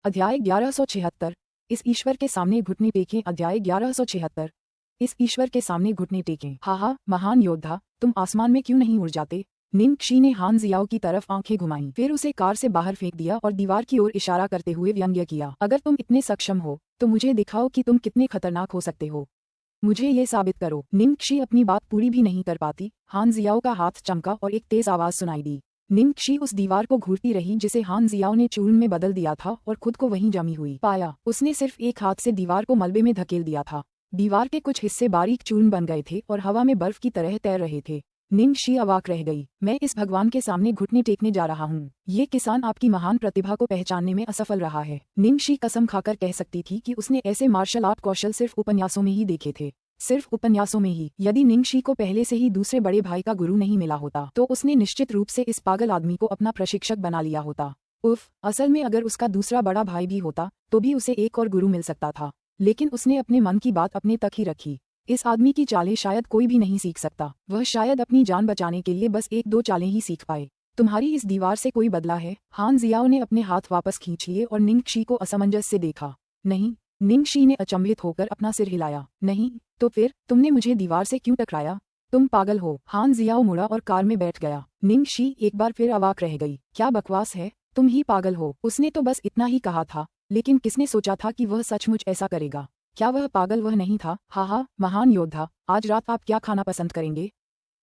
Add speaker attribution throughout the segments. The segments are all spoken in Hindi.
Speaker 1: अध्याय 1176। इस ईश्वर के सामने घुटने टेकें। अध्याय 1176। इस ईश्वर के सामने घुटने टेकें। हा महान योद्धा, तुम आसमान में क्यों नहीं उड़ जाते? निंगक्षी ने हान जियाओ की तरफ आंखें घुमाईं, फिर उसे कार से बाहर फेंक दिया और दीवार की ओर इशारा करते हुए व्यंग्य किया। अगर तुम इतने सक्षम हो तो मुझे दिखाओ कि तुम कितने खतरनाक हो सकते हो। मुझे ये साबित करो। निंगक्षी अपनी बात पूरी भी नहीं कर पाती, हान जियाओ का हाथ चमका और एक तेज आवाज सुनाई दी। निंगक्षी उस दीवार को घूरती रही जिसे हान जियाओ ने चूर्ण में बदल दिया था और खुद को वहीं जमी हुई पाया। उसने सिर्फ एक हाथ से दीवार को मलबे में धकेल दिया था। दीवार के कुछ हिस्से बारीक चूर्ण बन गए थे और हवा में बर्फ की तरह तैर रहे थे। निंगक्षी अवाक रह गई। मैं इस भगवान के सामने घुटने टेकने जा रहा हूँ। ये किसान आपकी महान प्रतिभा को पहचानने में असफल रहा है। निंगक्षी कसम खाकर कह सकती थी कि उसने ऐसे मार्शल आर्ट कौशल सिर्फ उपन्यासों में ही देखे थे, सिर्फ उपन्यासों में ही। यदि निंगक्षी को पहले से ही दूसरे बड़े भाई का गुरु नहीं मिला होता तो उसने निश्चित रूप से इस पागल आदमी को अपना प्रशिक्षक बना लिया होता। उफ, असल में अगर उसका दूसरा बड़ा भाई भी होता तो भी उसे एक और गुरु मिल सकता था, लेकिन उसने अपने मन की बात अपने तक ही रखी। इस आदमी की चालें शायद कोई भी नहीं सीख सकता। वह शायद अपनी जान बचाने के लिए बस एक दो चालें ही सीख पाए। तुम्हारी इस दीवार से कोई बदला है? हान जियाओ ने अपने हाथ वापस खींच लिए और निंगक्षी को असमंजस से देखा। नहीं। निंगक्षी ने अचंभित होकर अपना सिर हिलाया। नहीं, तो फिर तुमने मुझे दीवार से क्यों टकराया? तुम पागल हो। हान जियाओ मुड़ा और कार में बैठ गया। निंगक्षी एक बार फिर अवाक रह गई। क्या बकवास है, तुम ही पागल हो। उसने तो बस इतना ही कहा था, लेकिन किसने सोचा था कि वह सचमुच ऐसा करेगा? क्या वह पागल वह नहीं था? हा महान योद्धा, आज रात आप क्या खाना पसंद करेंगे?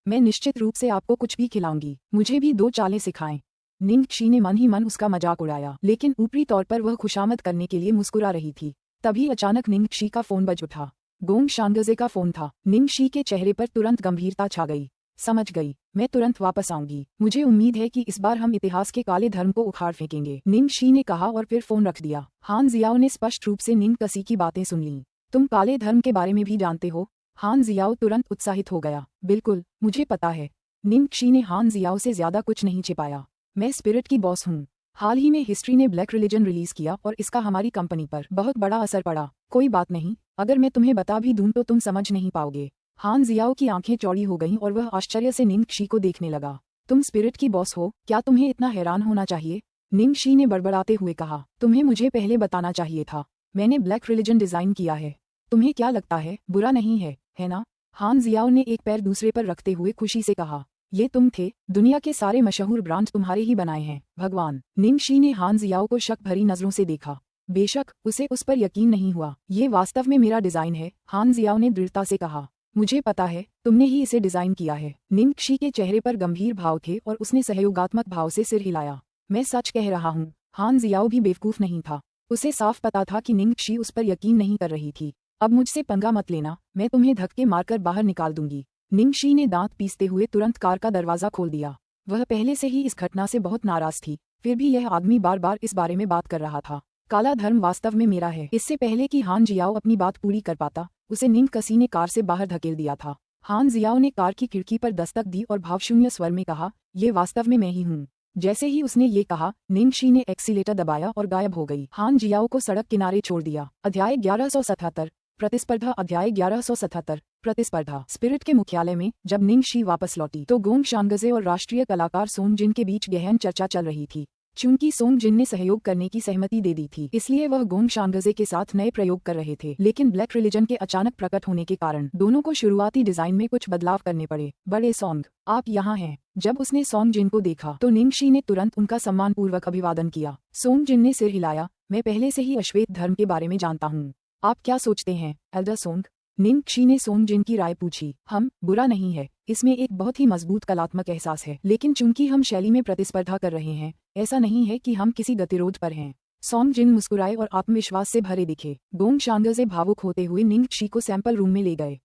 Speaker 1: मैं निश्चित रूप से आपको कुछ भी खिलाऊंगी। मुझे भी दो चालें सिखाएं। निंगक्षी ने मन ही मन उसका मजाक उड़ाया, लेकिन ऊपरी तौर पर वह खुशामद करने के लिए मुस्कुरा रही थी। तभी अचानक निंगक्षी का फोन बज उठा। गोंग शांगजे का फोन था। निंगक्षी के चेहरे पर तुरंत गंभीरता छा गई। समझ गई, मैं तुरंत वापस आऊंगी। मुझे उम्मीद है कि इस बार हम इतिहास के काले धर्म को उखाड़ फेंकेंगे, निंगक्षी ने कहा और फिर फोन रख दिया। हान जियाओ ने स्पष्ट रूप से निंगक्षी की बातें सुन लीं। तुम काले धर्म के बारे में भी जानते हो? हान जियाओ तुरंत उत्साहित हो गया। बिल्कुल, मुझे पता है। निंगक्षी ने हान जियाओ से ज्यादा कुछ नहीं छिपाया। मैं स्पिरिट की बॉस हूँ। हाल ही में हिस्ट्री ने ब्लैक रिलीजन रिलीज किया और इसका हमारी कंपनी पर बहुत बड़ा असर पड़ा। कोई बात नहीं, अगर मैं तुम्हें बता भी दूं तो तुम समझ नहीं पाओगे। हान जियाओ की आंखें चौड़ी हो गईं और वह आश्चर्य से निंगक्षी को देखने लगा। तुम स्पिरिट की बॉस हो? क्या तुम्हें इतना हैरान होना चाहिए? निंगक्षी ने बड़बड़ाते हुए कहा। तुम्हें मुझे पहले बताना चाहिए था। मैंने ब्लैक रिलीजन डिजाइन किया है। तुम्हें क्या लगता है, बुरा नहीं है ना? हान जियाओ ने एक पैर दूसरे पर रखते हुए खुशी से कहा। ये तुम थे? दुनिया के सारे मशहूर ब्रांड तुम्हारे ही बनाए हैं। भगवान। निंगक्षी ने हान जियाओ को शक भरी नजरों से देखा। बेशक उसे उस पर यकीन नहीं हुआ। ये वास्तव में मेरा डिजाइन है, हान जियाओ ने दृढ़ता से कहा। मुझे पता है, तुमने ही इसे डिजाइन किया है। निंगक्षी के चेहरे पर गंभीर भाव थे और उसने सहयोगात्मक भाव से सिर हिलाया। मैं सच कह रहा हूँ। हान जियाओ भी बेवकूफ नहीं था। उसे साफ पता था कि निंगक्षी उस पर यकीन नहीं कर रही थी। अब मुझसे पंगा मत लेना, मैं तुम्हें धक्के मारकर बाहर निकाल दूंगी। निंगक्षी ने दांत पीसते हुए तुरंत कार का दरवाजा खोल दिया। वह पहले से ही इस घटना से बहुत नाराज थी, फिर भी यह आदमी बार बार इस बारे में बात कर रहा था। काला धर्म वास्तव में मेरा है। इससे पहले कि हान जियाओ अपनी बात पूरी कर पाता, उसे निंगक्षी ने कार से बाहर धकेल दिया था। हान जियाओ ने कार की खिड़की पर दस्तक दी और भावशून्य स्वर में कहा, ये वास्तव में मैं ही हूँ। जैसे ही उसने ये कहा, निंगक्षी ने एक्सीलेटर दबाया और गायब हो गई। हान जियाओ को सड़क किनारे छोड़ दिया। अध्याय 1177। प्रतिस्पर्धा। अध्याय 1177। प्रतिस्पर्धा। स्पिरिट के मुख्यालय में जब निंगक्षी वापस लौटी तो गोंग शांगजे और राष्ट्रीय कलाकार सोंग जिन के बीच गहन चर्चा चल रही थी। चूंकि सोंग जिन ने सहयोग करने की सहमति दे दी थी, इसलिए वह गोंग शांगजे के साथ नए प्रयोग कर रहे थे, लेकिन ब्लैक रिलीजन के अचानक प्रकट होने के कारण दोनों को शुरुआती डिजाइन में कुछ बदलाव करने पड़े। बड़े सोंग, आप यहाँ हैं। जब उसने सोंग जिन को देखा तो निंगक्षी ने तुरंत उनका सम्मानपूर्वक अभिवादन किया। सोंग जिन ने सिर हिलाया। मैं पहले से ही अश्वेत धर्म के बारे में जानता हूँ। आप क्या सोचते हैं, एल्डर सोंग? निंगक्षी ने सोंग जिन की राय पूछी। बुरा नहीं है, इसमें एक बहुत ही मजबूत कलात्मक एहसास है, लेकिन चूंकि हम शैली में प्रतिस्पर्धा कर रहे हैं, ऐसा नहीं है कि हम किसी गतिरोध पर हैं। सोंग जिन मुस्कुराए और आत्मविश्वास से भरे दिखे। गोंग शांगजे भावुक होते हुए निंगक्षी को सैंपल रूम में ले गए।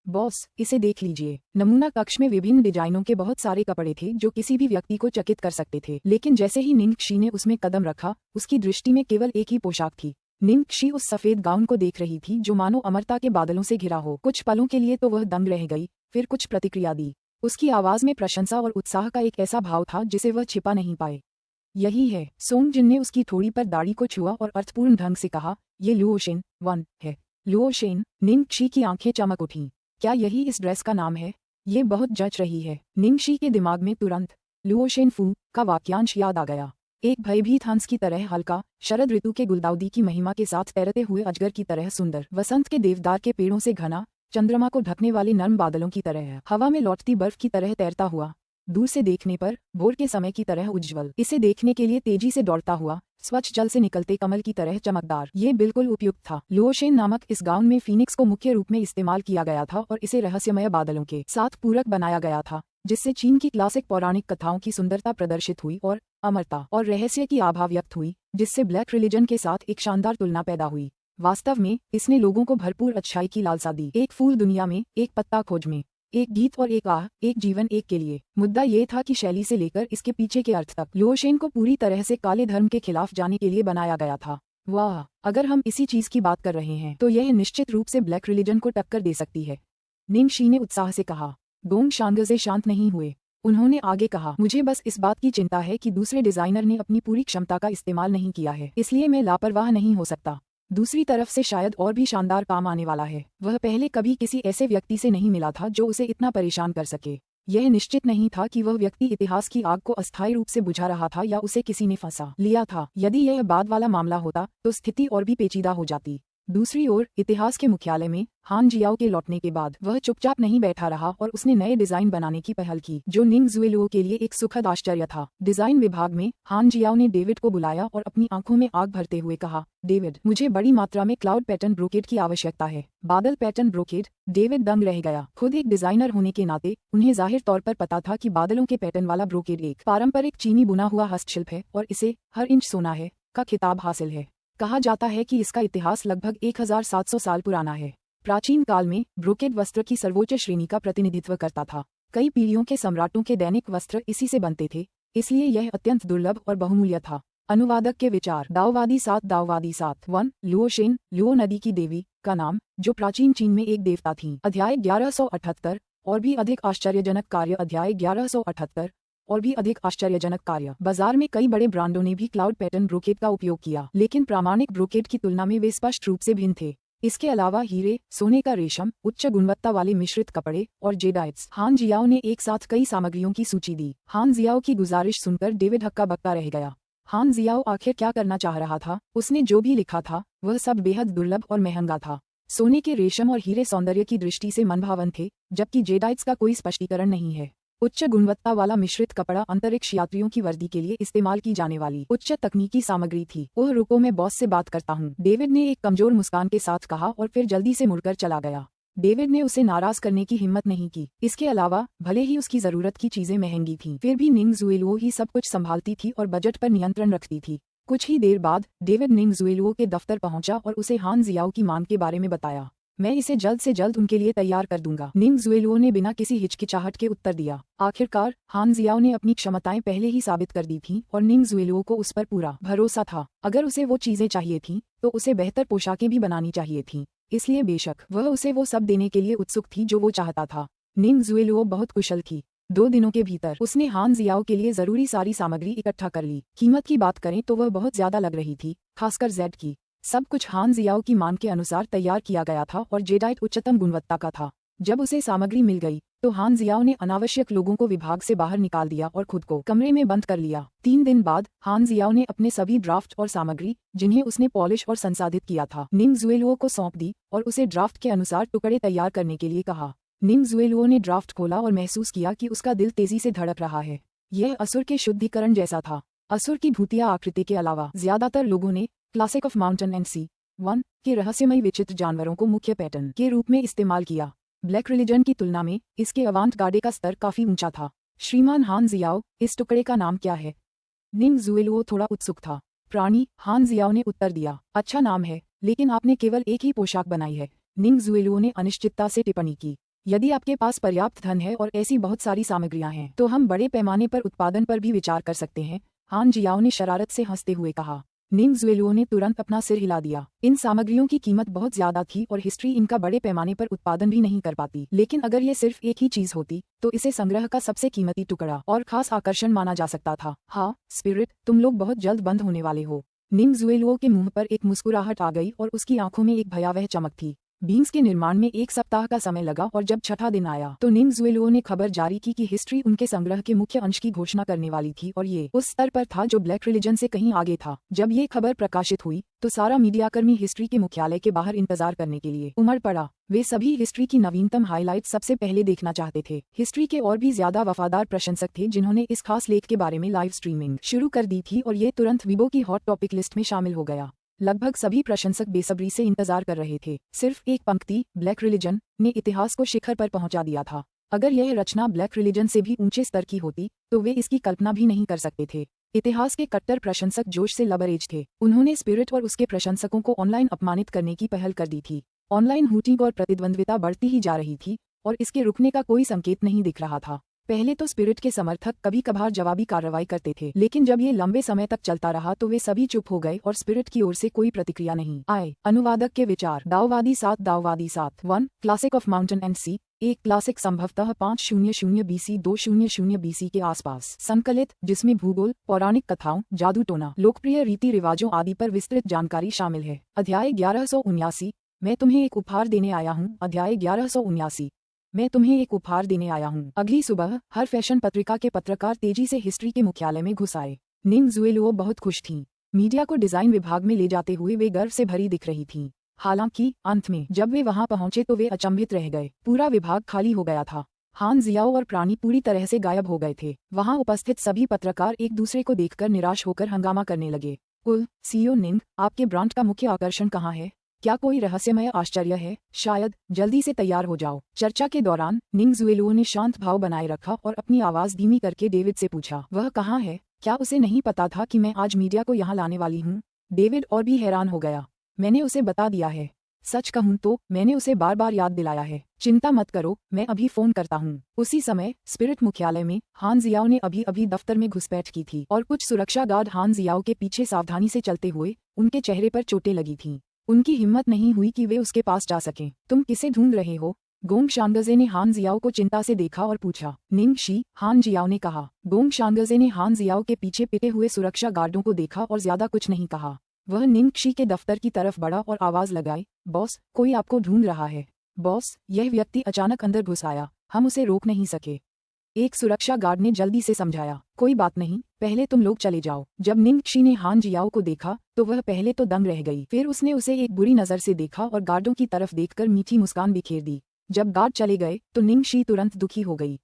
Speaker 1: बॉस, इसे देख लीजिए। नमूना कक्ष में विभिन्न डिजाइनों के बहुत सारे कपड़े थे जो किसी भी व्यक्ति को चकित कर सकते थे, लेकिन जैसे ही निंगक्षी ने उसमें कदम रखा, उसकी दृष्टि में केवल एक ही पोशाक थी। निंगक्षी उस सफेद गाउन को देख रही थी जो मानो अमरता के बादलों से घिरा हो। कुछ पलों के लिए तो वह दंग रह गई, फिर कुछ प्रतिक्रिया दी। उसकी आवाज में प्रशंसा और उत्साह का एक ऐसा भाव था जिसे वह छिपा नहीं पाए। यही है। सोंग जिन ने उसकी थोड़ी पर दाढ़ी को छुआ और अर्थपूर्ण ढंग से कहा, ये लुओशेन 1 है। लुओशेन। निंगक्षी की आंखें चमक उठीं। क्या यही इस ड्रेस का नाम है? ये बहुत जच रही है। निंगक्षी के दिमाग में तुरंत लुओशेन फू का वाक्यांश याद आ गया। एक भयभीत हंस की तरह हल्का, शरद ऋतु के गुलदाउदी की महिमा के साथ तैरते हुए अजगर की तरह सुंदर, वसंत के देवदार के पेड़ों से घना, चंद्रमा को ढकने वाले नर्म बादलों की तरह, हवा में लौटती बर्फ की तरह तैरता हुआ, दूर से देखने पर भोर के समय की तरह उज्ज्वल, इसे देखने के लिए तेजी से दौड़ता हुआ, स्वच्छ जल से निकलते कमल की तरह चमकदार। ये बिल्कुल उपयुक्त था। लुओशेन नामक इस गाउन में फीनिक्स को मुख्य रूप में इस्तेमाल किया गया था और इसे रहस्यमय बादलों के साथ पूरक बनाया गया था, जिससे चीन की क्लासिक पौराणिक कथाओं की सुंदरता प्रदर्शित हुई और अमरता और रहस्य की आभा व्यक्त हुई, जिससे ब्लैक रिलीजन के साथ एक शानदार तुलना पैदा हुई। वास्तव में इसने लोगों को भरपूर अच्छाई की लालसा दी। एक फूल दुनिया में, एक पत्ता खोज में, एक गीत और एक आह, एक जीवन एक के लिए। मुद्दा ये था कि शैली से लेकर इसके पीछे के अर्थ तक लुओशेन को पूरी तरह से काले धर्म के खिलाफ जाने के लिए बनाया गया था। वाह, अगर हम इसी चीज की बात कर रहे हैं तो यह निश्चित रूप से ब्लैक रिलीजन को टक्कर दे सकती है, निंगशी ने उत्साह से कहा। गोंग शांगजे शांत नहीं हुए। उन्होंने आगे कहा, मुझे बस इस बात की चिंता है कि दूसरे डिजाइनर ने अपनी पूरी क्षमता का इस्तेमाल नहीं किया है, इसलिए मैं लापरवाह नहीं हो सकता। दूसरी तरफ से शायद और भी शानदार काम आने वाला है। वह पहले कभी किसी ऐसे व्यक्ति से नहीं मिला था जो उसे इतना परेशान कर सके। यह निश्चित नहीं था कि वह व्यक्ति इतिहास की आग को अस्थायी रूप से बुझा रहा था या उसे किसी ने फंसा लिया था। यदि यह बाद वाला मामला होता तो स्थिति और भी पेचीदा हो जाती। दूसरी ओर इतिहास के मुख्यालय में हान जियाओ के लौटने के बाद वह चुपचाप नहीं बैठा रहा और उसने नए डिजाइन बनाने की पहल की, जो निंग जुएलुओ के लिए एक सुखद आश्चर्य था। डिजाइन विभाग में हान जियाओ ने डेविड को बुलाया और अपनी आंखों में आग भरते हुए कहा, डेविड, मुझे बड़ी मात्रा में क्लाउड पैटर्न ब्रोकेड की आवश्यकता है। बादल पैटर्न ब्रोकेड? डेविड दंग रह गया। खुद एक डिजाइनर होने के नाते उन्हें जाहिर तौर पर पता था कि बादलों के पैटर्न वाला ब्रोकेड एक पारंपरिक चीनी बुना हुआ हस्तशिल्प है और इसे हर इंच सोना है का खिताब हासिल है। कहा जाता है कि इसका इतिहास लगभग 1700 साल पुराना है। प्राचीन काल में ब्रोकेड वस्त्र की सर्वोच्च श्रेणी का प्रतिनिधित्व करता था। कई पीढ़ियों के सम्राटों के दैनिक वस्त्र इसी से बनते थे, इसलिए यह अत्यंत दुर्लभ और बहुमूल्य था। अनुवादक के विचार। दाओवादी 1 लुओशेन, लुओ नदी की देवी का नाम, जो प्राचीन चीन में एक देवता थी। अध्याय 1178 और भी अधिक आश्चर्यजनक कार्य। अध्याय 1178 और भी अधिक आश्चर्यजनक कार्य। बाजार में कई बड़े ब्रांडों ने भी क्लाउड पैटर्न ब्रोकेड का उपयोग किया, लेकिन प्रामाणिक ब्रोकेड की तुलना में वे स्पष्ट रूप से भिन्न थे। इसके अलावा हीरे, सोने का रेशम, उच्च गुणवत्ता वाले मिश्रित कपड़े और जेडाइट्स। हान जियाओ ने एक साथ कई सामग्रियों की सूची दी। हान जियाओ की गुजारिश सुनकर डेविड हक्का बक्का रह गया। हान जियाओ आखिर क्या करना चाह रहा था? उसने जो भी लिखा था वह सब बेहद दुर्लभ और महंगा था। सोने के रेशम और हीरे सौंदर्य की दृष्टि से मनभावन थे, जबकि जेडाइट्स का कोई स्पष्टीकरण नहीं है। उच्च गुणवत्ता वाला मिश्रित कपड़ा अंतरिक्ष यात्रियों की वर्दी के लिए इस्तेमाल की जाने वाली उच्च तकनीकी सामग्री थी। ओह रुको, मैं बॉस से बात करता हूँ, डेविड ने एक कमजोर मुस्कान के साथ कहा और फिर जल्दी से मुड़कर चला गया। डेविड ने उसे नाराज करने की हिम्मत नहीं की। इसके अलावा भले ही उसकी जरूरत की चीजें महंगी थीं, फिर भी निंग जुएलुओ ही सब कुछ संभालती थी और बजट पर नियंत्रण रखती थी। कुछ ही देर बाद डेविड निंग जुएलुओ के दफ्तर पहुंचा और उसे हान जियाओ की मांग के बारे में बताया। मैं इसे जल्द से जल्द उनके लिए तैयार कर दूंगा, निंग जुएलुओ ने बिना किसी हिचकिचाहट के उत्तर दिया। आखिरकार हान जियाओ ने अपनी क्षमताएं पहले ही साबित कर दी थीं और निंग जुएलुओ को उस पर पूरा भरोसा था। अगर उसे वो चीजें चाहिए थीं तो उसे बेहतर पोशाकें भी बनानी चाहिए थीं, इसलिए बेशक वह उसे वो सब देने के लिए उत्सुक थी जो वो चाहता था। निंग जुएलुओ बहुत कुशल थी। 2 दिनों के भीतर उसने हान जियाओ के लिए जरूरी सारी सामग्री इकट्ठा कर ली। कीमत की बात करें तो वह बहुत ज्यादा लग रही थी, खासकर जेड की। सब कुछ हान जियाओ की मांग के अनुसार तैयार किया गया था और जेडाइट उच्चतम गुणवत्ता का था। जब उसे सामग्री मिल गई तो हान जियाओ ने अनावश्यक लोगों को विभाग से बाहर निकाल दिया और खुद को कमरे में बंद कर लिया। 3 दिन बाद हान जियाओ ने अपने सभी ड्राफ्ट और सामग्री, जिन्हें उसने पॉलिश और संसाधित किया था, निंग जुएलुओ को सौंप दी और उसे ड्राफ्ट के अनुसार टुकड़े तैयार करने के लिए कहा। निंग जुएलुओ ने ड्राफ्ट खोला और महसूस किया कि उसका दिल तेजी से धड़क रहा है। यह असुर के शुद्धिकरण जैसा था। असुर की भूतिया आकृति के अलावा ज्यादातर लोगों ने क्लासिक ऑफ माउंटेन एंड सी 1 के रहस्यमय विचित्र जानवरों को मुख्य पैटर्न के रूप में इस्तेमाल किया। ब्लैक रिलीजन की तुलना में इसके अवांट गार्डे का स्तर काफी ऊंचा था। श्रीमान हान जियाओ, इस टुकड़े का नाम क्या है? निंग जुएलुओ थोड़ा उत्सुक था। प्राणी, हान जियाओ ने उत्तर दिया। अच्छा नाम है, लेकिन आपने केवल एक ही पोशाक बनाई है। निंग जुएलुओ ने अनिश्चितता से टिप्पणी की। यदि आपके पास पर्याप्त धन है और ऐसी बहुत सारी सामग्रियां हैं तो हम बड़े पैमाने पर उत्पादन पर भी विचार कर सकते हैं, हान जियाओ ने शरारत से हंसते हुए कहा। निंग जुएलुओ ने तुरंत अपना सिर हिला दिया। इन सामग्रियों की कीमत बहुत ज्यादा थी और हिस्ट्री इनका बड़े पैमाने पर उत्पादन भी नहीं कर पाती, लेकिन अगर ये सिर्फ एक ही चीज होती तो इसे संग्रह का सबसे कीमती टुकड़ा और खास आकर्षण माना जा सकता था। हाँ स्पिरिट, तुम लोग बहुत जल्द बंद होने वाले हो। निंग जुएलुओ के मुंह पर एक मुस्कुराहट आ गई और उसकी आंखों में एक भयावह चमक थी। बींग्स के निर्माण में 1 सप्ताह का समय लगा और जब छठा दिन आया तो निंग ज़ुएलुओ ने खबर जारी की कि हिस्ट्री उनके संग्रह के मुख्य अंश की घोषणा करने वाली थी और ये उस स्तर पर था जो ब्लैक रिलीजन से कहीं आगे था। जब ये खबर प्रकाशित हुई तो सारा मीडियाकर्मी हिस्ट्री के मुख्यालय के बाहर इंतजार करने के लिए उमड़ पड़ा। वे सभी हिस्ट्री की नवीनतम हाइलाइट सबसे पहले देखना चाहते थे। हिस्ट्री के और भी ज्यादा वफादार प्रशंसक थे जिन्होंने इस खास लेख के बारे में लाइव स्ट्रीमिंग शुरू कर दी थी और ये तुरंत वीबो की हॉट टॉपिक लिस्ट में शामिल हो गया। लगभग सभी प्रशंसक बेसब्री से इंतजार कर रहे थे। सिर्फ एक पंक्ति, ब्लैक रिलीजन, ने इतिहास को शिखर पर पहुंचा दिया था। अगर यह रचना ब्लैक रिलीजन से भी ऊंचे स्तर की होती तो वे इसकी कल्पना भी नहीं कर सकते थे। इतिहास के कट्टर प्रशंसक जोश से लबरेज थे। उन्होंने स्पिरिट और उसके प्रशंसकों को ऑनलाइन अपमानित करने की पहल कर दी थी। ऑनलाइन हूटिंग और प्रतिद्वंद्विता बढ़ती ही जा रही थी और इसके रुकने का कोई संकेत नहीं दिख रहा था। पहले तो स्पिरिट के समर्थक कभी कभार जवाबी कार्रवाई करते थे, लेकिन जब ये लंबे समय तक चलता रहा तो वे सभी चुप हो गए और स्पिरिट की ओर से कोई प्रतिक्रिया नहीं आई। अनुवादक के विचार। दाववादी 7 1 क्लासिक ऑफ माउंटेन एंड सी, एक क्लासिक संभवतः 500 BC 200 BC के आसपास संकलित, जिसमें भूगोल, पौराणिक कथाओं, जादू टोना, लोकप्रिय रीति रिवाजों आदि पर विस्तृत जानकारी शामिल है। अध्याय 1179, मैं तुम्हें एक उपहार देने आया हूँ। अध्याय 1179, मैं तुम्हें एक उपहार देने आया हूँ। अगली सुबह हर फैशन पत्रिका के पत्रकार तेजी से हिस्ट्री के मुख्यालय में घुस आए। निंग ज़ुएलुओ बहुत खुश थीं। मीडिया को डिजाइन विभाग में ले जाते हुए वे गर्व से भरी दिख रही थीं। हालांकि अंत में जब वे वहां पहुंचे तो वे अचंभित रह गए। पूरा विभाग खाली हो गया था। हान जियाओ और प्राणी पूरी तरह से गायब हो गए थे। वहां उपस्थित सभी पत्रकार एक दूसरे को देखकर निराश होकर हंगामा करने लगे। सीईओ निंग, आपके ब्रांड का मुख्य आकर्षण कहाँ है? क्या कोई रहस्यमय आश्चर्य है? शायद। जल्दी से तैयार हो जाओ। चर्चा के दौरान निंग ज़ुएलुओ ने शांत भाव बनाए रखा और अपनी आवाज धीमी करके डेविड से पूछा, वह कहाँ है? क्या उसे नहीं पता था कि मैं आज मीडिया को यहाँ लाने वाली हूँ? डेविड और भी हैरान हो गया। मैंने उसे बता दिया है। सच कहूँ तो मैंने उसे बार बार याद दिलाया है। चिंता मत करो, मैं अभी फोन करता हूँ। उसी समय स्पिरिट मुख्यालय में हान जियाओ ने अभी दफ्तर में घुसपैठ की थी और कुछ सुरक्षा गार्ड हान जियाओ के पीछे सावधानी से चलते हुए उनके चेहरे पर चोटें लगी थीं। उनकी हिम्मत नहीं हुई कि वे उसके पास जा सकें। तुम किसे ढूंढ रहे हो? गोंग शांगजे ने हान जियाओ को चिंता से देखा और पूछा। निंग शी, हान जियाओ ने कहा। गोंग शांगजे ने हान जियाओ के पीछे पिटे हुए सुरक्षा गार्डों को देखा और ज्यादा कुछ नहीं कहा। वह निंग शी के दफ्तर की तरफ बढ़ा और आवाज लगाई, बॉस, कोई आपको ढूंढ रहा है। बॉस, यह व्यक्ति अचानक अंदर घुस आया, हम उसे रोक नहीं सके। एक सुरक्षा गार्ड ने जल्दी से समझाया। कोई बात नहीं, पहले तुम लोग चले जाओ। जब निंग शी ने हान जियाओ को देखा तो वह पहले तो दंग रह गई, फिर उसने उसे एक बुरी नजर से देखा और गार्डों की तरफ देखकर मीठी मुस्कान बिखेर दी। जब गार्ड चले गए तो निंग शी तुरंत दुखी हो गई।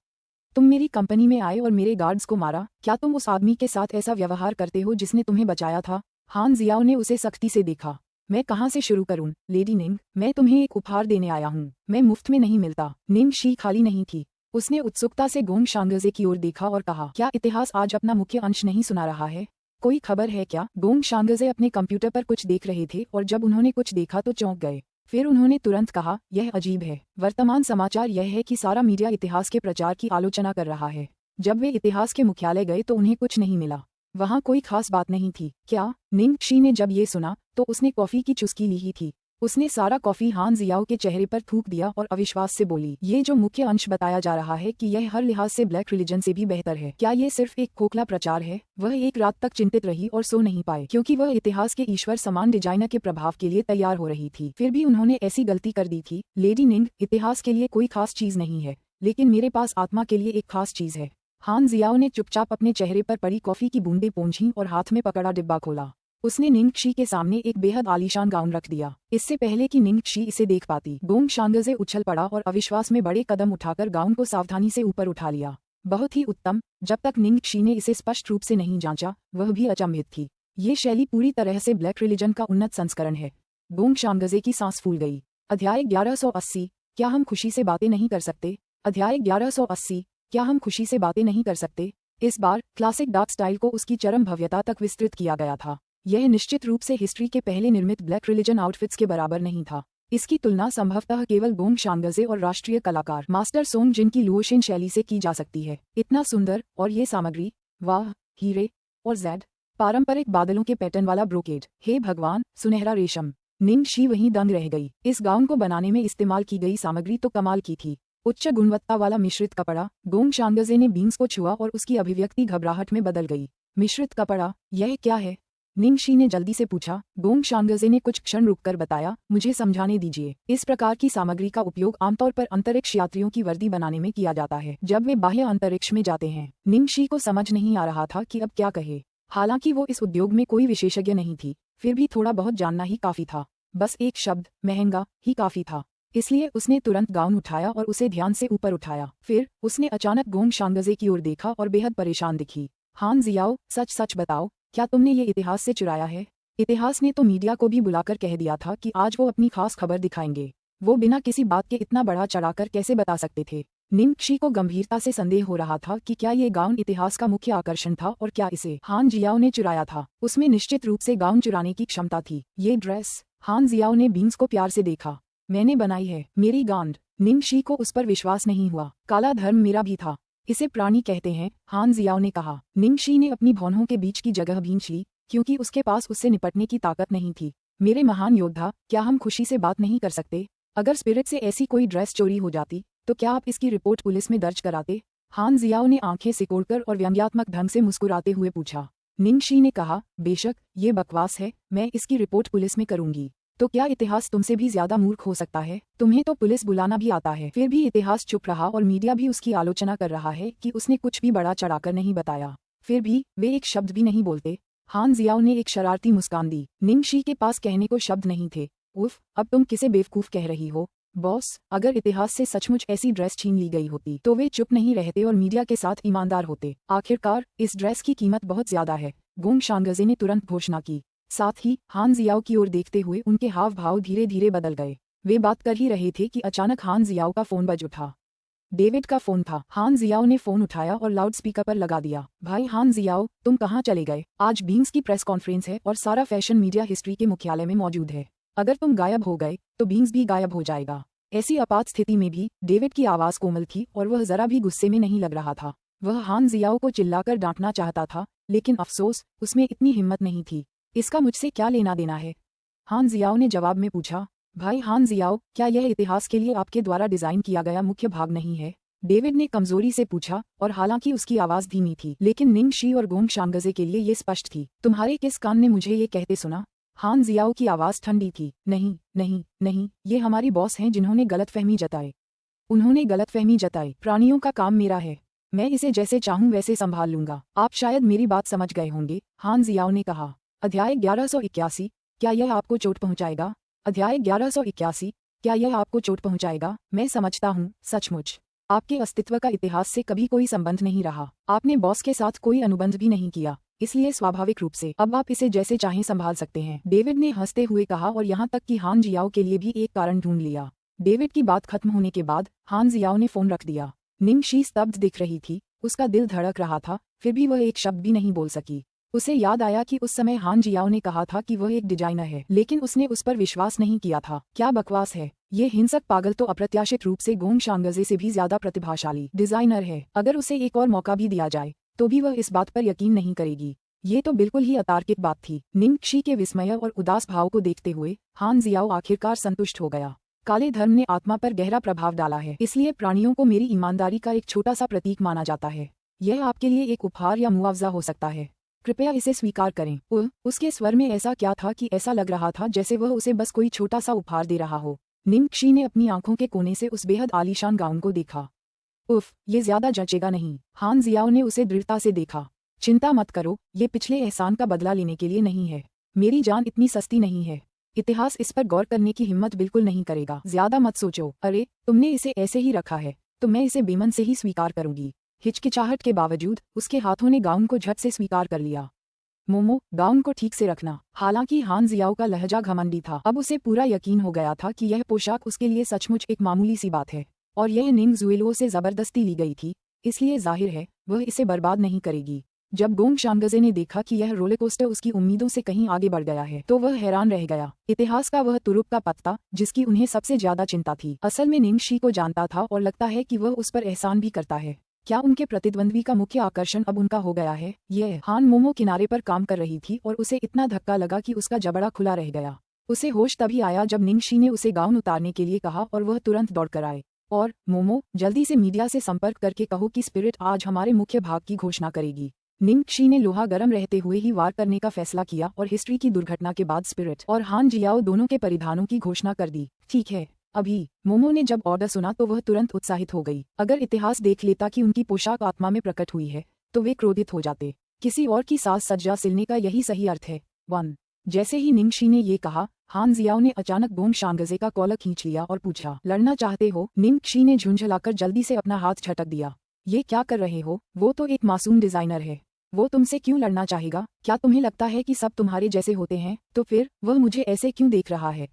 Speaker 1: तुम मेरी कंपनी में आए और मेरे गार्ड्स को मारा। क्या तुम उस आदमी के साथ ऐसा व्यवहार करते हो जिसने तुम्हें बचाया था? हान जियाओ ने उसे सख्ती से देखा। मैं कहाँ से शुरू करूँ? लेडी निंग, मैं तुम्हें एक उपहार देने आया हूँ। मैं मुफ्त में नहीं मिलता। निंग शी खाली नहीं थी। उसने उत्सुकता से गोंग शांगजे की ओर देखा और कहा, क्या इतिहास आज अपना मुख्य अंश नहीं सुना रहा है? कोई खबर है क्या? गोंग शांगजे अपने कंप्यूटर पर कुछ देख रहे थे और जब उन्होंने कुछ देखा तो चौंक गए। फिर उन्होंने तुरंत कहा, यह अजीब है। वर्तमान समाचार यह है कि सारा मीडिया इतिहास के प्रचार की आलोचना कर रहा है। जब वे इतिहास के मुख्यालय गए तो उन्हें कुछ नहीं मिला। वहाँ कोई खास बात नहीं थी। क्या? निंग शी ने जब ये सुना तो उसने कॉफी की चुस्की ली ही थी। उसने सारा कॉफी हान जियाओ के चेहरे पर थूक दिया और अविश्वास से बोली, ये जो मुख्य अंश बताया जा रहा है कि यह हर लिहाज से ब्लैक रिलीजन से भी बेहतर है, क्या ये सिर्फ एक खोखला प्रचार है? वह एक रात तक चिंतित रही और सो नहीं पाए क्योंकि वह इतिहास के ईश्वर समान डिजाइनर के प्रभाव के लिए तैयार हो रही थी। फिर भी उन्होंने ऐसी गलती कर दी थी। लेडी निंग, इतिहास के लिए कोई खास चीज नहीं है, लेकिन मेरे पास आत्मा के लिए एक खास चीज है। हान जियाओ ने चुपचाप अपने चेहरे पर पड़ी कॉफी की बूंदें पोंछीं और हाथ में पकड़ा डिब्बा खोला। उसने निंग शी के सामने एक बेहद आलीशान गाउन रख दिया। इससे पहले कि निंग शी इसे देख पाती, गोंग शांगजे उछल पड़ा और अविश्वास में बड़े कदम उठाकर गाउन को सावधानी से ऊपर उठा लिया। बहुत ही उत्तम। जब तक निंग शी ने इसे स्पष्ट रूप से नहीं जांचा, वह भी अचंभित थी। ये शैली पूरी तरह से ब्लैक रिलीजन का उन्नत संस्करण है। गोंग शांगजे की सांस फूल गई। अध्याय 1180, क्या हम खुशी से बातें नहीं कर सकते? अध्याय 1180, क्या हम खुशी से बातें नहीं कर सकते? इस बार क्लासिक डार्क स्टाइल को उसकी चरम भव्यता तक विस्तृत किया गया था। यह निश्चित रूप से हिस्ट्री के पहले निर्मित ब्लैक रिलीजन आउटफिट्स के बराबर नहीं था। इसकी तुलना संभवतः केवल गोंग शांगजे और राष्ट्रीय कलाकार मास्टर सोंग जिन की लुओशिन शैली से की जा सकती है। इतना सुंदर, और ये सामग्री, वाह, हीरे और जैड पारंपरिक बादलों के पैटर्न वाला ब्रोकेड, हे भगवान, सुनहरा रेशम। निंग शी वहीं दंग रह गई। इस गाउन को बनाने में इस्तेमाल की गई सामग्री तो कमाल की थी। उच्च गुणवत्ता वाला मिश्रित कपड़ा। गोंग शांगजे ने बीन्स को छुआ और उसकी अभिव्यक्ति घबराहट में बदल गई। मिश्रित कपड़ा, यह क्या है? निंगशी ने जल्दी से पूछा। गोंग शांगजे ने कुछ क्षण रुककर बताया, मुझे समझाने दीजिए। इस प्रकार की सामग्री का उपयोग आमतौर पर अंतरिक्ष यात्रियों की वर्दी बनाने में किया जाता है जब वे बाह्य अंतरिक्ष में जाते हैं। निंगशी को समझ नहीं आ रहा था कि अब क्या कहे। हालांकि वो इस उद्योग में कोई विशेषज्ञ नहीं थी, फिर भी थोड़ा बहुत जानना ही काफी था। बस एक शब्द महंगा ही काफी था। इसलिए उसने तुरंत गाउन उठाया और उसे ध्यान से ऊपर उठाया। फिर उसने अचानक गोंग शांगजे की ओर देखा और बेहद परेशान दिखी। हान जियाओ, सच सच बताओ, क्या तुमने ये इतिहास से चुराया है? इतिहास ने तो मीडिया को भी बुलाकर कह दिया था कि आज वो अपनी खास खबर दिखाएंगे। वो बिना किसी बात के इतना बड़ा चढ़ाकर कैसे बता सकते थे? निंगशी को गंभीरता से संदेह हो रहा था कि क्या ये गाउन इतिहास का मुख्य आकर्षण था और क्या इसे हान जियाओ ने चुराया था। उसमें निश्चित रूप से गाउन चुराने की क्षमता थी। ये ड्रेस, हान जियाओ ने बींग्स को प्यार से देखा। मैंने बनाई है, मेरी गांड। निंगशी को उस पर विश्वास नहीं हुआ। काला धर्म मेरा भी था। इसे प्राणी कहते हैं, हान जियाओ ने कहा। निंगशी ने अपनी भौहों के बीच की जगह भींच ली, क्योंकि उसके पास उससे निपटने की ताकत नहीं थी। मेरे महान योद्धा, क्या हम खुशी से बात नहीं कर सकते? अगर स्पिरिट से ऐसी कोई ड्रेस चोरी हो जाती तो क्या आप इसकी रिपोर्ट पुलिस में दर्ज कराते? हान जियाओ ने आंखें सिकोड़कर और व्यंग्यात्मक ढंग से मुस्कुराते हुए पूछा। निंगशी ने कहा, बेशक, ये बकवास है, मैं इसकी रिपोर्ट पुलिस में करूंगी। तो क्या इतिहास तुमसे भी ज्यादा मूर्ख हो सकता है? तुम्हें तो पुलिस बुलाना भी आता है। फिर भी इतिहास चुप रहा और मीडिया भी उसकी आलोचना कर रहा है कि उसने कुछ भी बड़ा चढ़ाकर नहीं बताया। फिर भी वे एक शब्द भी नहीं बोलते। हान जियाओ ने एक शरारती मुस्कान दी। निंगशी के पास कहने को शब्द नहीं थे। उफ, अब तुम किसे बेवकूफ कह रही हो? बॉस, अगर इतिहास से सचमुच ऐसी ड्रेस छीन ली गई होती तो वे चुप नहीं रहते और मीडिया के साथ ईमानदार होते। आखिरकार इस ड्रेस की कीमत बहुत ज्यादा है, गोंग शांगजे ने तुरंत घोषणा की। साथ ही हान जियाओ की ओर देखते हुए उनके हाव भाव धीरे धीरे बदल गए। वे बात कर ही रहे थे कि अचानक हान जियाओ का फोन बज उठा। डेविड का फोन था। हान जियाओ ने फोन उठाया और लाउड स्पीकर पर लगा दिया। भाई हान जियाओ, तुम कहाँ चले गए? आज बींग्स की प्रेस कॉन्फ्रेंस है और सारा फैशन मीडिया हिस्ट्री के मुख्यालय में मौजूद है। अगर तुम गायब हो गए तो बींग्स भी गायब हो जाएगा। ऐसी आपात स्थिति में भी डेविड की आवाज कोमल थी और वह जरा भी गुस्से में नहीं लग रहा था। वह हान जियाओ को चिल्लाकर डांटना चाहता था, लेकिन अफसोस, उसमें इतनी हिम्मत नहीं थी। इसका मुझसे क्या लेना देना है? हान जियाओ ने जवाब में पूछा। भाई हान जियाओ, क्या यह इतिहास के लिए आपके द्वारा डिजाइन किया गया मुख्य भाग नहीं है? डेविड ने कमजोरी से पूछा, और हालांकि उसकी आवाज धीमी थी, लेकिन निंगशी और गोंग शांगजे के लिए ये स्पष्ट थी। तुम्हारे किस कान ने मुझे ये कहते सुना? हान जियाओ की आवाज ठंडी थी। नहीं नहीं नहीं, ये हमारी बॉस हैं जिन्होंने गलतफहमी जताई। उन्होंने गलतफहमी जताई। प्राणियों का काम मेरा है, मैं इसे जैसे चाहूं वैसे संभाल लूंगा। आप शायद मेरी बात समझ गए होंगे, हान जियाओ ने कहा। अध्याय 1181, क्या यह आपको चोट पहुंचाएगा? अध्याय 1181, क्या यह आपको चोट पहुंचाएगा? मैं समझता हूँ, सचमुच आपके अस्तित्व का इतिहास से कभी कोई संबंध नहीं रहा। आपने बॉस के साथ कोई अनुबंध भी नहीं किया, इसलिए स्वाभाविक रूप से अब आप इसे जैसे चाहें संभाल सकते हैं, डेविड ने हंसते हुए कहा, और यहाँ तक कि हान जियाओ के लिए भी एक कारण ढूंढ लिया। डेविड की बात खत्म होने के बाद हान जियाओ ने फोन रख दिया। निंगशी स्तब्ध दिख रही थी, उसका दिल धड़क रहा था, फिर भी वह एक शब्द भी नहीं बोल सकी। उसे याद आया कि उस समय हान जियाओ ने कहा था कि वह एक डिजाइनर है, लेकिन उसने उस पर विश्वास नहीं किया था। क्या बकवास है! ये हिंसक पागल तो अप्रत्याशित रूप से गोंग शांगजे से भी ज्यादा प्रतिभाशाली डिजाइनर है। अगर उसे एक और मौका भी दिया जाए तो भी वह इस बात पर यकीन नहीं करेगी। ये तो बिल्कुल ही अतार्किक बात थी। निंगशी के विस्मय और उदास भाव को देखते हुए हान जियाओ आखिरकार संतुष्ट हो गया। काले धर्म ने आत्मा पर गहरा प्रभाव डाला है, इसलिए प्राणियों को मेरी ईमानदारी का एक छोटा सा प्रतीक माना जाता है। यह आपके लिए एक उपहार या मुआवजा हो सकता है, कृपया इसे स्वीकार करें। उसके स्वर में ऐसा क्या था कि ऐसा लग रहा था जैसे वह उसे बस कोई छोटा सा उपहार दे रहा हो। निंगशी ने अपनी आंखों के कोने से उस बेहद आलीशान गाउन को देखा। उफ, ये ज्यादा जचेगा नहीं। हान जियाओ ने उसे दृढ़ता से देखा। चिंता मत करो, ये पिछले एहसान का बदला लेने के लिए नहीं है। मेरी जान इतनी सस्ती नहीं है। इतिहास इस पर गौर करने की हिम्मत बिल्कुल नहीं करेगा। ज्यादा मत सोचो। अरे, तुमने इसे ऐसे ही रखा है तो मैं इसे बेमन से ही स्वीकार करूंगी। हिचकिचाहट के बावजूद उसके हाथों ने गाउन को झट से स्वीकार कर लिया। मोमो, गाउन को ठीक से रखना। हालांकि हान जियाओ का लहजा घमंडी था, अब उसे पूरा यकीन हो गया था कि यह पोशाक उसके लिए सचमुच एक मामूली सी बात है, और यह निंगजुएलो से जबरदस्ती ली गई थी, इसलिए जाहिर है वह इसे बर्बाद नहीं करेगी। जब गोंग शांगजे ने देखा कि यह रोलरकोस्टर उसकी उम्मीदों से कहीं आगे बढ़ गया है तो वह हैरान रह गया। इतिहास का वह तुरुप का पत्ता जिसकी उन्हें सबसे ज्यादा चिंता थी, असल में निंगशी को जानता था और लगता है कि वह उस पर एहसान भी करता है। क्या उनके प्रतिद्वंद्वी का मुख्य आकर्षण अब उनका हो गया है? यह हान मोमो किनारे पर काम कर रही थी और उसे इतना धक्का लगा कि उसका जबड़ा खुला रह गया। उसे होश तभी आया जब निंगशी ने उसे गाउन उतारने के लिए कहा और वह तुरंत दौड़कर आए। और मोमो, जल्दी से मीडिया से संपर्क करके कहो कि स्पिरिट आज हमारे मुख्य भाग की घोषणा करेगी। निंग शी ने लोहा गर्म रहते हुए ही वार करने का फैसला किया और हिस्ट्री की दुर्घटना के बाद स्पिरिट और हान जियाओ दोनों के परिधानों की घोषणा कर दी। ठीक है, अभी। मोमो ने जब ऑर्डर सुना तो वह तुरंत उत्साहित हो गई। अगर इतिहास देख लेता कि उनकी पोशाक आत्मा में प्रकट हुई है तो वे क्रोधित हो जाते। किसी और की साज सज्जा सिलने का यही सही अर्थ है। 1। जैसे ही निंग शी ने ये कहा, हान जियाओ ने अचानक गोंग शांगजे का कॉलर खींच लिया और पूछा, लड़ना चाहते हो? निंग शी ने झुंझलाकर जल्दी से अपना हाथ झटक दिया। ये क्या कर रहे हो? वो तो एक मासूम डिजाइनर है। वो तुमसे क्यों लड़ना चाहेगा? क्या तुम्हें लगता है कि सब तुम्हारे जैसे होते हैं? तो फिर वह मुझे ऐसे क्यों देख रहा है?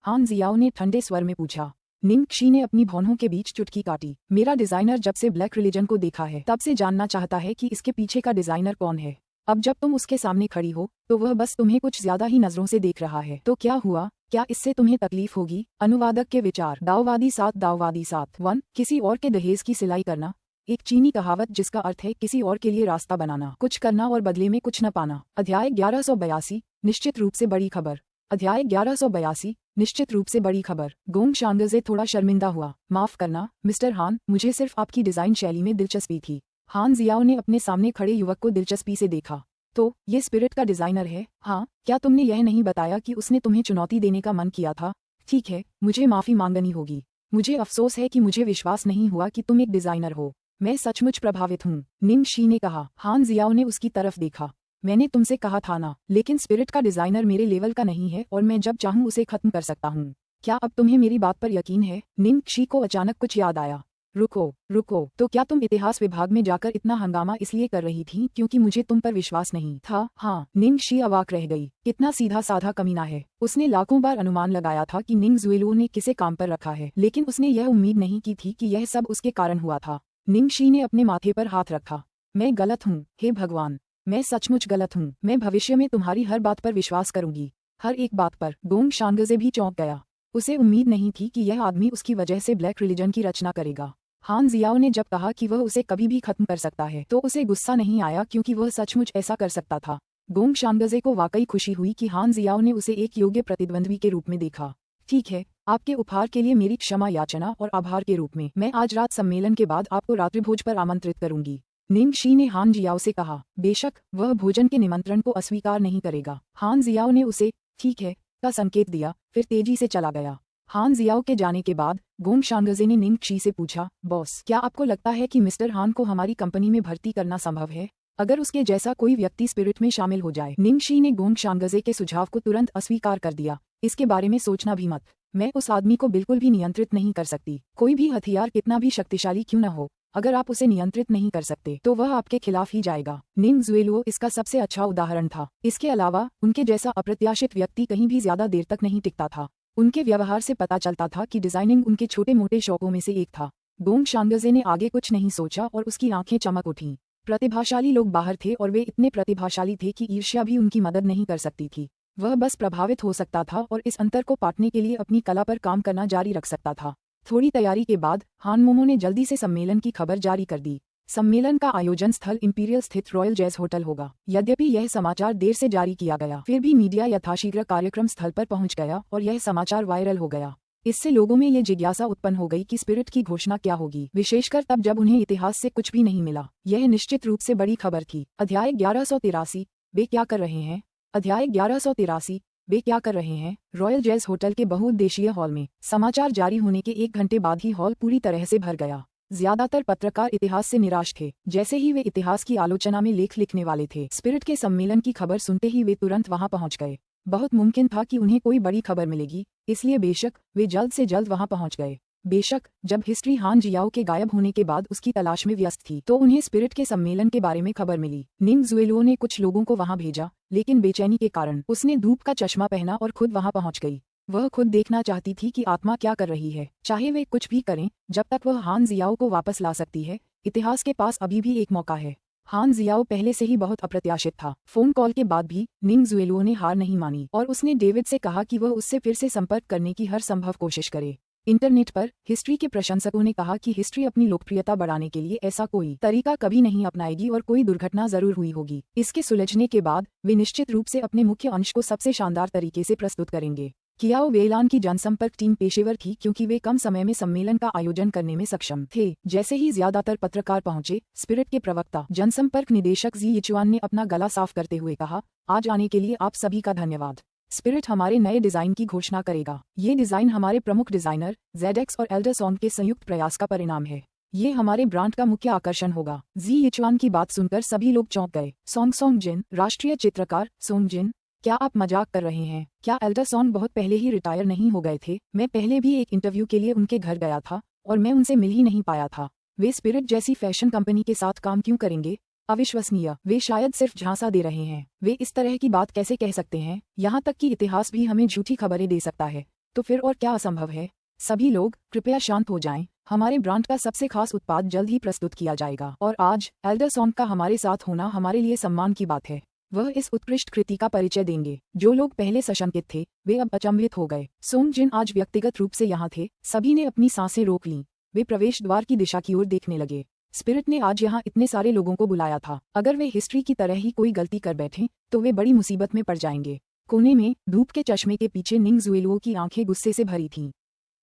Speaker 1: हान जियाओ ने ठंडे स्वर में पूछा। निंग शी ने अपनी भौंहों के बीच चुटकी काटी। मेरा डिजाइनर जब से ब्लैक रिलीजन को देखा है तब से जानना चाहता है कि इसके पीछे का डिजाइनर कौन है। अब जब तुम उसके सामने खड़ी हो तो वह बस तुम्हें कुछ ज्यादा ही नजरों से देख रहा है। तो क्या हुआ? क्या इससे तुम्हें तकलीफ होगी? अनुवादक के विचार। दाववादी 7 1 किसी और के दहेज की सिलाई करना, एक चीनी कहावत जिसका अर्थ है किसी और के लिए रास्ता बनाना, कुछ करना और बदले में कुछ न पाना। अध्याय 1182 निश्चित रूप से बड़ी खबर। अध्याय 1182 निश्चित रूप से बड़ी खबर। गोंग शांगजे थोड़ा शर्मिंदा हुआ। माफ करना मिस्टर हान, मुझे सिर्फ आपकी डिजाइन शैली में दिलचस्पी थी। हान जियाओ ने अपने सामने खड़े युवक को दिलचस्पी से देखा। तो ये स्पिरिट का डिजाइनर है? हाँ। क्या तुमने यह नहीं बताया कि उसने तुम्हें चुनौती देने का मन किया था? ठीक है, मुझे माफी मांगनी होगी। मुझे अफसोस है कि मुझे विश्वास नहीं हुआ कि तुम एक डिजाइनर हो। मैं सचमुच प्रभावित हूँ, निंग शी ने कहा। हान जियाओ ने उसकी तरफ देखा। मैंने तुमसे कहा था ना, लेकिन स्पिरिट का डिजाइनर मेरे लेवल का नहीं है और मैं जब चाहूँ उसे खत्म कर सकता हूँ। क्या अब तुम्हें मेरी बात पर यकीन है? निंग शी को अचानक कुछ याद आया। रुको, तो क्या तुम इतिहास विभाग में जाकर इतना हंगामा इसलिए कर रही थी क्योंकि मुझे तुम पर विश्वास नहीं था? हाँ। निंग शी अवाक रह गई। कितना सीधा साधा कमीना है। उसने लाखों बार अनुमान लगाया था कि निंग जुएलुओ ने किसे काम पर रखा है, लेकिन उसने यह उम्मीद नहीं की थी कि यह सब उसके कारण हुआ था। निंग शी ने अपने माथे पर हाथ रखा। मैं गलत हूँ, हे भगवान, मैं सचमुच गलत हूँ। मैं भविष्य में तुम्हारी हर बात पर विश्वास करूंगी, हर एक बात पर। गोंग शांगजे भी चौंक गया। उसे उम्मीद नहीं थी कि यह आदमी उसकी वजह से ब्लैक रिलीजन की रचना करेगा। हान जियाओ ने जब कहा कि वह उसे कभी भी खत्म कर सकता है तो उसे गुस्सा नहीं आया क्योंकि वह सचमुच ऐसा कर सकता था। गोंग शांगजे को वाकई खुशी हुई कि हान जियाओ ने उसे एक योग्य प्रतिद्वंद्वी के रूप में देखा। ठीक है, आपके उपहार के लिए मेरी क्षमा याचना और आभार के रूप में मैं आज रात सम्मेलन के बाद आपको रात्रिभोज पर आमंत्रित करूंगी। निंग शी ने हान जियाओ से कहा। बेशक, वह भोजन के निमंत्रण को अस्वीकार नहीं करेगा। हान जियाओ ने उसे ठीक है का संकेत दिया, फिर तेजी से चला गया। हान जियाओ के जाने के बाद गोंग शांगजे ने निंग शी से पूछा, बॉस, क्या आपको लगता है कि मिस्टर हान को हमारी कंपनी में भर्ती करना संभव है अगर उसके जैसा कोई व्यक्ति स्पिरिट में शामिल हो जाए? निंग शी ने गोंग शांगजे के सुझाव को तुरंत अस्वीकार कर दिया। इसके बारे में सोचना भी मत। मैं उस आदमी को बिल्कुल भी नियंत्रित नहीं कर सकती। कोई भी हथियार कितना भी शक्तिशाली क्यों न हो, अगर आप उसे नियंत्रित नहीं कर सकते तो वह आपके खिलाफ ही जाएगा। निंग जुएलुओ इसका सबसे अच्छा उदाहरण था। इसके अलावा उनके जैसा अप्रत्याशित व्यक्ति कहीं भी ज्यादा देर तक नहीं टिकता था। उनके व्यवहार से पता चलता था कि डिजाइनिंग उनके छोटे मोटे शौकों में से एक था। गोंग शांगजे ने आगे कुछ नहीं सोचा और उसकी आंखें चमक उठीं। प्रतिभाशाली लोग बाहर थे और वे इतने प्रतिभाशाली थे कि ईर्ष्या भी उनकी मदद नहीं कर सकती थी। वह बस प्रभावित हो सकता था और इस अंतर को पाटने के लिए अपनी कला पर काम करना जारी रख सकता था। थोड़ी तैयारी के बाद हान मोमो ने जल्दी से सम्मेलन की खबर जारी कर दी। सम्मेलन का आयोजन स्थल इंपीरियल स्थित रॉयल जैज होटल होगा। यद्यपि यह समाचार देर से जारी किया गया, फिर भी मीडिया यथाशीघ्र कार्यक्रम स्थल पर पहुंच गया और यह समाचार वायरल हो गया। इससे लोगों में ये जिज्ञासा उत्पन्न हो गई कि स्पिरिट की घोषणा क्या होगी, विशेषकर तब जब उन्हें इतिहास से कुछ भी नहीं मिला। यह निश्चित रूप से बड़ी खबर थी। अध्याय 1183 वे क्या कर रहे हैं? अध्याय 1183 वे क्या कर रहे हैं? रॉयल जैज होटल के बहुउद्देशीय हॉल में समाचार जारी होने के 1 घंटे बाद ही हॉल पूरी तरह से भर गया। ज्यादातर पत्रकार इतिहास से निराश थे। जैसे ही वे इतिहास की आलोचना में लेख लिखने वाले थे, स्पिरिट के सम्मेलन की खबर सुनते ही वे तुरंत वहां पहुंच गए। बहुत मुमकिन था कि उन्हें कोई बड़ी खबर मिलेगी, इसलिए बेशक वे जल्द से जल्द वहां पहुंच गए। बेशक जब हिस्ट्री हान जियाओ के गायब होने के बाद उसकी तलाश में व्यस्त थी तो उन्हें स्पिरिट के सम्मेलन के बारे में खबर मिली। निंग जुएलुओ ने कुछ लोगों को वहां भेजा, लेकिन बेचैनी के कारण उसने धूप का चश्मा पहना और खुद वहां पहुंच गई। वह खुद देखना चाहती थी कि आत्मा क्या कर रही है। चाहे वे कुछ भी करें, जब तक वह हान जियाओ को वापस ला सकती है, इतिहास के पास अभी भी एक मौका है। हान जियाओ पहले से ही बहुत अप्रत्याशित था। फोन कॉल के बाद भी निंग जुएलुओ ने हार नहीं मानी और उसने डेविड से कहा कि वह उससे फिर से संपर्क करने की हर संभव कोशिश करे। इंटरनेट पर हिस्ट्री के प्रशंसकों ने कहा कि हिस्ट्री अपनी लोकप्रियता बढ़ाने के लिए ऐसा कोई तरीका कभी नहीं अपनाएगी और कोई दुर्घटना जरूर हुई होगी। इसके सुलझने के बाद वे निश्चित रूप से अपने मुख्य अंश को सबसे शानदार तरीके से प्रस्तुत करेंगे। कियाओ वेलान की जनसंपर्क टीम पेशेवर थी क्योंकि वे कम समय में सम्मेलन का आयोजन करने में सक्षम थे। जैसे ही ज्यादातर पत्रकार पहुंचे, स्पिरिट के प्रवक्ता जनसंपर्क निदेशक जी यिचुआन ने अपना गला साफ करते हुए कहा, आज आने के लिए आप सभी का धन्यवाद। स्पिरिट हमारे नए डिजाइन की घोषणा करेगा। ये डिजाइन हमारे प्रमुख डिजाइनर ZX और एल्डरसॉन के संयुक्त प्रयास का परिणाम है। ये हमारे ब्रांड का मुख्य आकर्षण होगा। जी यिचुआन की बात सुनकर सभी लोग चौंक गए। सोंग जिन, राष्ट्रीय चित्रकार। सोंग जिन, क्या आप मजाक कर रहे हैं? क्या एल्डरसॉन बहुत पहले ही रिटायर नहीं हो गए थे? मैं पहले भी एक इंटरव्यू के लिए उनके घर गया था और मैं उनसे मिल ही नहीं पाया था। वे स्पिरिट जैसी फैशन कंपनी के साथ काम क्यों करेंगे? अविश्वसनीय। वे शायद सिर्फ झांसा दे रहे हैं। वे इस तरह की बात कैसे कह सकते हैं? यहाँ तक कि इतिहास भी हमें झूठी खबरें दे सकता है। तो फिर और क्या असंभव है? सभी लोग कृपया शांत हो जाएं। हमारे ब्रांड का सबसे खास उत्पाद जल्द ही प्रस्तुत किया जाएगा और आज एल्डरसॉन का हमारे साथ होना हमारे लिए सम्मान की बात है। वह इस उत्कृष्ट कृति का परिचय देंगे। जो लोग पहले सशंकित थे वे अब अचंभित हो गए। सोंग जिन आज व्यक्तिगत रूप से यहाँ थे। सभी ने अपनी सांसें रोक लीं। वे प्रवेश द्वार की दिशा की ओर देखने लगे। स्पिरिट ने आज यहाँ इतने सारे लोगों को बुलाया था। अगर वे हिस्ट्री की तरह ही कोई गलती कर बैठें तो वे बड़ी मुसीबत में पड़ जाएंगे। कोने में धूप के चश्मे के पीछे निंग जुएलुओ की आंखें गुस्से से भरी थीं।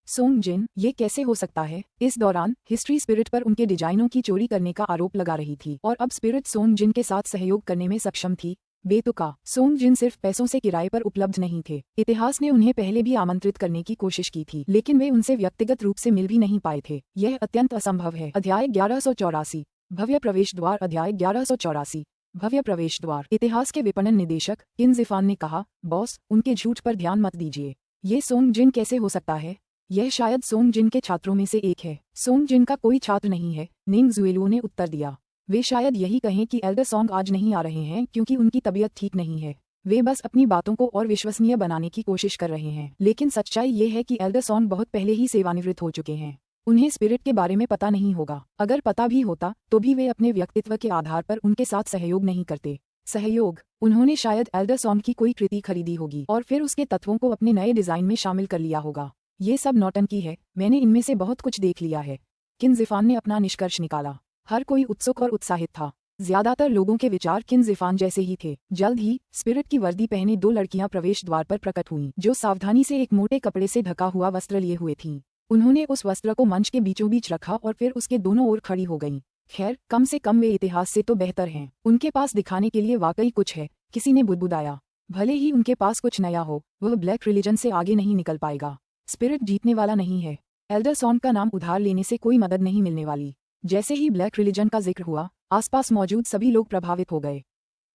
Speaker 1: सोंग जिन, ये कैसे हो सकता है? इस दौरान हिस्ट्री स्पिरिट पर उनके डिजाइनों की चोरी करने का आरोप लगा रही थी और अब स्पिरिट सोंग जिन के साथ सहयोग करने में सक्षम थी। बेतुका। सोंग जिन सिर्फ पैसों से किराए पर उपलब्ध नहीं थे। इतिहास ने उन्हें पहले भी आमंत्रित करने की कोशिश की थी, लेकिन वे उनसे व्यक्तिगत रूप से मिल भी नहीं पाए थे। यह अत्यंत असंभव है। अध्याय 1184। भव्य प्रवेश द्वार। अध्याय 1184। भव्य प्रवेश द्वार। इतिहास के विपणन निदेशक किन जिफान ने कहा, बॉस, उनके झूठ पर ध्यान मत दीजिए। ये सोंग जिन कैसे हो सकता है? यह शायद सोंग जिन के छात्रों में से एक है। सोंग जिन का कोई छात्र नहीं है, निंग जुएलुओ ने उत्तर दिया। वे शायद यही कहें कि एल्डरसॉन आज नहीं आ रहे हैं क्योंकि उनकी तबीयत ठीक नहीं है। वे बस अपनी बातों को और विश्वसनीय बनाने की कोशिश कर रहे हैं। लेकिन सच्चाई ये है कि एल्डरसॉन बहुत पहले ही सेवानिवृत्त हो चुके हैं। उन्हें स्पिरिट के बारे में पता नहीं होगा। अगर पता भी होता तो भी वे अपने व्यक्तित्व के आधार पर उनके साथ सहयोग नहीं करते। सहयोग? उन्होंने शायद एल्डरसॉन की कोई कृति खरीदी होगी और फिर उसके तत्वों को अपने नए डिजाइन में शामिल कर लिया होगा। ये सब नौटंकी है। मैंने इनमें से बहुत कुछ देख लिया है। किन जिफान ने अपना निष्कर्ष निकाला। हर कोई उत्सुक और उत्साहित था। ज्यादातर लोगों के विचार किन जिफान जैसे ही थे। जल्द ही स्पिरिट की वर्दी पहने दो लड़कियां प्रवेश द्वार पर प्रकट हुईं, जो सावधानी से एक मोटे कपड़े से ढका हुआ वस्त्र लिए हुए थीं। उन्होंने उस वस्त्र को मंच के बीचों बीच रखा और फिर उसके दोनों ओर खड़ी हो गईं। खैर, कम से कम वे इतिहास से तो बेहतर हैं। उनके पास दिखाने के लिए वाकई कुछ है, किसी ने बुदबुदाया। भले ही उनके पास कुछ नया हो, वह ब्लैक रिलीजन से आगे नहीं निकल पाएगा। स्पिरिट जीतने वाला नहीं है। एल्डरसॉन का नाम उधार लेने से कोई मदद नहीं मिलने वाली। जैसे ही ब्लैक रिलीजन का जिक्र हुआ, आसपास मौजूद सभी लोग प्रभावित हो गए।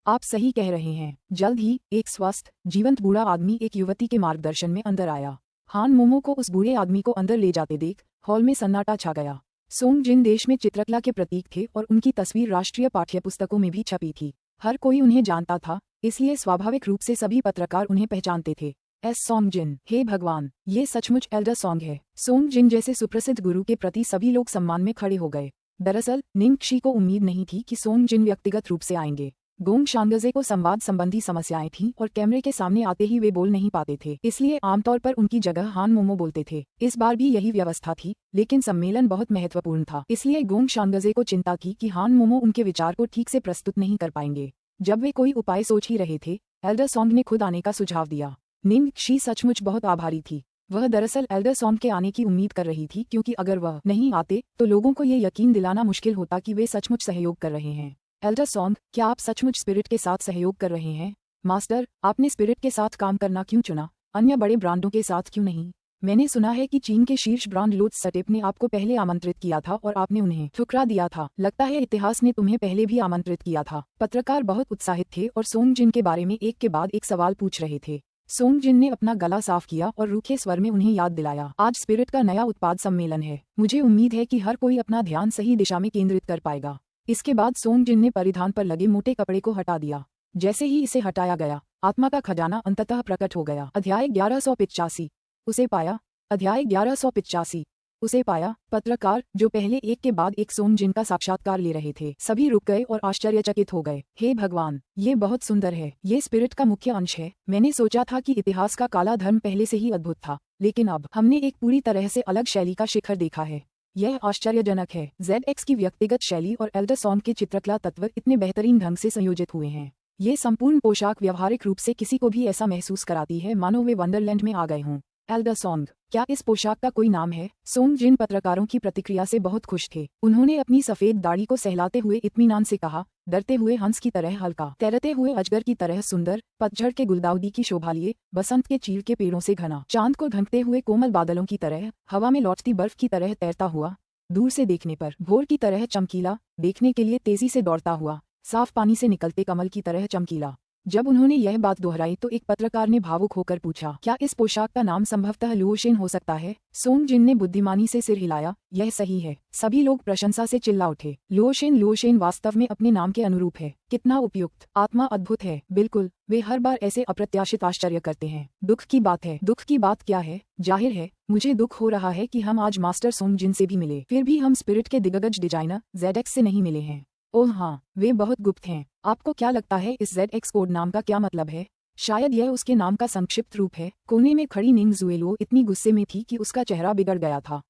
Speaker 1: आप सही कह रहे हैं। जल्द ही एक स्वस्थ, जीवंत बूढ़ा आदमी एक युवती के मार्गदर्शन में अंदर आया। हान मोमो को उस बूढ़े आदमी को अंदर ले जाते देख हॉल में सन्नाटा छा गया। सोंग जिन देश में चित्रकला के प्रतीक थे और उनकी तस्वीर राष्ट्रीय पाठ्यपुस्तकों में भी छपी थी। हर कोई उन्हें जानता था, इसलिए स्वाभाविक रूप से सभी पत्रकार उन्हें पहचानते थे। सोंग जिन, हे भगवान, ये सचमुच एल्डरसॉन है। सोंग जिन जैसे सुप्रसिद्ध गुरु के प्रति सभी लोग सम्मान में खड़े हो गए। दरअसल निंग शी को उम्मीद नहीं थी कि सोंग जिन व्यक्तिगत रूप से आएंगे। गोंग शांगजे को संवाद संबंधी समस्याएं थीं और कैमरे के सामने आते ही वे बोल नहीं पाते थे, इसलिए आमतौर पर उनकी जगह हान मोमो बोलते थे। इस बार भी यही व्यवस्था थी, लेकिन सम्मेलन बहुत महत्वपूर्ण था, इसलिए गोंग शांगजे को चिंता थी कि हान मोमो उनके विचार को ठीक से प्रस्तुत नहीं कर पाएंगे। जब वे कोई उपाय सोच ही रहे थे, एल्डरसॉन ने खुद आने का सुझाव दिया। निंग शी सचमुच बहुत आभारी थी। वह दरअसल एल्डरसॉन के आने की उम्मीद कर रही थी, क्योंकि अगर वह नहीं आते तो लोगों को ये यकीन दिलाना मुश्किल होता कि वे सचमुच सहयोग कर रहे हैं। एल्डरसॉन, क्या आप सचमुच स्पिरिट के साथ सहयोग कर रहे हैं? मास्टर, आपने स्पिरिट के साथ काम करना क्यों चुना, अन्य बड़े ब्रांडों के साथ क्यों नहीं? मैंने सुना है कि चीन के शीर्ष ब्रांड लोट्स सटेप ने आपको पहले आमंत्रित किया था और आपने उन्हें ठुकरा दिया था। लगता है इतिहास ने तुम्हें पहले भी आमंत्रित किया था। पत्रकार बहुत उत्साहित थे और सोंग जिन के बारे में एक के बाद एक सवाल पूछ रहे थे। सोंग जिन ने अपना गला साफ किया और रूखे स्वर में उन्हें याद दिलाया, आज स्पिरिट का नया उत्पाद सम्मेलन है। मुझे उम्मीद है कि हर कोई अपना ध्यान सही दिशा में केंद्रित कर पाएगा। इसके बाद सोंग जिन ने परिधान पर लगे मोटे कपड़े को हटा दिया। जैसे ही इसे हटाया गया, आत्मा का खजाना अंततः प्रकट हो गया। अध्याय 1185। उसे पाया। अध्याय 1185। उसे पाया। पत्रकार, जो पहले एक के बाद एक सोंग जिन का साक्षात्कार ले रहे थे, सभी रुक गए और आश्चर्यचकित हो गए। हे भगवान, ये बहुत सुंदर है। ये स्पिरिट का मुख्य अंश है। मैंने सोचा था कि इतिहास का काला धर्म पहले से ही अद्भुत था, लेकिन अब हमने एक पूरी तरह से अलग शैली का शिखर देखा है। यह आश्चर्यजनक है। ZX की व्यक्तिगत शैली और एल्डरसॉन के चित्रकला तत्व इतने बेहतरीन ढंग से संयोजित हुए हैं। ये संपूर्ण पोशाक व्यवहारिक रूप से किसी को भी ऐसा महसूस कराती है मानो वे वंडरलैंड में आ गए हों। एल्डा सॉन्ग, क्या इस पोशाक का कोई नाम है? सोंग जिन पत्रकारों की प्रतिक्रिया से बहुत खुश थे। उन्होंने अपनी सफेद दाढ़ी को सहलाते हुए इत्मीनान से कहा, डरते हुए हंस की तरह हल्का, तैरते हुए अजगर की तरह सुंदर, पतझड़ के गुलदाउदी की शोभा लिए, बसंत के चीड़ के पेड़ों से घना, चांद को ढंकते हुए कोमल बादलों की तरह, हवा में लौटती बर्फ की तरह तैरता हुआ, दूर से देखने पर भोर की तरह चमकीला, देखने के लिए तेजी से दौड़ता हुआ, साफ पानी से निकलते कमल की तरह चमकीला। जब उन्होंने यह बात दोहराई तो एक पत्रकार ने भावुक होकर पूछा, क्या इस पोशाक का नाम संभवतः लुओशेन हो सकता है? सोंग जिन ने बुद्धिमानी से सिर हिलाया, यह सही है। सभी लोग प्रशंसा से चिल्ला उठे। लुओशेन वास्तव में अपने नाम के अनुरूप है। कितना उपयुक्त, आत्मा अद्भुत है। बिल्कुल, वे हर बार ऐसे अप्रत्याशित आश्चर्य करते हैं। दुख की बात है। दुख की बात क्या है? जाहिर है, मुझे दुख हो रहा है कि हम आज मास्टर सोंग जिन से भी मिले, फिर भी हम स्पिरिट के दिग्गज डिजाइनर ZX से नहीं मिले हैं। ओह हाँ, वे बहुत गुप्त हैं। आपको क्या लगता है इस ZX कोड नाम का क्या मतलब है? शायद यह उसके नाम का संक्षिप्त रूप है। कोने में खड़ी निंग जुएलुओ इतनी गुस्से में थी कि उसका चेहरा बिगड़ गया था।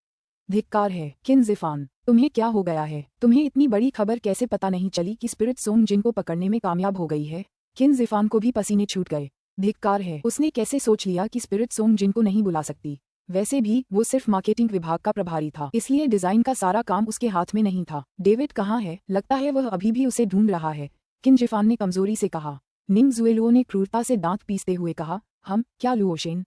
Speaker 1: धिक्कार है, किन जिफान, तुम्हें क्या हो गया है? तुम्हें इतनी बड़ी खबर कैसे पता नहीं चली कि स्पिरिट सोंग जिन को पकड़ने में कामयाब हो गई है? किन जिफान को भी पसीने छूट गए। धिक्कार है, उसने कैसे सोच लिया कि स्पिरिट सोंग जिन को नहीं बुला सकती? वैसे भी वो सिर्फ मार्केटिंग विभाग का प्रभारी था, इसलिए डिजाइन का सारा काम उसके हाथ में नहीं था। डेविड कहाँ है? लगता है वह अभी भी उसे ढूंढ रहा है, किन जिफान ने कमजोरी से कहा। निंग जुएलुओ ने क्रूरता से दांत पीसते हुए कहा, हम क्या लुओशेन?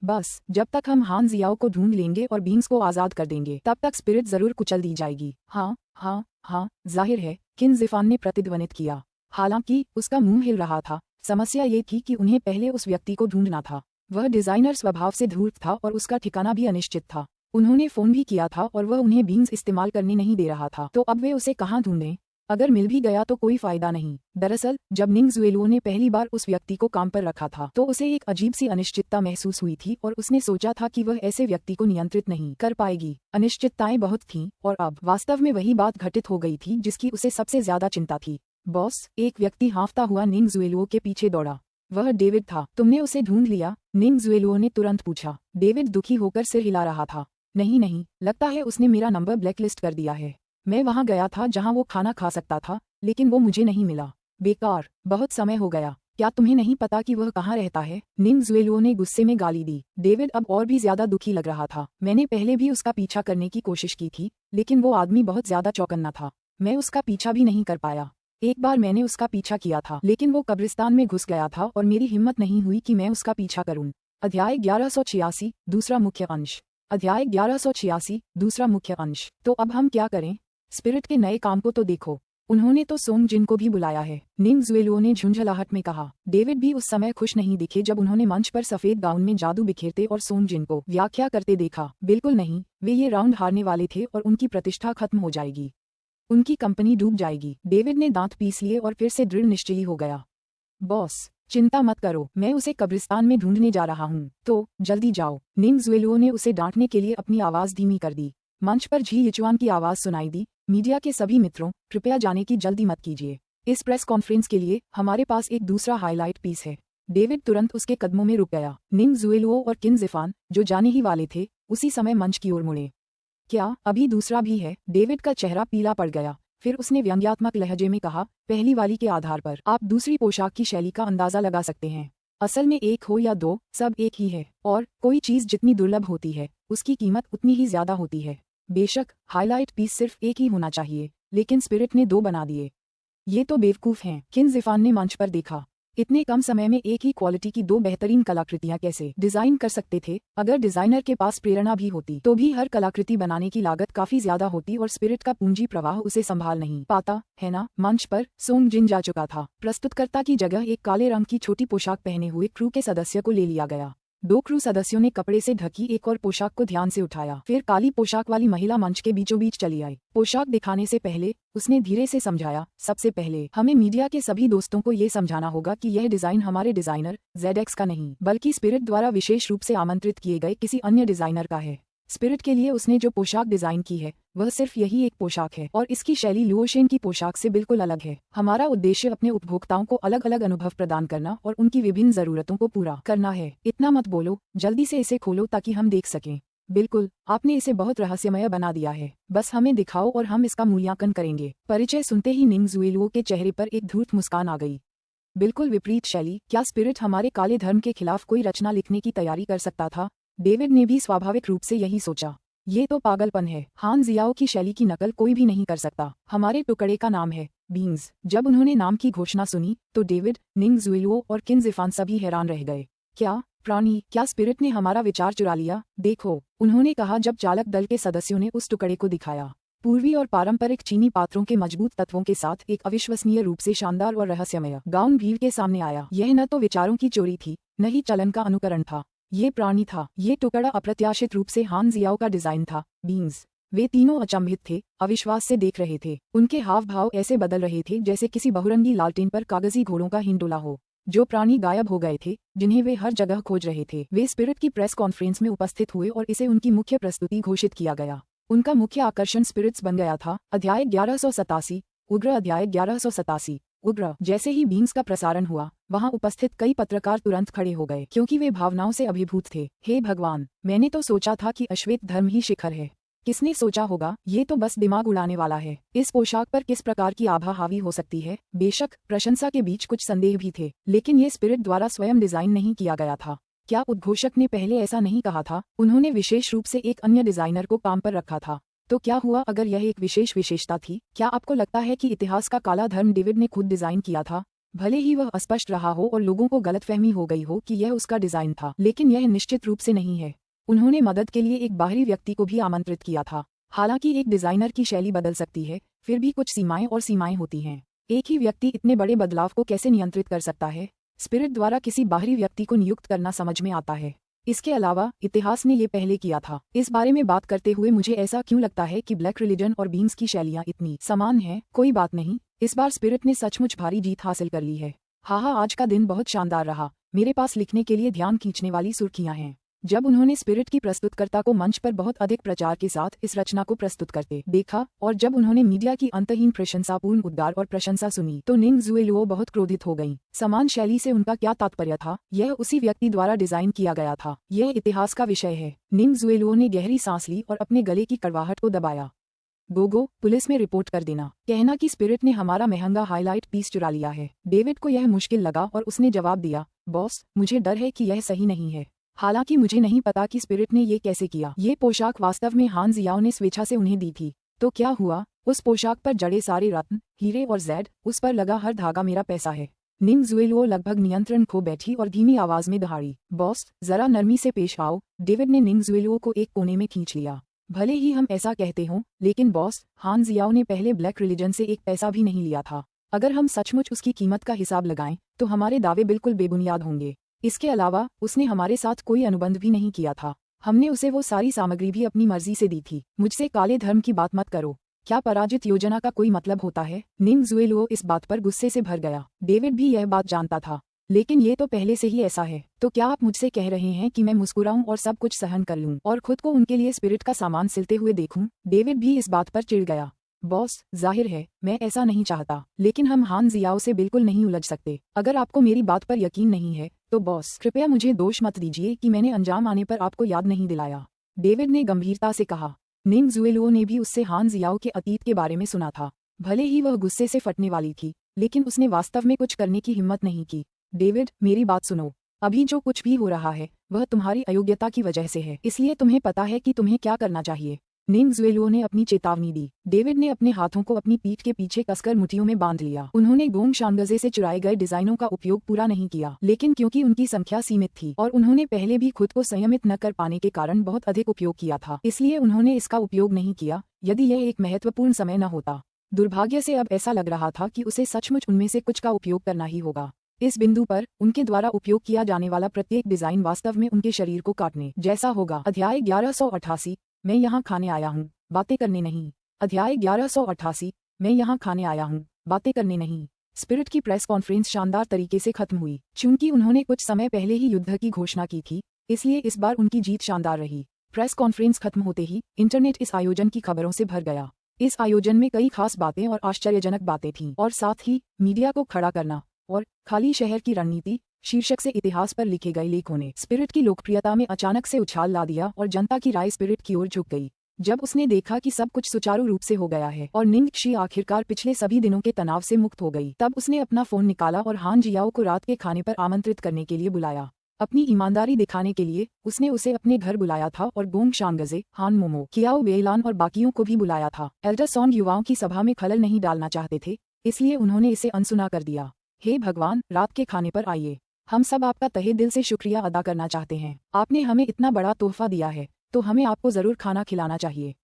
Speaker 1: बस जब तक हम हान जियाओ को ढूंढ लेंगे और बींग्स को आजाद कर देंगे, तब तक स्पिरिट जरूर कुचल दी जाएगी। हाँ हाँ हाँ, जाहिर है, किन जिफान ने प्रतिध्वनित किया। हालांकि उसका मुंह हिल रहा था। समस्या ये थी कि उन्हें पहले उस व्यक्ति को ढूंढना था। वह डिजाइनर स्वभाव से धूर्त था और उसका ठिकाना भी अनिश्चित था। उन्होंने फोन भी किया था और वह उन्हें बीन्स इस्तेमाल करने नहीं दे रहा था, तो अब वे उसे कहाँ ढूंढें? अगर मिल भी गया तो कोई फायदा नहीं। दरअसल जब निंग जुएलुओ ने पहली बार उस व्यक्ति को काम पर रखा था तो उसे एक अजीब सी अनिश्चितता महसूस हुई थी और उसने सोचा था कि वह ऐसे व्यक्ति को नियंत्रित नहीं कर पाएगी। अनिश्चितताएं बहुत थीं और अब वास्तव में वही बात घटित हो गई थी जिसकी उसे सबसे ज्यादा चिंता थी। बॉस, एक व्यक्ति हाँफता हुआ निंग जुएलुओ के पीछे दौड़ा। वह डेविड था। तुमने उसे ढूंढ लिया? निंग जुएलुओ ने तुरंत पूछा। डेविड दुखी होकर सिर हिला रहा था। नहीं, लगता है उसने मेरा नंबर ब्लैकलिस्ट कर दिया है। मैं वहां गया था जहां वो खाना खा सकता था, लेकिन वो मुझे नहीं मिला। बेकार, बहुत समय हो गया। क्या तुम्हें नहीं पता कि वह कहाँ रहता है? निंग जुएलुओ ने गुस्से में गाली दी। डेविड अब और भी ज्यादा दुखी लग रहा था। मैंने पहले भी उसका पीछा करने की कोशिश की थी, लेकिन वो आदमी बहुत ज्यादा चौकन्ना था। मैं उसका पीछा भी नहीं कर पाया। एक बार मैंने उसका पीछा किया था, लेकिन वो कब्रिस्तान में घुस गया था और मेरी हिम्मत नहीं हुई कि मैं उसका पीछा करूं। अध्याय 1186, दूसरा मुख्य अंश। अध्याय 1186, दूसरा मुख्य अंश। तो अब हम क्या करें? स्पिरिट के नए काम को तो देखो। उन्होंने तो सोंग जिन को भी बुलाया है, निंग जुएलुओ ने झुंझलाहट में कहा। डेविड भी उस समय खुश नहीं दिखे जब उन्होंने मंच पर सफेद गाउन में जादू बिखेरते और सोंग जिन को व्याख्या करते देखा। बिल्कुल नहीं, वे ये राउंड हारने वाले थे और उनकी प्रतिष्ठा खत्म हो जाएगी। उनकी कंपनी डूब जाएगी। डेविड ने दांत पीस लिए और फिर से दृढ़ निश्चयी हो गया। बॉस, चिंता मत करो, मैं उसे कब्रिस्तान में ढूंढने जा रहा हूँ, तो जल्दी जाओ। निंग जुएलुओ ने उसे डांटने के लिए अपनी आवाज धीमी कर दी। मंच पर झी यिचुआन की आवाज सुनाई दी। मीडिया के सभी मित्रों, कृपया जाने की जल्दी मत कीजिए। इस प्रेस कॉन्फ्रेंस के लिए हमारे पास एक दूसरा हाईलाइट पीस है। डेविड तुरंत उसके कदमों में रुक गया। निंग जुएलुओ और किन जिफान, जो जाने ही वाले थे, उसी समय मंच की ओर मुड़े। क्या अभी दूसरा भी है? डेविड का चेहरा पीला पड़ गया। फिर उसने व्यंग्यात्मक लहजे में कहा, पहली वाली के आधार पर आप दूसरी पोशाक की शैली का अंदाजा लगा सकते हैं। असल में एक हो या दो, सब एक ही है, और कोई चीज जितनी दुर्लभ होती है, उसकी कीमत उतनी ही ज्यादा होती है। बेशक हाईलाइट पीस सिर्फ एक ही होना चाहिए, लेकिन स्पिरिट ने दो बना दिए। ये तो बेवकूफ हैं। किन जिफान ने मंच पर देखा। इतने कम समय में एक ही क्वालिटी की दो बेहतरीन कलाकृतियां कैसे डिजाइन कर सकते थे? अगर डिजाइनर के पास प्रेरणा भी होती तो भी हर कलाकृति बनाने की लागत काफी ज्यादा होती और स्पिरिट का पूंजी प्रवाह उसे संभाल नहीं पाता, है ना? मंच पर सोंग जिन जा चुका था। प्रस्तुतकर्ता की जगह एक काले रंग की छोटी पोशाक पहने हुए क्रू के सदस्य को ले लिया गया। दो क्रू सदस्यों ने कपड़े से ढकी एक और पोशाक को ध्यान से उठाया। फिर काली पोशाक वाली महिला मंच के बीचों बीच चली आई। पोशाक दिखाने से पहले उसने धीरे से समझाया, सबसे पहले हमें मीडिया के सभी दोस्तों को ये समझाना होगा कि यह डिजाइन हमारे डिजाइनर ZX का नहीं, बल्कि स्पिरिट द्वारा विशेष रूप से आमंत्रित किए गए किसी अन्य डिजाइनर का है। स्पिरिट के लिए उसने जो पोशाक डिजाइन की है, वह सिर्फ यही एक पोशाक है और इसकी शैली लुओशेन की पोशाक से बिल्कुल अलग है। हमारा उद्देश्य अपने उपभोक्ताओं को अलग अलग अनुभव प्रदान करना और उनकी विभिन्न जरूरतों को पूरा करना है। इतना मत बोलो, जल्दी से इसे खोलो ताकि हम देख सकें। बिल्कुल, आपने इसे बहुत रहस्यमय बना दिया है। बस हमें दिखाओ और हम इसका मूल्यांकन करेंगे। परिचय सुनते ही निंग जुएलुओ के चेहरे पर एक धूर्त मुस्कान आ गई। बिल्कुल विपरीत शैली। क्या स्पिरिट हमारे काले धर्म के खिलाफ कोई रचना लिखने की तैयारी कर सकता था? डेविड ने भी स्वाभाविक रूप से यही सोचा। ये तो पागलपन है। हान जियाओ की शैली की नकल कोई भी नहीं कर सकता। हमारे टुकड़े का नाम है बींग्स। जब उन्होंने नाम की घोषणा सुनी तो डेविड, निंग जुएलुओ और किन जिफान सभी हैरान रह गए। क्या प्राणी, क्या स्पिरिट ने हमारा विचार चुरा लिया? देखो, उन्होंने कहा जब चालक दल के सदस्यों ने उस टुकड़े को दिखाया। पूर्वी और पारंपरिक चीनी पात्रों के मजबूत तत्वों के साथ एक अविश्वसनीय रूप से शानदार और रहस्यमय गाउन भीड़ के सामने आया। यह न तो विचारों की चोरी थी, न ही चलन का अनुकरण था। ये प्राणी था। ये टुकड़ा अप्रत्याशित रूप से हान जियाओ का डिजाइन था। बींग्स। वे तीनों अचंभित थे, अविश्वास से देख रहे थे। उनके हाव भाव ऐसे बदल रहे थे जैसे किसी बहुरंगी लालटेन पर कागजी घोड़ों का हिंडोला हो। जो प्राणी गायब हो गए थे, जिन्हें वे हर जगह खोज रहे थे, वे स्पिरिट की प्रेस कॉन्फ्रेंस में उपस्थित हुए और इसे उनकी मुख्य प्रस्तुति घोषित किया गया। उनका मुख्य आकर्षण स्पिरिट्स बन गया था। अध्याय 1187, उग्र। अध्याय 1187, उग्र। जैसे ही बींग्स का प्रसारण हुआ, वहां उपस्थित कई पत्रकार तुरंत खड़े हो गए, क्योंकि वे भावनाओं से अभिभूत थे। हे भगवान, मैंने तो सोचा था कि अश्वेत धर्म ही शिखर है। किसने सोचा होगा, ये तो बस दिमाग उड़ाने वाला है। इस पोशाक पर किस प्रकार की आभा हावी हो सकती है? बेशक प्रशंसा के बीच कुछ संदेह भी थे, लेकिन ये स्पिरिट द्वारा स्वयं डिजाइन नहीं किया गया था। क्या उद्घोषक ने पहले ऐसा नहीं कहा था? उन्होंने विशेष रूप से एक अन्य डिजाइनर को काम पर रखा था। तो क्या हुआ अगर यह एक विशेष विशेषता थी? क्या आपको लगता है कि इतिहास का काला धर्म डेविड ने खुद डिजाइन किया था? भले ही वह अस्पष्ट रहा हो और लोगों को गलतफहमी हो गई हो कि यह उसका डिजाइन था, लेकिन यह निश्चित रूप से नहीं है। उन्होंने मदद के लिए एक बाहरी व्यक्ति को भी आमंत्रित किया था। हालांकि एक डिजाइनर की शैली बदल सकती है, फिर भी कुछ सीमाएं होती हैं। एक ही व्यक्ति इतने बड़े बदलाव को कैसे नियंत्रित कर सकता है? स्पिरिट द्वारा किसी बाहरी व्यक्ति को नियुक्त करना समझ में आता है। इसके अलावा इतिहास ने ये पहले किया था। इस बारे में बात करते हुए मुझे ऐसा क्यों लगता है कि ब्लैक रिलीजन और बींग्स की शैलियाँ इतनी समान हैं? कोई बात नहीं, इस बार स्पिरिट ने सचमुच भारी जीत हासिल कर ली है। हाँ, आज का दिन बहुत शानदार रहा। मेरे पास लिखने के लिए ध्यान खींचने वाली सुर्खियां हैं। जब उन्होंने स्पिरिट की प्रस्तुतकर्ता को मंच पर बहुत अधिक प्रचार के साथ इस रचना को प्रस्तुत करते देखा, और जब उन्होंने मीडिया की अंतहीन प्रशंसापूर्ण उद्गार और प्रशंसा सुनी, तो निंग जुएलुओ बहुत क्रोधित हो गईं। समान शैली से उनका क्या तात्पर्य था? यह उसी व्यक्ति द्वारा डिजाइन किया गया था। यह इतिहास का विषय है। निंग जुएलुओ ने गहरी सांस ली और अपने गले की कड़वाहट को दबाया। गोगो, पुलिस में रिपोर्ट कर देना। कहना कि स्पिरिट ने हमारा महंगा हाईलाइट पीस चुरा लिया है। डेविड को यह मुश्किल लगा और उसने जवाब दिया, बॉस, मुझे डर है कि यह सही नहीं है। हालांकि मुझे नहीं पता कि स्पिरिट ने ये कैसे किया। ये पोशाक वास्तव में हान जियाओ ने स्वेच्छा से उन्हें दी थी। तो क्या हुआ? उस पोशाक पर जड़े सारे रत्न, हीरे और जैड, उस पर लगा हर धागा मेरा पैसा है। निंग जुएलुओ लगभग नियंत्रण खो बैठी और धीमी आवाज में दहाड़ी, बॉस, जरा नरमी से पेश आओ। डेविड ने निंग जुएलुओ को एक कोने में खींच लिया। भले ही हम ऐसा कहते हों, लेकिन बॉस, हान जियाओ ने पहले ब्लैक रिलीजन से एक पैसा भी नहीं लिया था। अगर हम सचमुच उसकी कीमत का हिसाब लगाएं, तो हमारे दावे बिल्कुल बेबुनियाद होंगे। इसके अलावा उसने हमारे साथ कोई अनुबंध भी नहीं किया था। हमने उसे वो सारी सामग्री भी अपनी मर्जी से दी थी। मुझसे काले धर्म की बात मत करो। क्या पराजित योजना का कोई मतलब होता है? निंग जुएलुओ इस बात पर गुस्से से भर गया। डेविड भी यह बात जानता था, लेकिन ये तो पहले से ही ऐसा है। तो क्या आप मुझसे कह रहे हैं कि मैं मुस्कुराऊं और सब कुछ सहन कर लूं और खुद को उनके लिए स्पिरिट का सामान सिलते हुए देखूं? डेविड भी इस बात पर चिढ़ गया। बॉस, जाहिर है मैं ऐसा नहीं चाहता, लेकिन हम हान जियाओ से बिल्कुल नहीं उलझ सकते। अगर आपको मेरी बात पर यकीन नहीं है, तो बॉस, कृपया मुझे दोष मत दीजिए कि मैंने अंजाम आने पर आपको याद नहीं दिलाया। डेविड ने गंभीरता से कहा। निंग जुएलुओ ने भी उससे हान जियाओ के अतीत के बारे में सुना था। भले ही वह गुस्से से फटने वाली थी, लेकिन उसने वास्तव में कुछ करने की हिम्मत नहीं की। डेविड, मेरी बात सुनो। अभी जो कुछ भी हो रहा है, वह तुम्हारी अयोग्यता की वजह से है, इसलिए तुम्हें पता है कि तुम्हें क्या करना चाहिए। निंग जुएलुओ ने अपनी चेतावनी दी। डेविड ने अपने हाथों को अपनी पीठ के पीछे कसकर मुट्ठियों में बांध लिया। उन्होंने गोंग शानगजे से चुराए गए डिजाइनों का उपयोग पूरा नहीं किया, लेकिन क्योंकि उनकी संख्या सीमित थी और उन्होंने पहले भी खुद को संयमित न कर पाने के कारण बहुत अधिक उपयोग किया था, इसलिए उन्होंने इसका उपयोग नहीं किया। यदि यह एक महत्वपूर्ण समय न होता, दुर्भाग्य से अब ऐसा लग रहा था कि उसे सचमुच उनमें से कुछ का उपयोग करना ही होगा। इस बिंदु पर उनके द्वारा उपयोग किया जाने वाला प्रत्येक डिजाइन वास्तव में उनके शरीर को काटने जैसा होगा। अध्याय 1188, मैं यहाँ खाने आया हूँ, बातें करने नहीं। अध्याय 1188, मैं यहाँ खाने आया हूँ, बातें करने नहीं। स्पिरिट की प्रेस कॉन्फ्रेंस शानदार तरीके से खत्म हुई। चूंकि उन्होंने कुछ समय पहले ही युद्ध की घोषणा की थी, इसलिए इस बार उनकी जीत शानदार रही। प्रेस कॉन्फ्रेंस खत्म होते ही इंटरनेट इस आयोजन की खबरों से भर गया। इस आयोजन में कई खास बातें और आश्चर्यजनक बातें थीं, और साथ ही मीडिया को खड़ा करना और खाली शहर की रणनीति शीर्षक से इतिहास पर लिखे गए लेखों ने स्पिरिट की लोकप्रियता में अचानक से उछाल ला दिया और जनता की राय स्पिरिट की ओर झुक गई। जब उसने देखा कि सब कुछ सुचारू रूप से हो गया है और निंगक्षी आखिरकार पिछले सभी दिनों के तनाव से मुक्त हो गई, तब उसने अपना फोन निकाला और हान जियाओ को रात के खाने पर आमंत्रित करने के लिए बुलाया। अपनी ईमानदारी दिखाने के लिए उसने उसे अपने घर बुलाया था और गोंग शांगजे, हान मोमो, कियाओ वेइलान और बाकियों को भी बुलाया था। एल्डर सॉन्ग युवाओं की सभा में खलल नहीं डालना चाहते थे, इसलिए उन्होंने इसे अनसुना कर दिया। हे भगवान, रात के खाने पर आइए। हम सब आपका तहे दिल से शुक्रिया अदा करना चाहते हैं। आपने हमें इतना बड़ा तोहफा दिया है, तो हमें आपको जरूर खाना खिलाना चाहिए।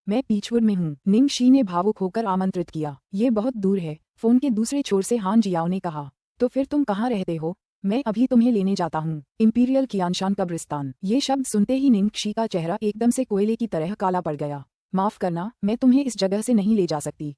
Speaker 1: मैं पीचवुड में हूँ, निंगक्षी ने भावुक होकर आमंत्रित किया। ये बहुत दूर है, फोन के दूसरे छोर से हान जियाओ ने कहा। तो फिर तुम कहाँ रहते हो? मैं अभी तुम्हें लेने जाता हूँ, इंपीरियल कियानशान कब्रिस्तान। ये शब्द सुनते ही निंगक्षी का चेहरा एकदम से कोयले की तरह काला पड़ गया। माफ करना, मैं तुम्हें इस जगह से नहीं ले जा सकती।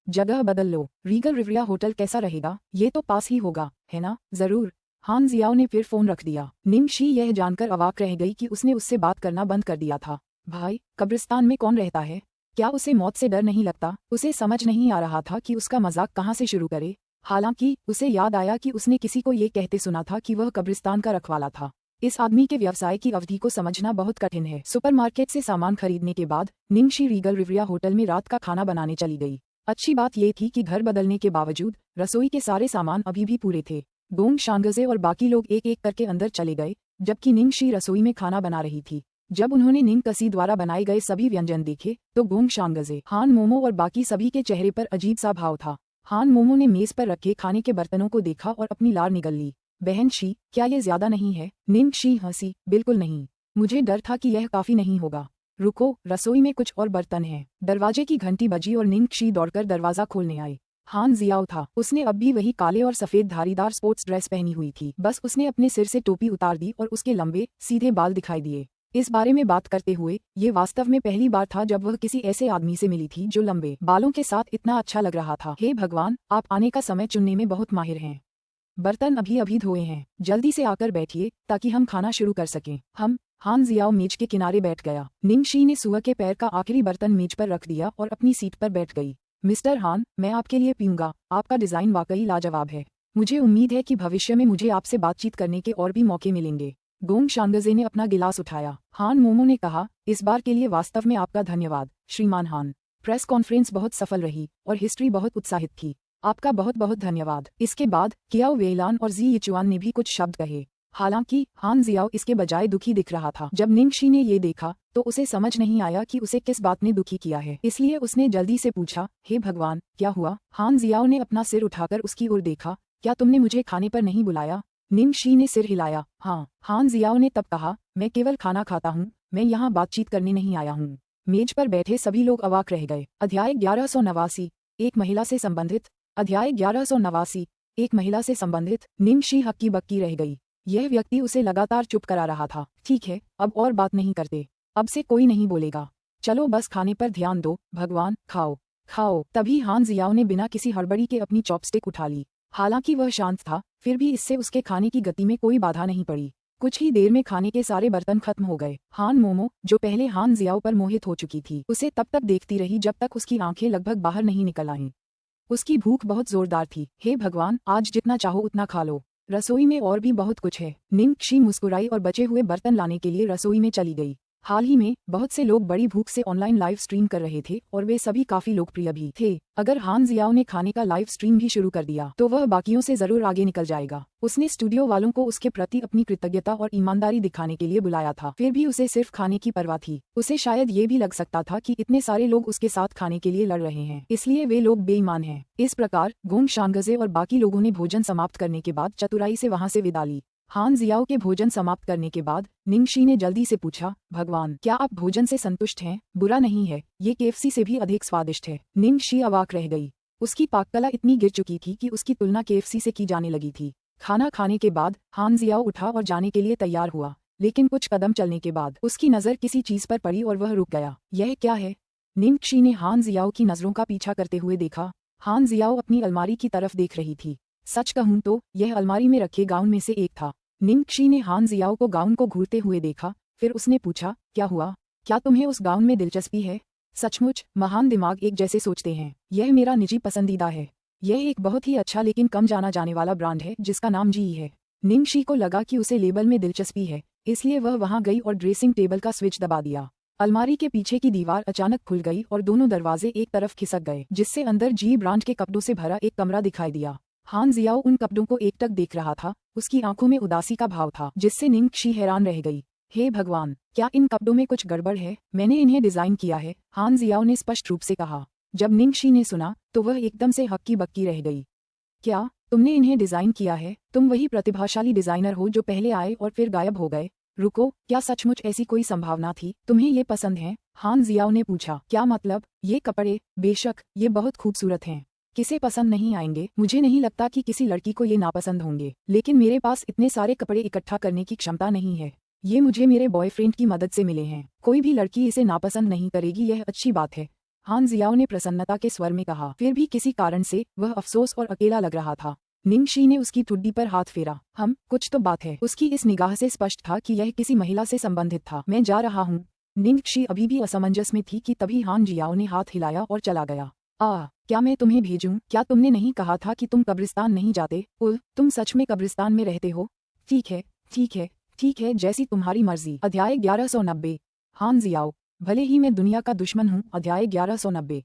Speaker 1: जगह बदल लो। रीगल रिविया होटल कैसा रहेगा? ये तो पास ही होगा, है ना? जरूर। हान जियाओ ने फिर फोन रख दिया। निंगक्षी यह जानकर अवाक रह गई कि उसने उससे बात करना बंद कर दिया था। भाई, कब्रिस्तान में कौन रहता है? क्या उसे मौत से डर नहीं लगता? उसे समझ नहीं आ रहा था कि उसका मजाक कहाँ से शुरू करे। हालांकि उसे याद आया कि उसने किसी को ये कहते सुना था कि वह कब्रिस्तान का रखवाला था। इस आदमी के व्यवसाय की अवधि को समझना बहुत कठिन है। सुपरमार्केट से सामान खरीदने के बाद निंगक्षी रीगल रिविया होटल में रात का खाना बनाने चली गई। अच्छी बात यह थी कि घर बदलने के बावजूद रसोई के सारे सामान अभी भी पूरे थे। गोंग शांगजे और बाकी लोग एक एक करके अंदर चले गए, जबकि निंगक्षी रसोई में खाना बना रही थी। जब उन्होंने निंगकसी द्वारा बनाए गए सभी व्यंजन देखे, तो गोंग शांगजे, हान मोमो और बाकी सभी के चेहरे पर अजीब सा भाव था। हान मोमो ने मेज पर रखे खाने के बर्तनों को देखा और अपनी लार निगल ली। बहन शी, क्या ये ज्यादा नहीं है? निंगक्षी हंसी, बिल्कुल नहीं। मुझे डर था कि यह काफी नहीं होगा। रुको, रसोई में कुछ और बर्तन हैं। दरवाजे की घंटी बजी और निंगक्षी दौड़कर दरवाजा खोलने आई। हान जियाओ था। उसने अब भी वही काले और सफेद धारीदार स्पोर्ट्स ड्रेस पहनी हुई थी, बस उसने अपने सिर से टोपी उतार दी और उसके लंबे सीधे बाल दिखाई दिए। इस बारे में बात करते हुए ये वास्तव में पहली बार था जब वह किसी ऐसे आदमी से मिली थी जो लंबे बालों के साथ इतना अच्छा लग रहा था। हे भगवान, आप आने का समय चुनने में बहुत माहिर हैं। बर्तन अभी अभी धोए हैं, जल्दी से आकर बैठिए ताकि हम खाना शुरू कर सकें। हम। हान जियाओ मेज के किनारे बैठ गया। निंगक्षी ने सुअर के पैर का आखिरी बर्तन मेज पर रख दिया और अपनी सीट पर बैठ गई। मिस्टर हान, मैं आपके लिए पीऊंगा। आपका डिजाइन वाकई लाजवाब है। मुझे उम्मीद है कि भविष्य में मुझे आपसे बातचीत करने के और भी मौके मिलेंगे। गोंग शांगजे ने अपना गिलास उठाया। हान मोमो ने कहा, इस बार के लिए वास्तव में आपका धन्यवाद, श्रीमान हान। प्रेस कॉन्फ्रेंस बहुत सफल रही और हिस्ट्री बहुत उत्साहित थी। आपका बहुत बहुत धन्यवाद। इसके बाद कियाओ वेइलान और जी यिचुआन ने भी कुछ शब्द कहे। हालांकि हान जियाओ इसके बजाय दुखी दिख रहा था। जब निंगक्षी ने ये देखा तो उसे समझ नहीं आया कि उसे किस बात ने दुखी किया है, इसलिए उसने जल्दी से पूछा, हे भगवान, क्या हुआ? हान जियाओ ने अपना सिर उठाकर उसकी ओर देखा। क्या तुमने मुझे खाने पर नहीं बुलाया? निंगक्षी ने सिर हिलाया। हाँ। हान जियाओ ने तब कहा, मैं केवल खाना खाता हूँ, मैं यहाँ बातचीत करने नहीं आया हूँ। मेज पर बैठे सभी लोग अवाक रह गए। अध्याय 1189, एक महिला से संबंधित। अध्याय 1189, एक महिला से संबंधित। निंगक्षी हक्की बक्की रह गई। यह व्यक्ति उसे लगातार चुप करा रहा था। ठीक है, अब और बात नहीं करते। अब से कोई नहीं बोलेगा। चलो बस खाने पर ध्यान दो। भगवान, खाओ खाओ। तभी हान जियाओ ने बिना किसी हड़बड़ी के अपनी चॉपस्टिक उठा ली। हालांकि वह शांत था, फिर भी इससे उसके खाने की गति में कोई बाधा नहीं पड़ी। कुछ ही देर में खाने के सारे बर्तन खत्म हो गए। हान मोमो, जो पहले हान जियाओ पर मोहित हो चुकी थी, उसे तब तक देखती रही जब तक उसकी आंखें लगभग बाहर नहीं निकल आईं। उसकी भूख बहुत जोरदार थी। हे भगवान, आज जितना चाहो उतना खा लो। रसोई में और भी बहुत कुछ है। निंगक्षी मुस्कुराई और बचे हुए बर्तन लाने के लिए रसोई में चली गई। हाल ही में बहुत से लोग बड़ी भूख से ऑनलाइन लाइव स्ट्रीम कर रहे थे और वे सभी काफी लोकप्रिय भी थे। अगर हान जियाओ ने खाने का लाइव स्ट्रीम भी शुरू कर दिया तो वह बाकियों से जरूर आगे निकल जाएगा। उसने स्टूडियो वालों को उसके प्रति अपनी कृतज्ञता और ईमानदारी दिखाने के लिए बुलाया था, फिर भी उसे सिर्फ खाने की परवाह थी। उसे शायद ये भी लग सकता था कि इतने सारे लोग उसके साथ खाने के लिए लड़ रहे हैं, इसलिए वे लोग बेईमान हैं। इस प्रकार गोंग शांगजे और बाकी लोगों ने भोजन समाप्त करने के बाद चतुराई से वहां से विदा ली। हान जियाओ के भोजन समाप्त करने के बाद निंगक्षी ने जल्दी से पूछा, भगवान, क्या आप भोजन से संतुष्ट हैं? बुरा नहीं है, ये केएफसी से भी अधिक स्वादिष्ट है। निंगक्षी अवाक रह गई। उसकी पाककला इतनी गिर चुकी थी कि उसकी तुलना केएफसी से की जाने लगी थी। खाना खाने के बाद हान जियाओ उठा और जाने के लिए तैयार हुआ, लेकिन कुछ कदम चलने के बाद उसकी नजर किसी चीज पर पड़ी और वह रुक गया। यह क्या है? निंगक्षी ने हान जियाओ की नजरों का पीछा करते हुए देखा। हान जियाओ अपनी अलमारी की तरफ देख रही थी। सच कहूं तो यह अलमारी में रखे गाउन में से एक था। निंगक्षी ने हान जियाओ को गाउन को घूरते हुए देखा, फिर उसने पूछा, क्या हुआ? क्या तुम्हें उस गाउन में दिलचस्पी है? सचमुच, महान दिमाग एक जैसे सोचते हैं। यह मेरा निजी पसंदीदा है। यह एक बहुत ही अच्छा लेकिन कम जाना जाने वाला ब्रांड है जिसका नाम जी है। निंगक्षी को लगा कि उसे लेबल में दिलचस्पी है, इसलिए वह वहां गई और ड्रेसिंग टेबल का स्विच दबा दिया। अलमारी के पीछे की दीवार अचानक खुल गई और दोनों दरवाजे एक तरफ खिसक गए, जिससे अंदर जी ब्रांड के कपड़ों से भरा एक कमरा दिखाई दिया। हान जियाओ उन कपड़ों को एकटक देख रहा था। उसकी आंखों में उदासी का भाव था, जिससे निंगक्षी हैरान रह गई। हे भगवान, क्या इन कपड़ों में कुछ गड़बड़ है? मैंने इन्हें डिजाइन किया है, हान जियाओ ने स्पष्ट रूप से कहा। जब निंगक्षी ने सुना तो वह एकदम से हक्की बक्की रह गई। क्या तुमने इन्हें डिजाइन किया है? तुम वही प्रतिभाशाली डिजाइनर हो जो पहले आए और फिर गायब हो गए। रुको, क्या सचमुच ऐसी कोई संभावना थी? तुम्हें ये पसंद है? हान जियाओ ने पूछा। क्या मतलब? ये कपड़े? बेशक, ये बहुत खूबसूरत हैं। किसे पसंद नहीं आएंगे? मुझे नहीं लगता कि किसी लड़की को ये नापसंद होंगे, लेकिन मेरे पास इतने सारे कपड़े इकट्ठा करने की क्षमता नहीं है। ये मुझे मेरे बॉयफ्रेंड की मदद से मिले हैं। कोई भी लड़की इसे नापसंद नहीं करेगी, यह अच्छी बात है, हान जियाओ ने प्रसन्नता के स्वर में कहा। फिर भी किसी कारण से वह अफसोस और अकेला लग रहा था। निंगक्षी ने उसकी ठुड्डी पर हाथ फेरा। कुछ तो बात है। उसकी इस निगाह से स्पष्ट था कि यह किसी महिला से संबंधित था। मैं जा रहा हूँ। निंगक्षी अभी भी असमंजस में थी कि तभी हान जियाओ ने हाथ हिलाया और चला गया। क्या मैं तुम्हें भेजूं? क्या तुमने नहीं कहा था कि तुम कब्रिस्तान नहीं जाते? तुम सच में कब्रिस्तान में रहते हो? ठीक है, ठीक है, ठीक है, जैसी तुम्हारी मर्जी। अध्याय 1190। हान जियाओ, भले ही मैं दुनिया का दुश्मन हूँ। अध्याय 1190।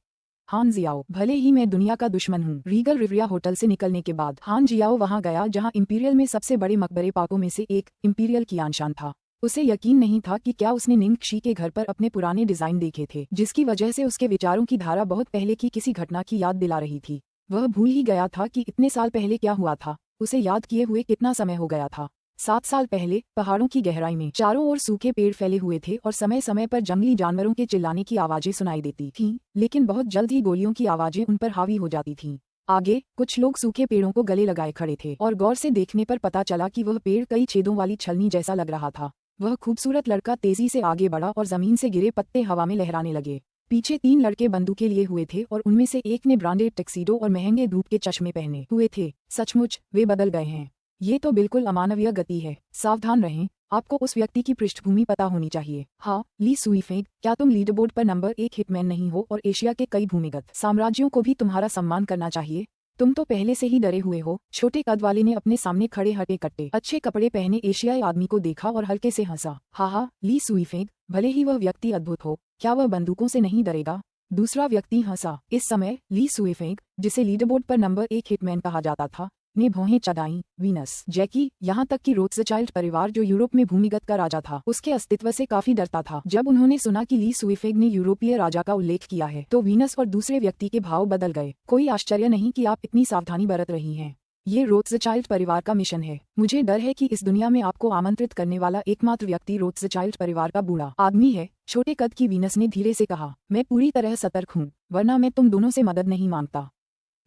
Speaker 1: हान जियाओ, भले ही मैं दुनिया का दुश्मन हूँ। रीगल रिविया होटल से निकलने के बाद हान जियाओ वहां गया जहां इंपीरियल में सबसे बड़े मकबरे पाकों में से एक, इंपीरियल कियानशान था। उसे यकीन नहीं था कि क्या उसने निंगक्षी के घर पर अपने पुराने डिजाइन देखे थे, जिसकी वजह से उसके विचारों की धारा बहुत पहले की किसी घटना की याद दिला रही थी। वह भूल ही गया था कि इतने साल पहले क्या हुआ था। उसे याद किए हुए कितना समय हो गया था। 7 साल पहले पहाड़ों की गहराई में चारों ओर सूखे पेड़ फैले हुए थे और समय समय पर जंगली जानवरों के चिल्लाने की आवाजें सुनाई देती थीं, लेकिन बहुत जल्द ही गोलियों की आवाजें उन पर हावी हो जाती थीं। आगे कुछ लोग सूखे पेड़ों को गले लगाए खड़े थे और गौर से देखने पर पता चला कि वह पेड़ कई छेदों वाली छलनी जैसा लग रहा था। वह खूबसूरत लड़का तेजी से आगे बढ़ा और जमीन से गिरे पत्ते हवा में लहराने लगे। पीछे 3 लड़के बंदूकें लिए हुए थे और उनमें से एक ने ब्रांडेड टैक्सीडो और महंगे धूप के चश्मे पहने हुए थे। सचमुच वे बदल गए हैं। ये तो बिल्कुल अमानवीय गति है। सावधान रहें, आपको उस व्यक्ति की पृष्ठभूमि पता होनी चाहिए। हाँ, ली सुईफेंग, क्या तुम लीडरबोर्ड पर नंबर 1 हिटमैन नहीं हो और एशिया के कई भूमिगत साम्राज्यों को भी तुम्हारा सम्मान करना चाहिए? तुम तो पहले से ही डरे हुए हो। छोटे कद वाले ने अपने सामने खड़े हटे कट्टे अच्छे कपड़े पहने एशियाई आदमी को देखा और हल्के से हंसा। हाँ, ली सुईफेंग, भले ही वह व्यक्ति अद्भुत हो, क्या वह बंदूकों से नहीं डरेगा? दूसरा व्यक्ति हंसा। इस समय ली सुईफेंग, जिसे लीडरबोर्ड पर नंबर 1 हिटमैन कहा जाता था, ने भौहें चढ़ाईं। वीनस, जैकी, यहाँ तक कि रोथस्चाइल्ड परिवार जो यूरोप में भूमिगत का राजा था, उसके अस्तित्व से काफी डरता था। जब उन्होंने सुना कि ली सुईफेंग ने यूरोपीय राजा का उल्लेख किया है तो वीनस और दूसरे व्यक्ति के भाव बदल गए। कोई आश्चर्य नहीं कि आप इतनी सावधानी बरत रही हैं। ये रोथस्चाइल्ड परिवार का मिशन है। मुझे डर है कि इस दुनिया में आपको आमंत्रित करने वाला एकमात्र व्यक्ति रोथस्चाइल्ड परिवार का बूढ़ा आदमी है। छोटे कद की वीनस ने धीरे से कहा। मैं पूरी तरह सतर्क हूँ, वरना मैं तुम दोनों से मदद नहीं मांगता।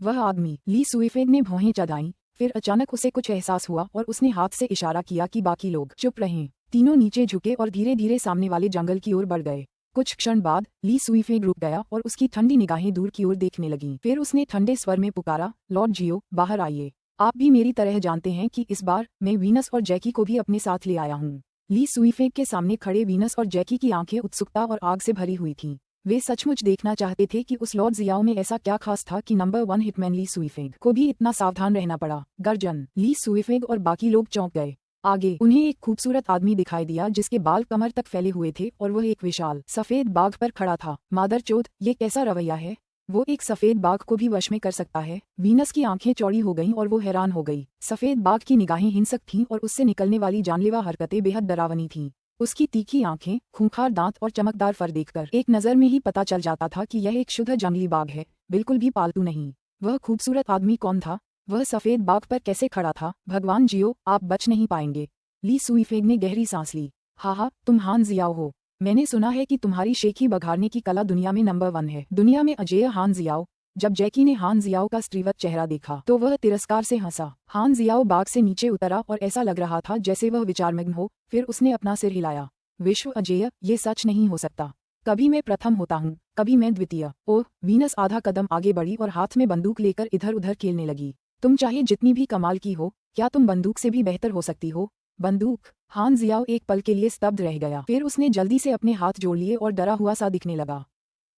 Speaker 1: वह आदमी, ली सुईफेंग ने भौहें चढ़ाईं। फिर अचानक उसे कुछ एहसास हुआ और उसने हाथ से इशारा किया कि बाकी लोग चुप रहें। तीनों नीचे झुके और धीरे धीरे सामने वाले जंगल की ओर बढ़ गए। कुछ क्षण बाद ली सुईफेंग रुक गया और उसकी ठंडी निगाहें दूर की ओर देखने लगीं। फिर उसने ठंडे स्वर में पुकारा, लॉर्ड जियो, बाहर आइए। आप भी मेरी तरह जानते हैं कि इस बार मैं वीनस और जैकी को भी अपने साथ ले आया हूँ। ली सुईफेंग के सामने खड़े वीनस और जैकी की आंखें उत्सुकता और आग से भरी हुई थीं। वे सचमुच देखना चाहते थे कि उस लॉर्ड जियाओ में ऐसा क्या खास था कि नंबर 1 हिटमैन ली सुईफेंग को भी इतना सावधान रहना पड़ा। गर्जन, ली सुईफेंग और बाकी लोग चौंक गए। आगे उन्हें एक खूबसूरत आदमी दिखाई दिया जिसके बाल कमर तक फैले हुए थे और वह एक विशाल सफेद बाघ पर खड़ा था। मादरचोद, ये कैसा रवैया है? वो एक सफेद बाघ को भी वश में कर सकता है? वीनस की आंखें चौड़ी हो गईं और वो हैरान हो गई। सफेद बाघ की निगाहें हिंसक थीं और उससे निकलने वाली जानलेवा हरकतें बेहद डरावनी थीं। उसकी तीखी आंखें, खूंखार दांत और चमकदार फर देखकर एक नजर में ही पता चल जाता था कि यह एक शुद्ध जंगली बाघ है, बिल्कुल भी पालतू नहीं। वह खूबसूरत आदमी कौन था? वह सफेद बाघ पर कैसे खड़ा था? भगवान जियो, आप बच नहीं पाएंगे। ली सुईफेंग ने गहरी सांस ली। हाँ, तुम हान जियाओ हो। मैंने सुना है कि तुम्हारी शेखी बघाड़ने की कला दुनिया में नंबर 1 है। दुनिया में अजेय हान जियाओ। जब जैकी ने हान जियाओ का स्त्रीवत चेहरा देखा तो वह तिरस्कार से हंसा। हान जियाओ बाघ से नीचे उतरा और ऐसा लग रहा था जैसे वह विचारमग्न हो। फिर उसने अपना सिर हिलाया। विश्व अजेय, ये सच नहीं हो सकता। कभी मैं प्रथम होता हूँ, कभी मैं द्वितीय। ओह, वीनस आधा कदम आगे बढ़ी और हाथ में बंदूक लेकर इधर उधर खेलने लगी। तुम चाहे जितनी भी कमाल की हो, क्या तुम बंदूक से भी बेहतर हो सकती हो? बंदूक? हान जियाओ एक पल के लिए स्तब्ध रह गया। फिर उसने जल्दी से अपने हाथ जोड़ लिए और डरा हुआ सा दिखने लगा।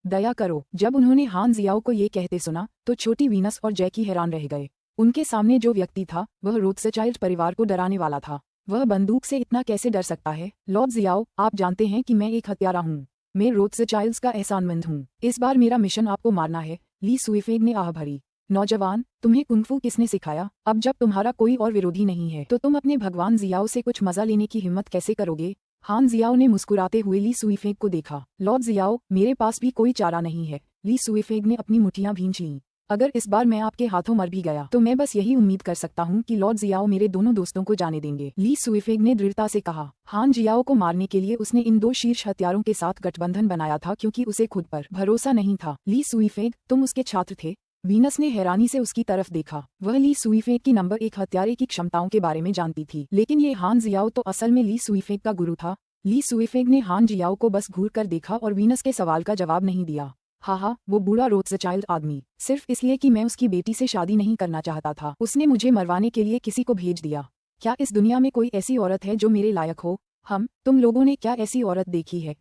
Speaker 1: दया करो। जब उन्होंने हान जियाओ को ये कहते सुना तो छोटी वीनस और जैकी हैरान रह गए। उनके सामने जो व्यक्ति था वह रोथस्चाइल्ड परिवार को डराने वाला था। वह बंदूक से इतना कैसे डर सकता है? लॉर्ड जियाओ, आप जानते हैं कि मैं एक हत्यारा हूँ। मैं रोथस्चाइल्ड्स का एहसानमंद हूँ। इस बार मेरा मिशन आपको मारना है, ली सुइफेग ने आह भरी। नौजवान, तुम्हें कुंफू किसने सिखाया? अब जब तुम्हारा कोई और विरोधी नहीं है तो तुम अपने भगवान जियाओ से कुछ मजा लेने की हिम्मत कैसे करोगे? हान जियाओ ने मुस्कुराते हुए ली सुइफेग को देखा। लॉर्ड जियाओ, मेरे पास भी कोई चारा नहीं है। ली सुइफेग ने अपनी मुठ्ठियां भींच लीं। अगर इस बार मैं आपके हाथों मर भी गया तो मैं बस यही उम्मीद कर सकता हूँ कि लॉर्ड जियाओ मेरे दोनों दोस्तों को जाने देंगे। ली सुइफेग ने दृढ़ता से कहा। हान जियाओ को मारने के लिए उसने इन 2 शीर्ष हत्यारों के साथ गठबंधन बनाया था क्योंकि उसे खुद पर भरोसा नहीं था। ली सुइफेग, तुम उसके छात्र थे? वीनस ने हैरानी से उसकी तरफ देखा। वह ली सुइफेग की नंबर 1 हत्यारे की क्षमताओं के बारे में जानती थी, लेकिन ये हान जियाओ तो असल में ली सुइफेग का गुरु था। ली सुइफेग ने हान जियाओ को बस घूर कर देखा और वीनस के सवाल का जवाब नहीं दिया। हाँ, वो बूढ़ा रोथस्चाइल्ड आदमी, सिर्फ इसलिए कि मैं उसकी बेटी से शादी नहीं करना चाहता था, उसने मुझे मरवाने के लिए किसी को भेज दिया। क्या इस दुनिया में कोई ऐसी औरत है जो मेरे लायक हो? तुम लोगों ने क्या ऐसी औरत देखी है?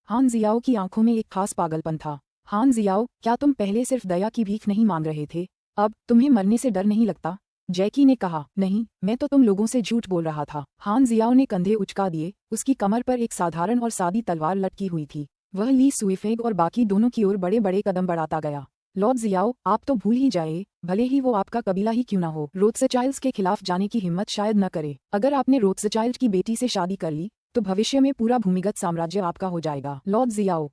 Speaker 1: हान जियाओ की आंखों में एक खास पागलपन था। हान जियाओ, क्या तुम पहले सिर्फ दया की भीख नहीं मांग रहे थे? अब तुम्हें मरने से डर नहीं लगता? जैकी ने कहा। नहीं, मैं तो तुम लोगों से झूठ बोल रहा था। हान जियाओ ने कंधे उचका दिए। उसकी कमर पर एक साधारण और सादी तलवार लटकी हुई थी। वह ली सुइफेग और बाकी दोनों की ओर बड़े बड़े कदम बढ़ाता गया। लॉर्ड जियाओ, आप तो भूल ही जाए, भले ही वो आपका कबीला ही क्यों ना हो, रोथस्चाइल्ड्स के खिलाफ जाने की हिम्मत शायद न करे। अगर आपने रोथस्चाइल्ड की बेटी से शादी कर ली तो भविष्य में पूरा भूमिगत साम्राज्य आपका हो जाएगा। लॉर्ड जियाओ,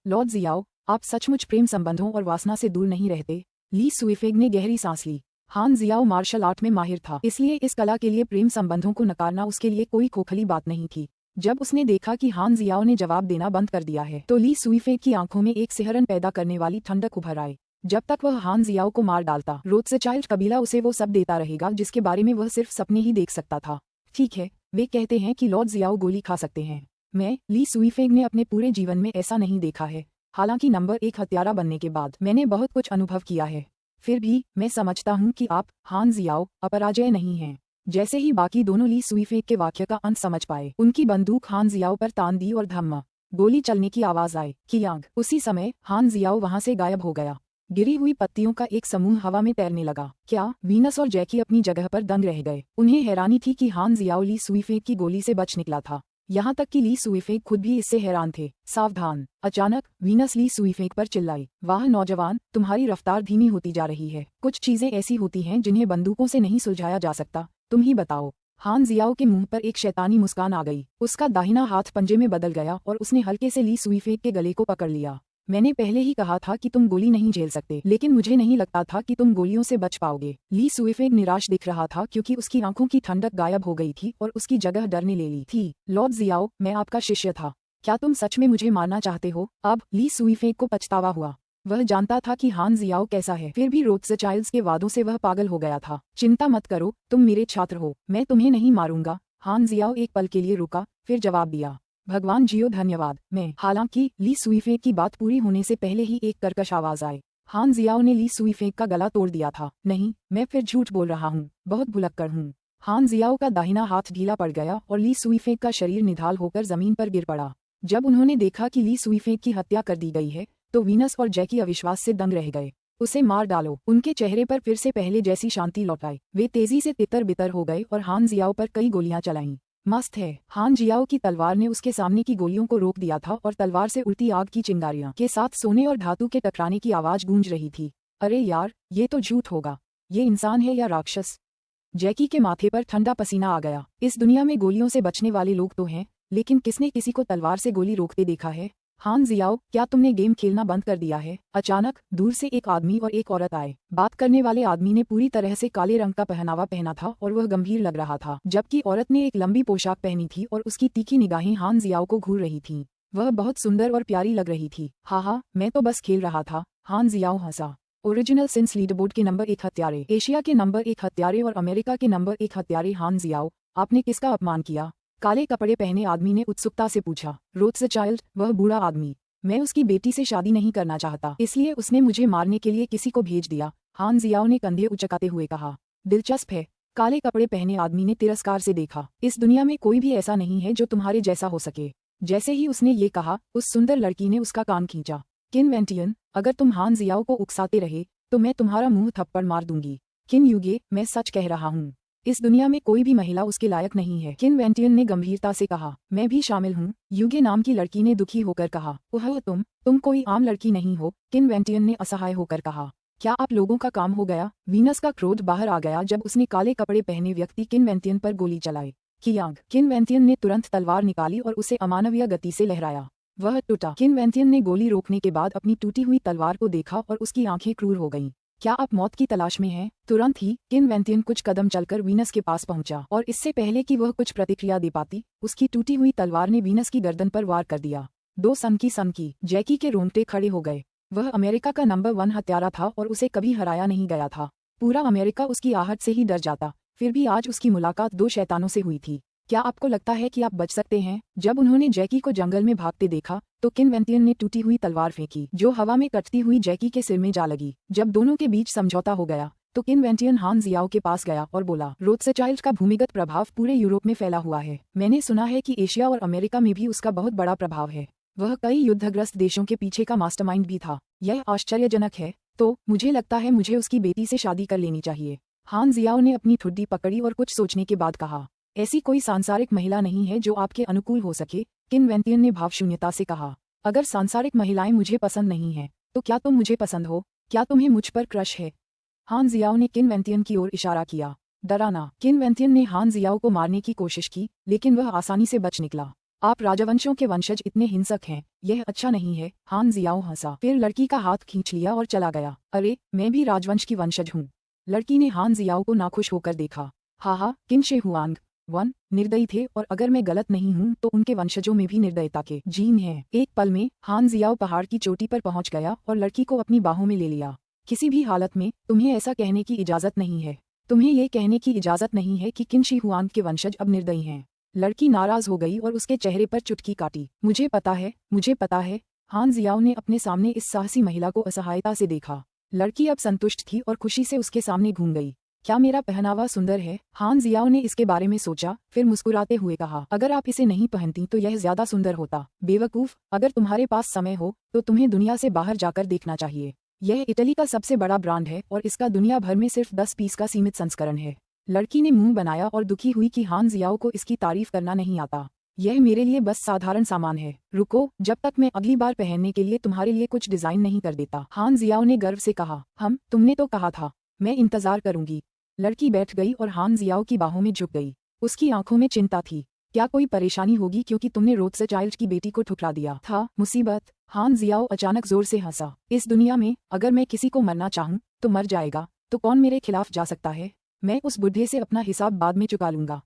Speaker 1: लॉर्ड जियाओ, आप सचमुच प्रेम संबंधों और वासना से दूर नहीं रहते? ली सुइफेग ने गहरी सांस ली। हान जियाओ मार्शल आर्ट में माहिर था, इसलिए इस कला के लिए प्रेम संबंधों को नकारना उसके लिए कोई खोखली बात नहीं थी। जब उसने देखा कि हान जियाओ ने जवाब देना बंद कर दिया है तो ली सुइफेग की आंखों में एक सिहरन पैदा करने वाली ठंडक उभर आई। जब तक वह हान जियाओ को मार डालता, रोथस्चाइल्ड कबीला उसे वो सब देता रहेगा जिसके बारे में वह सिर्फ सपने ही देख सकता था। ठीक है, वे कहते हैं कि लॉर्ड जियाओ गोली खा सकते हैं। मैं, ली सुइफेग ने अपने पूरे जीवन में ऐसा नहीं देखा है। हालांकि नंबर 1 हत्यारा बनने के बाद मैंने बहुत कुछ अनुभव किया है। फिर भी मैं समझता हूँ कि आप, हान जियाओ, अपराजय नहीं हैं। जैसे ही बाकी दोनों ली सुइफेग के वाक्य का अंत समझ पाए, उनकी बंदूक हान जियाओ पर तान दी और धम्मा गोली चलने की आवाज आई। कियांग। उसी समय हान जियाओ वहां से गायब हो गया। गिरी हुई पत्तियों का एक समूह हवा में तैरने लगा। क्या वीनस और जैकी अपनी जगह पर दंग रह गए? उन्हें हैरानी थी कि हान जियाओ ली सुइफेग की गोली से बच निकला था। यहाँ तक कि ली सुइफेग खुद भी इससे हैरान थे। सावधान! अचानक वीनस ली सुइफेग पर चिल्लाई। वाह नौजवान, तुम्हारी रफ्तार धीमी होती जा रही है। कुछ चीजें ऐसी होती हैं जिन्हें बंदूकों से नहीं सुलझाया जा सकता। तुम ही बताओ। हान जियाओ के मुंह पर एक शैतानी मुस्कान आ गई। उसका दाहिना हाथ पंजे में बदल गया और उसने हल्के से ली सुइफेग के गले को पकड़ लिया। मैंने पहले ही कहा था कि तुम गोली नहीं झेल सकते, लेकिन मुझे नहीं लगता था कि तुम गोलियों से बच पाओगे। ली सुइफेग निराश दिख रहा था क्योंकि उसकी आंखों की ठंडक गायब हो गई थी और उसकी जगह डर ने ले ली थी। लॉर्ड जियाओ, मैं आपका शिष्य था। क्या तुम सच में मुझे मारना चाहते हो? अब ली सुइफेग को पछतावा हुआ। वह जानता था कि हान जियाओ कैसा है, फिर भी रोथस्चाइल्ड्स के वादों से वह पागल हो गया था। चिंता मत करो, तुम मेरे छात्र हो, मैं तुम्हें नहीं मारूंगा। हान जियाओ एक पल के लिए रुका, फिर जवाब दिया। भगवान जियो धन्यवाद, मैं। हालांकि ली सुइफेग की बात पूरी होने से पहले ही एक कर्कश आवाज आई। हान जियाओ ने ली सुइफेग का गला तोड़ दिया था। नहीं, मैं फिर झूठ बोल रहा हूँ, बहुत भुलक्कड़ हूँ। हान जियाओ का दाहिना हाथ ढीला पड़ गया और ली सुइफेग का शरीर निढाल होकर जमीन पर गिर पड़ा। जब उन्होंने देखा कि ली सुइफेग की हत्या कर दी गई है तो वीनस और जैकी अविश्वास से दंग रह गए। उसे मार डालो। उनके चेहरे पर फिर से पहले जैसी शांति लौट आई। वे तेजी से तितर बितर हो गए और हान जियाओ पर कई गोलियां चलाईं। मस्त है। हान जियाओ की तलवार ने उसके सामने की गोलियों को रोक दिया था और तलवार से उड़ती आग की चिंगारियां के साथ सोने और धातु के टकराने की आवाज गूंज रही थी। अरे यार, ये तो झूठ होगा। ये इंसान है या राक्षस? जैकी के माथे पर ठंडा पसीना आ गया। इस दुनिया में गोलियों से बचने वाले लोग तो हैं, लेकिन किसने किसी को तलवार से गोली रोकते देखा है? हान जियाओ, क्या तुमने गेम खेलना बंद कर दिया है? अचानक दूर से एक आदमी और एक औरत आए। बात करने वाले आदमी ने पूरी तरह से काले रंग का पहनावा पहना था और वह गंभीर लग रहा था, जबकि औरत ने एक लंबी पोशाक पहनी थी और उसकी तीखी निगाहें हान जियाओ को घूर रही थीं। वह बहुत सुंदर और प्यारी लग रही थी। हाँ, मैं तो बस खेल रहा था। हान जियाओ हंसा। ओरिजिनल सिंस लीडरबोर्ड के नंबर 1 हत्यारे, एशिया के नंबर 1 हत्यारे और अमेरिका के नंबर 1 हत्यारे हान जियाओ, आपने किसका अपमान किया? काले कपड़े पहने आदमी ने उत्सुकता से पूछा। रोथस्चाइल्ड, वह बूढ़ा आदमी। मैं उसकी बेटी से शादी नहीं करना चाहता, इसलिए उसने मुझे मारने के लिए किसी को भेज दिया। हान जियाओ ने कंधे उचकाते हुए कहा। दिलचस्प है। काले कपड़े पहने आदमी ने तिरस्कार से देखा। इस दुनिया में कोई भी ऐसा नहीं है जो तुम्हारे जैसा हो सके। जैसे ही उसने ये कहा, उस सुंदर लड़की ने उसका कान खींचा। किन वेंटियन, अगर तुम हान जियाओ को उकसाते रहे तो मैं तुम्हारा मुंह थप्पड़ मार दूंगी। किन युगे, मैं सच कह रहा हूँ। इस दुनिया में कोई भी महिला उसके लायक नहीं है। किन वेंटियन ने गंभीरता से कहा। मैं भी शामिल हूँ, युगे नाम की लड़की ने दुखी होकर कहा। ओह तुम कोई आम लड़की नहीं हो, किन वेंटियन ने असहाय होकर कहा। क्या आप लोगों का काम हो गया। वीनस का क्रोध बाहर आ गया जब उसने काले कपड़े पहने व्यक्ति किन वेंटियन पर गोली चलाई। कियांग। किन वेंटियन ने तुरंत तलवार निकाली और उसे अमानवीय गति से लहराया। वह टूटा। किन वेंटियन ने गोली रोकने के बाद अपनी टूटी हुई तलवार को देखा और उसकी आंखें क्रूर हो गईं। क्या आप मौत की तलाश में हैं? तुरंत ही किन वेंटियन कुछ कदम चलकर वीनस के पास पहुंचा और इससे पहले कि वह कुछ प्रतिक्रिया दे पाती, उसकी टूटी हुई तलवार ने वीनस की गर्दन पर वार कर दिया। दो सनकी जैकी के रोंगटे खड़े हो गए। वह अमेरिका का नंबर 1 हत्यारा था और उसे कभी हराया नहीं गया था। पूरा अमेरिका उसकी आहट से ही डर जाता, फिर भी आज उसकी मुलाकात दो शैतानों से हुई थी। क्या आपको लगता है कि आप बच सकते हैं? जब उन्होंने जैकी को जंगल में भागते देखा तो किन वेंटियन ने टूटी हुई तलवार फेंकी, जो हवा में कटती हुई जैकी के सिर में जा लगी। जब दोनों के बीच समझौता हो गया तो किन वेंटियन हान जियाओ के पास गया और बोला, रोथस्चाइल्ड का भूमिगत प्रभाव पूरे यूरोप में फैला हुआ है। मैंने सुना है कि एशिया और अमेरिका में भी उसका बहुत बड़ा प्रभाव है। वह कई युद्धग्रस्त देशों के पीछे का मास्टरमाइंड भी था। यह आश्चर्यजनक है। तो मुझे लगता है मुझे उसकी बेटी से शादी कर लेनी चाहिए। हान जियाओ ने अपनी ठुड्डी पकड़ी और कुछ सोचने के बाद कहा, ऐसी कोई सांसारिक महिला नहीं है जो आपके अनुकूल हो सके। किन वेंटियन ने भावशून्यता से कहा, अगर सांसारिक महिलाएं मुझे पसंद नहीं हैं, तो क्या तुम मुझे पसंद हो? क्या तुम्हें मुझ पर क्रश है? हान जियाओ ने किन वेंटियन की ओर इशारा किया। डराना। किन वेंटियन ने हान जियाओ को मारने की कोशिश की, लेकिन वह आसानी से बच निकला। आप राजवंशों के वंशज इतने हिंसक हैं, यह अच्छा नहीं है। हान जियाओ हंसा, फिर लड़की का हाथ खींच लिया और चला गया। अरे, मैं भी राजवंश की वंशज हूँ। लड़की ने हान जियाओ को नाखुश होकर देखा। हा, किन शे हुआंग 1 निर्दयी थे और अगर मैं गलत नहीं हूँ तो उनके वंशजों में भी निर्दयता के जीन हैं। एक पल में हान जियाओ पहाड़ की चोटी पर पहुंच गया और लड़की को अपनी बाहों में ले लिया। किसी भी हालत में तुम्हें ऐसा कहने की इजाजत नहीं है। तुम्हें ये कहने की इजाजत नहीं है कि किन शी हुआंग के वंशज अब निर्दयी हैं। लड़की नाराज हो गई और उसके चेहरे पर चुटकी काटी। मुझे पता है। हान जियाओ ने अपने सामने इस साहसी महिला को असहायता से देखा। लड़की अब संतुष्ट थी और खुशी से उसके सामने घूम गई। क्या मेरा पहनावा सुंदर है? हान जियाओ ने इसके बारे में सोचा, फिर मुस्कुराते हुए कहा, अगर आप इसे नहीं पहनती तो यह ज्यादा सुंदर होता। बेवकूफ, अगर तुम्हारे पास समय हो तो तुम्हें दुनिया से बाहर जाकर देखना चाहिए। यह इटली का सबसे बड़ा ब्रांड है और इसका दुनिया भर में सिर्फ 10 पीस का सीमित संस्करण है। लड़की ने मुंह बनाया और दुखी हुई कि हान जियाओ को इसकी तारीफ करना नहीं आता। यह मेरे लिए बस साधारण सामान है। रुको, जब तक मैं अगली बार पहनने के लिए तुम्हारे लिए कुछ डिजाइन नहीं कर देता। हान जियाओ ने गर्व से कहा, तुमने तो कहा था। मैं इंतजार करूंगी। लड़की बैठ गई और हान जियाओ की बाहों में झुक गई। उसकी आंखों में चिंता थी। क्या कोई परेशानी होगी क्योंकि तुमने रोथस्चाइल्ड की बेटी को ठुकरा दिया था? मुसीबत। हान जियाओ अचानक जोर से हंसा। इस दुनिया में अगर मैं किसी को मरना चाहूं तो मर जाएगा, तो कौन मेरे खिलाफ जा सकता है? मैं उस बुढ़े से अपना हिसाब बाद में चुका लूंगा।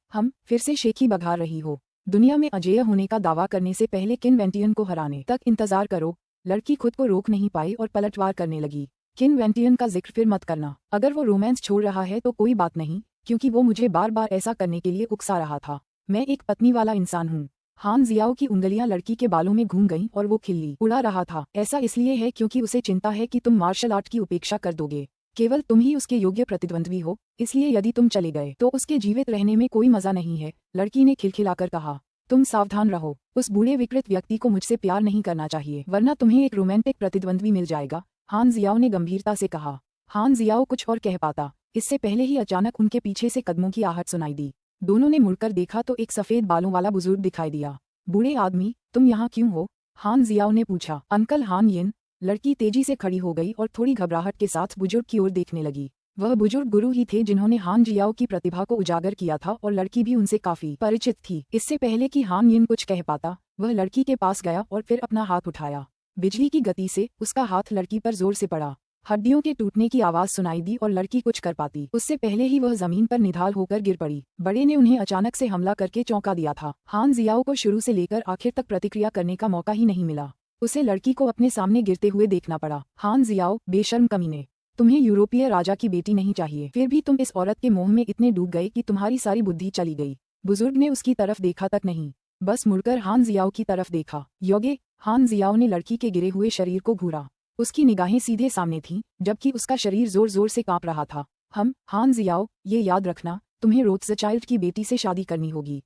Speaker 1: फिर से शेखी बघार रही हो। दुनिया में अजेय होने का दावा करने से पहले किन वेंटियन को हराने तक इंतजार करो। लड़की खुद को रोक नहीं पाई और पलटवार करने लगी। किन वेंटियन का जिक्र फिर मत करना। अगर वो रोमांस छोड़ रहा है तो कोई बात नहीं, क्योंकि वो मुझे बार बार ऐसा करने के लिए उकसा रहा था। मैं एक पत्नी वाला इंसान हूँ। हान जियाओ की उंगलियां लड़की के बालों में घूम गईं और वो खिल्ली उड़ा रहा था। ऐसा इसलिए है क्योंकि उसे चिंता है कि तुम मार्शल आर्ट की उपेक्षा कर दोगे। केवल तुम ही उसके योग्य प्रतिद्वंद्वी हो, इसलिए यदि तुम चले गए तो उसके जीवित रहने में कोई मजा नहीं है। लड़की ने खिलखिलाकर कहा, तुम सावधान रहो। उस बूढ़े विकृत व्यक्ति को मुझसे प्यार नहीं करना चाहिए, वरना तुम्हें एक रोमांटिक प्रतिद्वंद्वी मिल जाएगा। हान जियाओ ने गंभीरता से कहा। हान जियाओ कुछ और कह पाता, इससे पहले ही अचानक उनके पीछे से कदमों की आहट सुनाई दी। दोनों ने मुड़कर देखा तो एक सफेद बालों वाला बुजुर्ग दिखाई दिया। बूढ़े आदमी, तुम यहाँ क्यों हो? हान जियाओ ने पूछा। अंकल हान यिन। लड़की तेजी से खड़ी हो गई और थोड़ी घबराहट के साथ बुजुर्ग की ओर देखने लगी। वह बुजुर्ग गुरु ही थे जिन्होंने हान जियाओ की प्रतिभा को उजागर किया था और लड़की भी उनसे काफी परिचित थी। इससे पहले कि हान यिन कुछ कह पाता, वह लड़की के पास गया और फिर अपना हाथ उठाया। बिजली की गति से उसका हाथ लड़की पर जोर से पड़ा। हड्डियों के टूटने की आवाज सुनाई दी और लड़की कुछ कर पाती उससे पहले ही वह जमीन पर निढाल होकर गिर पड़ी। बड़े ने उन्हें अचानक से हमला करके चौंका दिया था। हान जियाओ को शुरू से लेकर आखिर तक प्रतिक्रिया करने का मौका ही नहीं मिला। उसे लड़की को अपने सामने गिरते हुए देखना पड़ा। हान जियाओ, बेशर्म कमीने, तुम्हें यूरोपीय राजा की बेटी नहीं चाहिए, फिर भी तुम इस औरत के मोह में इतने डूब गए कि तुम्हारी सारी बुद्धि चली गई। बुजुर्ग ने उसकी तरफ देखा तक नहीं, बस मुड़कर हान जियाओ की तरफ देखा। योगे। हान जियाओ ने लड़की के गिरे हुए शरीर को घूरा। उसकी निगाहें सीधे सामने थीं, जबकि उसका शरीर जोर जोर से कांप रहा था। हान जियाओ, ये याद रखना, तुम्हें रोथस्चाइल्ड की बेटी से शादी करनी होगी।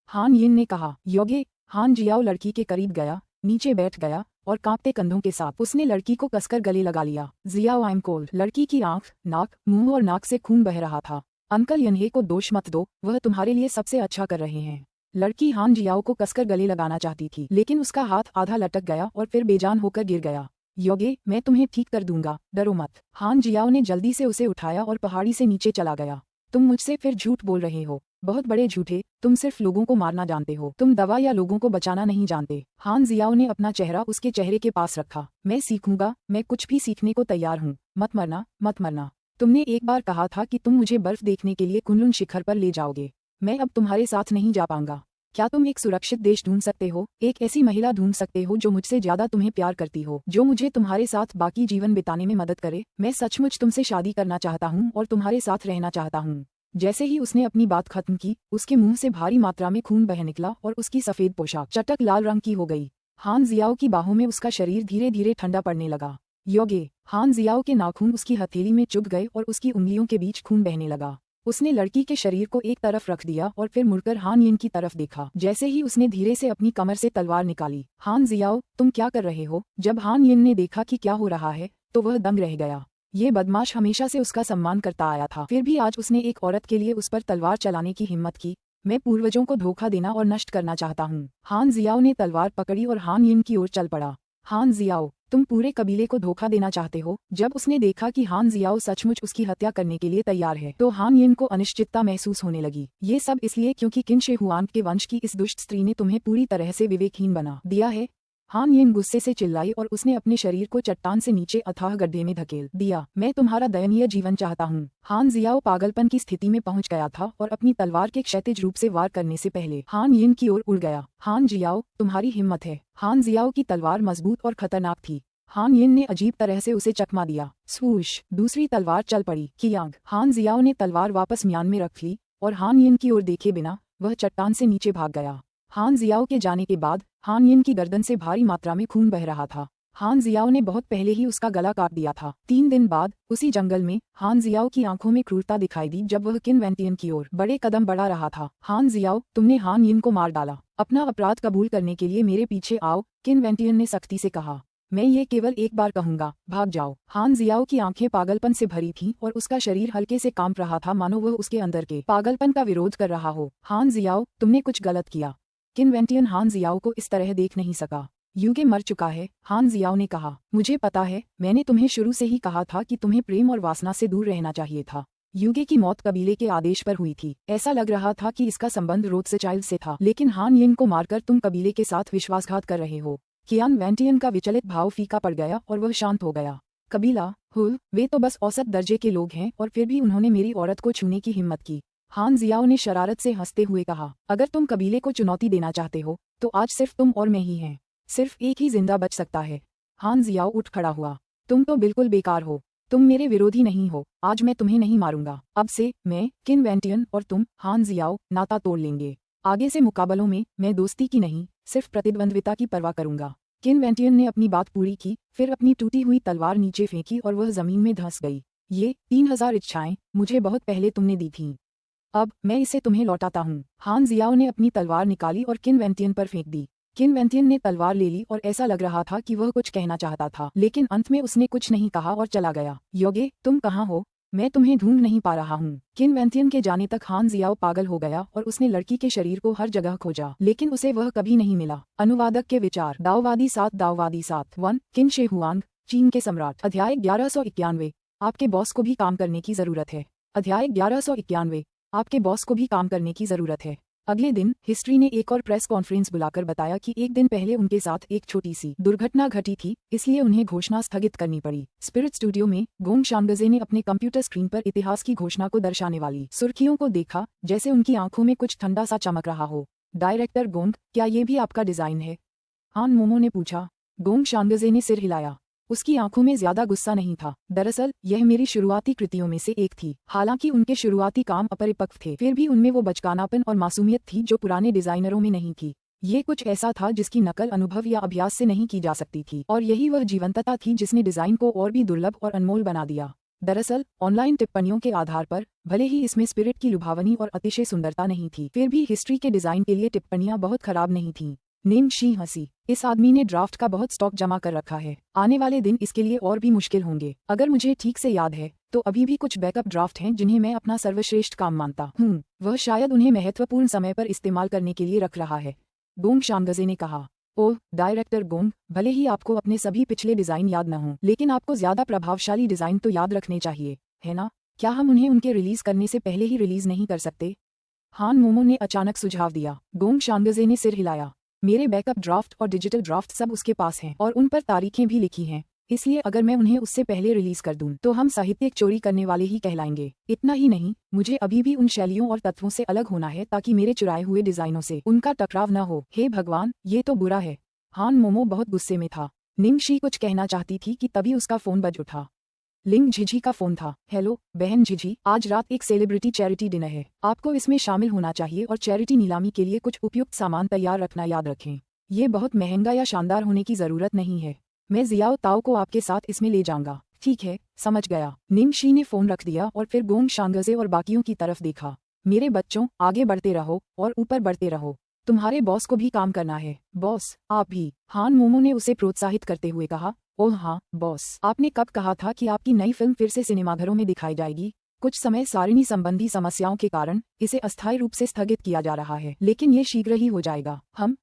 Speaker 1: हान यिन ने कहा। योगे। हान जियाओ लड़की के करीब गया, नीचे बैठ गया और कांपते कंधों के साथ उसने लड़की को कसकर गले लगा लिया। Jiao, I am cold. लड़की की आंख, नाक, मुंह और नाक से खून बह रहा था। अंकल यन्हे को दोष मत दो, वह तुम्हारे लिए सबसे अच्छा कर रहे हैं। लड़की हान जियाओ को कसकर गले लगाना चाहती थी, लेकिन उसका हाथ आधा लटक गया और फिर बेजान होकर गिर गया। योगे, मैं तुम्हें ठीक कर दूंगा, डरो मत। हान जियाओ ने जल्दी से उसे उठाया और पहाड़ी से नीचे चला गया। तुम मुझसे फिर झूठ बोल रहे हो, बहुत बड़े झूठे, तुम सिर्फ लोगों को मारना जानते हो, तुम दवा या लोगों को बचाना नहीं जानते। हान जियाओ ने अपना चेहरा उसके चेहरे के पास रखा। मैं सीखूंगा, मैं कुछ भी सीखने को तैयार हूँ, मत मरना, मत मरना। तुमने एक बार कहा था कि तुम मुझे बर्फ देखने के लिए कुनलुन शिखर पर ले जाओगे। मैं अब तुम्हारे साथ नहीं जा पाऊंगा। क्या तुम एक सुरक्षित देश ढूंढ सकते हो, एक ऐसी महिला ढूंढ सकते हो जो मुझसे ज्यादा तुम्हें प्यार करती हो, जो मुझे तुम्हारे साथ बाकी जीवन बिताने में मदद करे? मैं सचमुच तुमसे शादी करना चाहता हूँ और तुम्हारे साथ रहना चाहता हूँ। जैसे ही उसने अपनी बात खत्म की, उसके मुंह से भारी मात्रा में खून बह निकला और उसकी सफेद पोशाक चटक लाल रंग की हो गई। हान जियाओ की बाहों में उसका शरीर धीरे धीरे ठंडा पड़ने लगा। योगे, हान जियाओ के नाखून उसकी हथेली में चुभ गए और उसकी उंगलियों के बीच खून बहने लगा। उसने लड़की के शरीर को एक तरफ रख दिया और फिर मुड़कर हान यिन की तरफ देखा। जैसे ही उसने धीरे से अपनी कमर से तलवार निकाली। हान जियाओ, तुम क्या कर रहे हो? जब हान यिन ने देखा कि क्या हो रहा है, तो वह दंग रह गया। ये बदमाश हमेशा से उसका सम्मान करता आया था, फिर भी आज उसने एक औरत के लिए उस पर तलवार चलाने की हिम्मत की। मैं पूर्वजों को धोखा देना और नष्ट करना चाहता हूँ। हान जियाओ ने तलवार पकड़ी और हान यिन की ओर चल पड़ा। हान जियाओ, तुम पूरे कबीले को धोखा देना चाहते हो? जब उसने देखा कि हान जियाओ सचमुच उसकी हत्या करने के लिए तैयार है, तो हान यिन को अनिश्चितता महसूस होने लगी। ये सब इसलिए क्योंकि किन शे हुआंग के वंश की इस दुष्ट स्त्री ने तुम्हें पूरी तरह से विवेकहीन बना दिया है। हान यिन गुस्से से चिल्लाई और उसने अपने शरीर को चट्टान से नीचे अथाह गड्ढे में धकेल दिया। मैं तुम्हारा दयनीय जीवन चाहता हूँ। हान जियाओ पागलपन की स्थिति में पहुंच गया था और अपनी तलवार के क्षैतिज रूप से वार करने से पहले हान यिन की ओर उड़ गया। हान जियाओ, तुम्हारी हिम्मत है। हान जियाओ की तलवार मजबूत और खतरनाक थी। हान यिन ने अजीब तरह से उसे चकमा दिया। स्वूश, दूसरी तलवार चल पड़ी। कियांग, हान जियाओ ने तलवार वापस म्यान में रख ली और हान यिन की ओर देखे बिना वह चट्टान से नीचे भाग गया। हान जियाओ के जाने के बाद हान यिन की गर्दन से भारी मात्रा में खून बह रहा था। हान जियाओ ने बहुत पहले ही उसका गला काट दिया था। 3 दिन बाद उसी जंगल में हान जियाओ की आंखों में क्रूरता दिखाई दी जब वह किन वेंटियन की ओर बड़े कदम बढ़ा रहा था। हान जियाओ, तुमने हान यिन को मार डाला। अपना अपराध कबूल करने के लिए मेरे पीछे आओ, किन वेंटियन ने सख्ती से कहा। मैं ये केवल एक बार कहूंगा, भाग जाओ। हान जियाओ की आंखें पागलपन से भरी थीं और उसका शरीर हल्के से कांप रहा था, मानो वह उसके अंदर के पागलपन का विरोध कर रहा हो। हान जियाओ, तुमने कुछ गलत किया। किन वेंटियन हान जियाओ को इस तरह देख नहीं सका। यूगे मर चुका है, हान जियाओ ने कहा। मुझे पता है, मैंने तुम्हें शुरू से ही कहा था कि तुम्हें प्रेम और वासना से दूर रहना चाहिए था। यूगे की मौत कबीले के आदेश पर हुई थी। ऐसा लग रहा था कि इसका संबंध रोथस्चाइल्ड से था, लेकिन हान यिन को मारकर तुम कबीले के साथ विश्वासघात कर रहे हो। कियान वेंटियन का विचलित भाव फीका पड़ गया और वह शांत हो गया। कबीला, हुल, वे तो बस औसत दर्जे के लोग हैं और फिर भी उन्होंने मेरी औरत को छूने की हिम्मत की। हान जियाओ ने शरारत से हंसते हुए कहा, अगर तुम कबीले को चुनौती देना चाहते हो, तो आज सिर्फ तुम और मैं ही हैं। सिर्फ एक ही जिंदा बच सकता है। हान जियाओ उठ खड़ा हुआ। तुम तो बिल्कुल बेकार हो। तुम मेरे विरोधी नहीं हो। आज मैं तुम्हें नहीं मारूंगा। अब से मैं, किन वेंटियन और तुम, हान जियाओ, नाता तोड़ लेंगे। आगे से मुकाबलों में मैं दोस्ती की नहीं, सिर्फ प्रतिद्वंद्विता की परवाह करूंगा। किन वेंटियन ने अपनी बात पूरी की, फिर अपनी टूटी हुई तलवार नीचे फेंकी और वह जमीन में धंस गई। ये 3000 इच्छाएं मुझे बहुत पहले तुमने दी थीं। अब मैं इसे तुम्हें लौटाता हूँ। हान जियाओ ने अपनी तलवार निकाली और किन वेंटियन पर फेंक दी। किन वेंटियन ने तलवार ले ली और ऐसा लग रहा था कि वह कुछ कहना चाहता था, लेकिन अंत में उसने कुछ नहीं कहा और चला गया। योगे, तुम कहाँ हो? मैं तुम्हें ढूंढ नहीं पा रहा हूँ। किन वेंटियन के जाने तक हान जियाओ पागल हो गया और उसने लड़की के शरीर को हर जगह खोजा, लेकिन उसे वह कभी नहीं मिला। अनुवादक के विचार। दाओवादी 7 1 किन शे हुआंग, चीन के सम्राट। अध्याय 1191। आपके बॉस को भी काम करने की जरूरत है। अध्याय 1191। आपके बॉस को भी काम करने की जरूरत है। अगले दिन हिस्ट्री ने एक और प्रेस कॉन्फ्रेंस बुलाकर बताया कि एक दिन पहले उनके साथ एक छोटी सी दुर्घटना घटी थी, इसलिए उन्हें घोषणा स्थगित करनी पड़ी। स्पिरिट स्टूडियो में गोंग शांगजे ने अपने कंप्यूटर स्क्रीन पर इतिहास की घोषणा को दर्शाने वाली सुर्खियों को देखा, जैसे उनकी आंखों में कुछ ठंडा सा चमक रहा हो। डायरेक्टर गोंग, क्या ये भी आपका डिजाइन है? हान मोमो ने पूछा। गोंग शांगजे ने सिर हिलाया। उसकी आंखों में ज्यादा गुस्सा नहीं था। दरअसल यह मेरी शुरुआती कृतियों में से एक थी। हालांकि उनके शुरुआती काम अपरिपक्व थे, फिर भी उनमें वो बचकानापन और मासूमियत थी जो पुराने डिजाइनरों में नहीं थी। ये कुछ ऐसा था जिसकी नकल अनुभव या अभ्यास से नहीं की जा सकती थी, और यही वह जीवंतता थी जिसने डिजाइन को और भी दुर्लभ और अनमोल बना दिया। दरअसल ऑनलाइन टिप्पणियों के आधार पर भले ही इसमें स्पिरिट की लुभावनी और अतिशय सुंदरता नहीं थी, फिर भी हिस्ट्री के डिजाइन के लिए टिप्पणियां बहुत खराब नहीं थीं। निंग शी हंसी। इस आदमी ने ड्राफ्ट का बहुत स्टॉक जमा कर रखा है, आने वाले दिन इसके लिए और भी मुश्किल होंगे। अगर मुझे ठीक से याद है तो अभी भी कुछ बैकअप ड्राफ्ट हैं जिन्हें मैं अपना सर्वश्रेष्ठ काम मानता हूँ। वह शायद उन्हें महत्वपूर्ण समय पर इस्तेमाल करने के लिए रख रहा है, गोंग शांगजे ने कहा। ओह डायरेक्टर गोंग, भले ही आपको अपने सभी पिछले डिजाइन याद न हों, लेकिन आपको ज्यादा प्रभावशाली डिजाइन तो याद रखने चाहिए, है ना? क्या हम उन्हें उनके रिलीज करने से पहले ही रिलीज नहीं कर सकते? हान मोमो ने अचानक सुझाव दिया। गोंग शांगजे ने सिर हिलाया। मेरे बैकअप ड्राफ्ट और डिजिटल ड्राफ्ट सब उसके पास हैं और उन पर तारीखें भी लिखी हैं, इसलिए अगर मैं उन्हें उससे पहले रिलीज कर दूं तो हम साहित्यिक चोरी करने वाले ही कहलाएंगे। इतना ही नहीं, मुझे अभी भी उन शैलियों और तत्वों से अलग होना है ताकि मेरे चुराए हुए डिजाइनों से उनका टकराव न हो। हे भगवान, ये तो बुरा है। हान मोमो बहुत गुस्से में था। निंग शी कुछ कहना चाहती थी कि तभी उसका फोन बज उठा। लिंग झिझी का फोन था। हेलो बहन झिझी, आज रात एक सेलिब्रिटी चैरिटी डिनर है, आपको इसमें शामिल होना चाहिए और चैरिटी नीलामी के लिए कुछ उपयुक्त सामान तैयार रखना याद रखें। ये बहुत महंगा या शानदार होने की जरूरत नहीं है। मैं जियाओ ताओ को आपके साथ इसमें ले जाऊंगा। ठीक है, समझ गया। निंग शी ने फोन रख दिया और फिर गोंग शांगजे और बाकियों की तरफ देखा। मेरे बच्चों, आगे बढ़ते रहो और ऊपर बढ़ते रहो। तुम्हारे बॉस को भी काम करना है। बॉस, आप भी? हान मोमो ने उसे प्रोत्साहित करते हुए कहा। ओह हाँ बॉस, आपने कब कहा था कि आपकी नई फिल्म फिर से सिनेमाघरों में दिखाई जाएगी? कुछ समय सारिणी संबंधी समस्याओं के कारण इसे अस्थायी रूप से स्थगित किया जा रहा है, लेकिन ये शीघ्र ही हो जाएगा।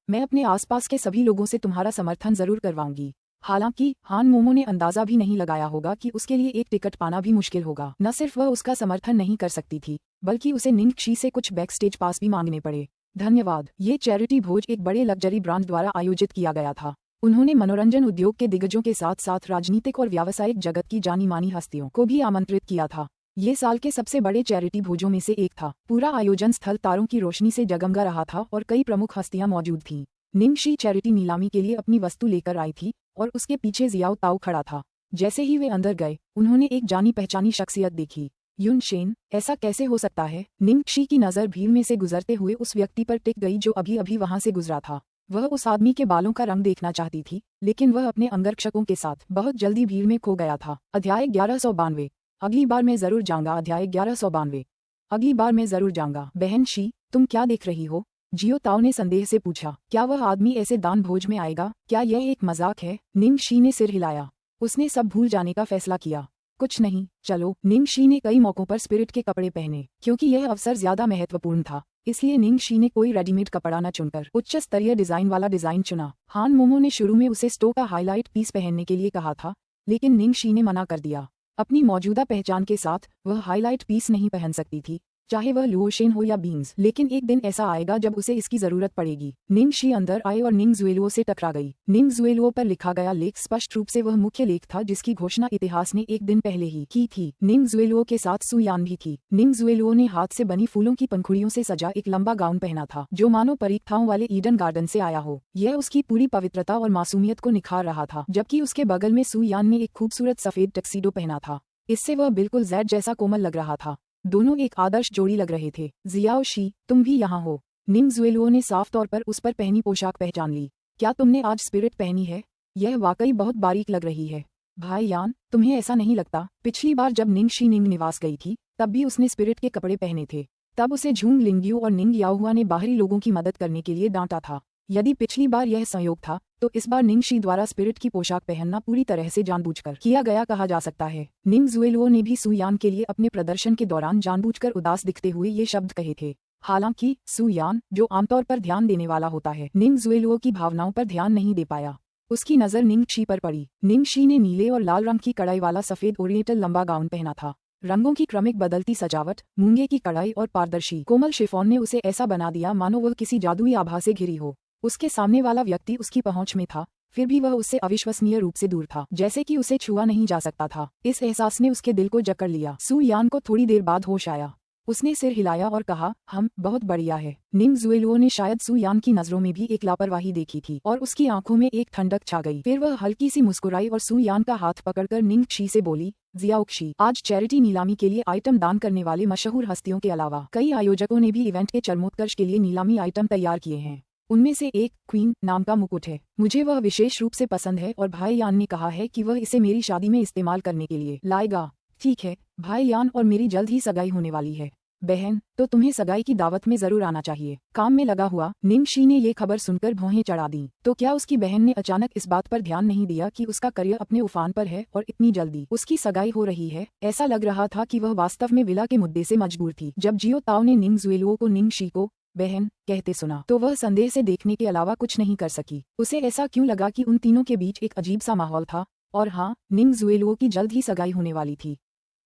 Speaker 1: मैं अपने आसपास के सभी लोगों से तुम्हारा समर्थन जरूर करवाऊंगी। हालांकि हान मोमो ने अंदाजा भी नहीं लगाया होगा कि उसके लिए एक टिकट पाना भी मुश्किल होगा। न सिर्फ वह उसका समर्थन नहीं कर सकती थी, बल्कि उसे निंग शी से कुछ बैक स्टेज पास भी मांगने पड़े। धन्यवाद। ये चैरिटी भोज एक बड़े लग्जरी ब्रांड द्वारा आयोजित किया गया था। उन्होंने मनोरंजन उद्योग के दिग्गजों के साथ साथ राजनीतिक और व्यावसायिक जगत की जानी मानी हस्तियों को भी आमंत्रित किया था। ये साल के सबसे बड़े चैरिटी भोजों में से एक था। पूरा आयोजन स्थल तारों की रोशनी से जगमगा रहा था और कई प्रमुख हस्तियां मौजूद थीं। निंग शी चैरिटी नीलामी के लिए अपनी वस्तु लेकर आई थी और उसके पीछे जियाओ ताओ खड़ा था। जैसे ही वे अंदर गए, उन्होंने एक जानी पहचानी शख्सियत देखी। युन शेन, ऐसा कैसे हो सकता है? निंग शी की नजर भीड़ में से गुजरते हुए उस व्यक्ति पर टिक गई जो अभी अभी वहां से गुजरा था। वह उस आदमी के बालों का रंग देखना चाहती थी, लेकिन वह अपने अंगरक्षकों के साथ बहुत जल्दी भीड़ में खो गया था। अध्याय 1192। अगली बार मैं जरूर जाऊंगा। अध्याय 1192। अगली बार मैं जरूर जाऊंगा। बहन शी, तुम क्या देख रही हो? जियो ताओ ने संदेह से पूछा। क्या वह आदमी ऐसे दान भोज में आएगा? क्या यह एक मजाक है? निंग शी ने सिर हिलाया। उसने सब भूल जाने का फैसला किया। कुछ नहीं, चलो। निंग शी ने कई मौकों पर स्पिरिट के कपड़े पहने, क्योंकि यह अवसर ज्यादा महत्वपूर्ण था, इसलिए निंग शी ने कोई रेडीमेड कपड़ा न चुनकर उच्च स्तरीय डिजाइन वाला डिजाइन चुना। हान मोमो ने शुरू में उसे स्टो का हाईलाइट पीस पहनने के लिए कहा था, लेकिन निंग शी ने मना कर दिया। अपनी मौजूदा पहचान के साथ वह हाईलाइट पीस नहीं पहन सकती थी, चाहे वह लुओशेन हो या बींग्स। लेकिन एक दिन ऐसा आएगा जब उसे इसकी जरूरत पड़ेगी। निंग शी अंदर आए और निंग जुएलुओ से टकरा गई। निंग जुएलुओ पर लिखा गया लेख स्पष्ट रूप से वह मुख्य लेख था जिसकी घोषणा इतिहास ने एक दिन पहले ही की थी। निंग जुएलुओ के साथ सु यान भी थी। निंग जुएलुओ ने हाथ से बनी फूलों की पंखुड़ियों से सजा एक लंबा गाउन पहना था, जो मानो परीक्षाओं वाले ईडन गार्डन से आया हो। यह उसकी पूरी पवित्रता और मासूमियत को निखार रहा था, जबकि उसके बगल में सु यान ने एक खूबसूरत सफेद टक्सीडो पहना था। इससे वह बिल्कुल जैड जैसा कोमल लग रहा था। दोनों एक आदर्श जोड़ी लग रहे थे। जियाओ शी, तुम भी यहाँ हो? निंग जुएलुओ ने साफ तौर पर उस पर पहनी पोशाक पहचान ली। क्या तुमने आज स्पिरिट पहनी है? यह वाकई बहुत बारीक लग रही है। भाई यान, तुम्हें ऐसा नहीं लगता? पिछली बार जब निंग शी निंग निवास गई थी, तब भी उसने स्पिरिट के कपड़े पहने थे। तब उसे झूंग लिंग्यू और निंग याओहुआ ने बाहरी लोगों की मदद करने के लिए डांटा था। यदि पिछली बार यह संयोग था, तो इस बार निंग शी द्वारा स्पिरिट की पोशाक पहनना पूरी तरह से जानबूझकर किया गया कहा जा सकता है। निंग जुएलुओ ने भी सु यान के लिए अपने प्रदर्शन के दौरान जानबूझकर उदास दिखते हुए ये शब्द कहे थे। हालांकि सु यान, जो आमतौर पर ध्यान देने वाला होता है, निंग जुएलुओ की भावनाओं पर ध्यान नहीं दे पाया। उसकी नजर निंग शी पर पड़ी। निंग शी ने नीले और लाल रंग की कढ़ाई वाला सफेद ओरिएंटल लंबा गाउन पहना था। रंगों की क्रमिक बदलती सजावट, मूंगे की कढ़ाई और पारदर्शी कोमल शिफॉन ने उसे ऐसा बना दिया मानो वह किसी जादुई आभा से घिरी हो। उसके सामने वाला व्यक्ति उसकी पहुंच में था, फिर भी वह उससे अविश्वसनीय रूप से दूर था, जैसे कि उसे छुआ नहीं जा सकता था। इस एहसास ने उसके दिल को जकड़ लिया। सु यान को थोड़ी देर बाद होश आया। उसने सिर हिलाया और कहा, बहुत बढ़िया है। निंग जुएलुओ ने शायद सु यान की नजरों में भी एक लापरवाही देखी थी और उसकी आंखों में एक ठंडक छा गई। फिर वह हल्की सी मुस्कुराई और सु यान का हाथ पकड़कर निंग शी से बोली, जियाओ शी, आज चैरिटी नीलामी के लिए आइटम दान करने वाले मशहूर हस्तियों के अलावा कई आयोजकों ने भी इवेंट के चरमोत्कर्ष के लिए नीलामी आइटम तैयार किए हैं। उनमें से एक क्वीन नाम का मुकुट है। मुझे वह विशेष रूप से पसंद है और भाई यान ने कहा है कि वह इसे मेरी शादी में इस्तेमाल करने के लिए लाएगा। ठीक है, भाई यान और मेरी जल्द ही सगाई होने वाली है। बहन, तो तुम्हें सगाई की दावत में जरूर आना चाहिए। काम में लगा हुआ निंगशी ने ये खबर सुनकर भौहें चढ़ा दी। तो क्या उसकी बहन ने अचानक इस बात पर ध्यान नहीं दिया कि उसका करियर अपने उफान पर है और इतनी जल्दी उसकी सगाई हो रही है? ऐसा लग रहा था कि वह वास्तव में विला के मुद्दे से मजबूर थी। जब जियो ताओ ने निंग जुएलुओ को निंगशी को बहन कहते सुना तो वह संदेह से देखने के अलावा कुछ नहीं कर सकी। उसे ऐसा क्यों लगा कि उन तीनों के बीच एक अजीब सा माहौल था, और हाँ, निंग जुएलुओ की जल्द ही सगाई होने वाली थी।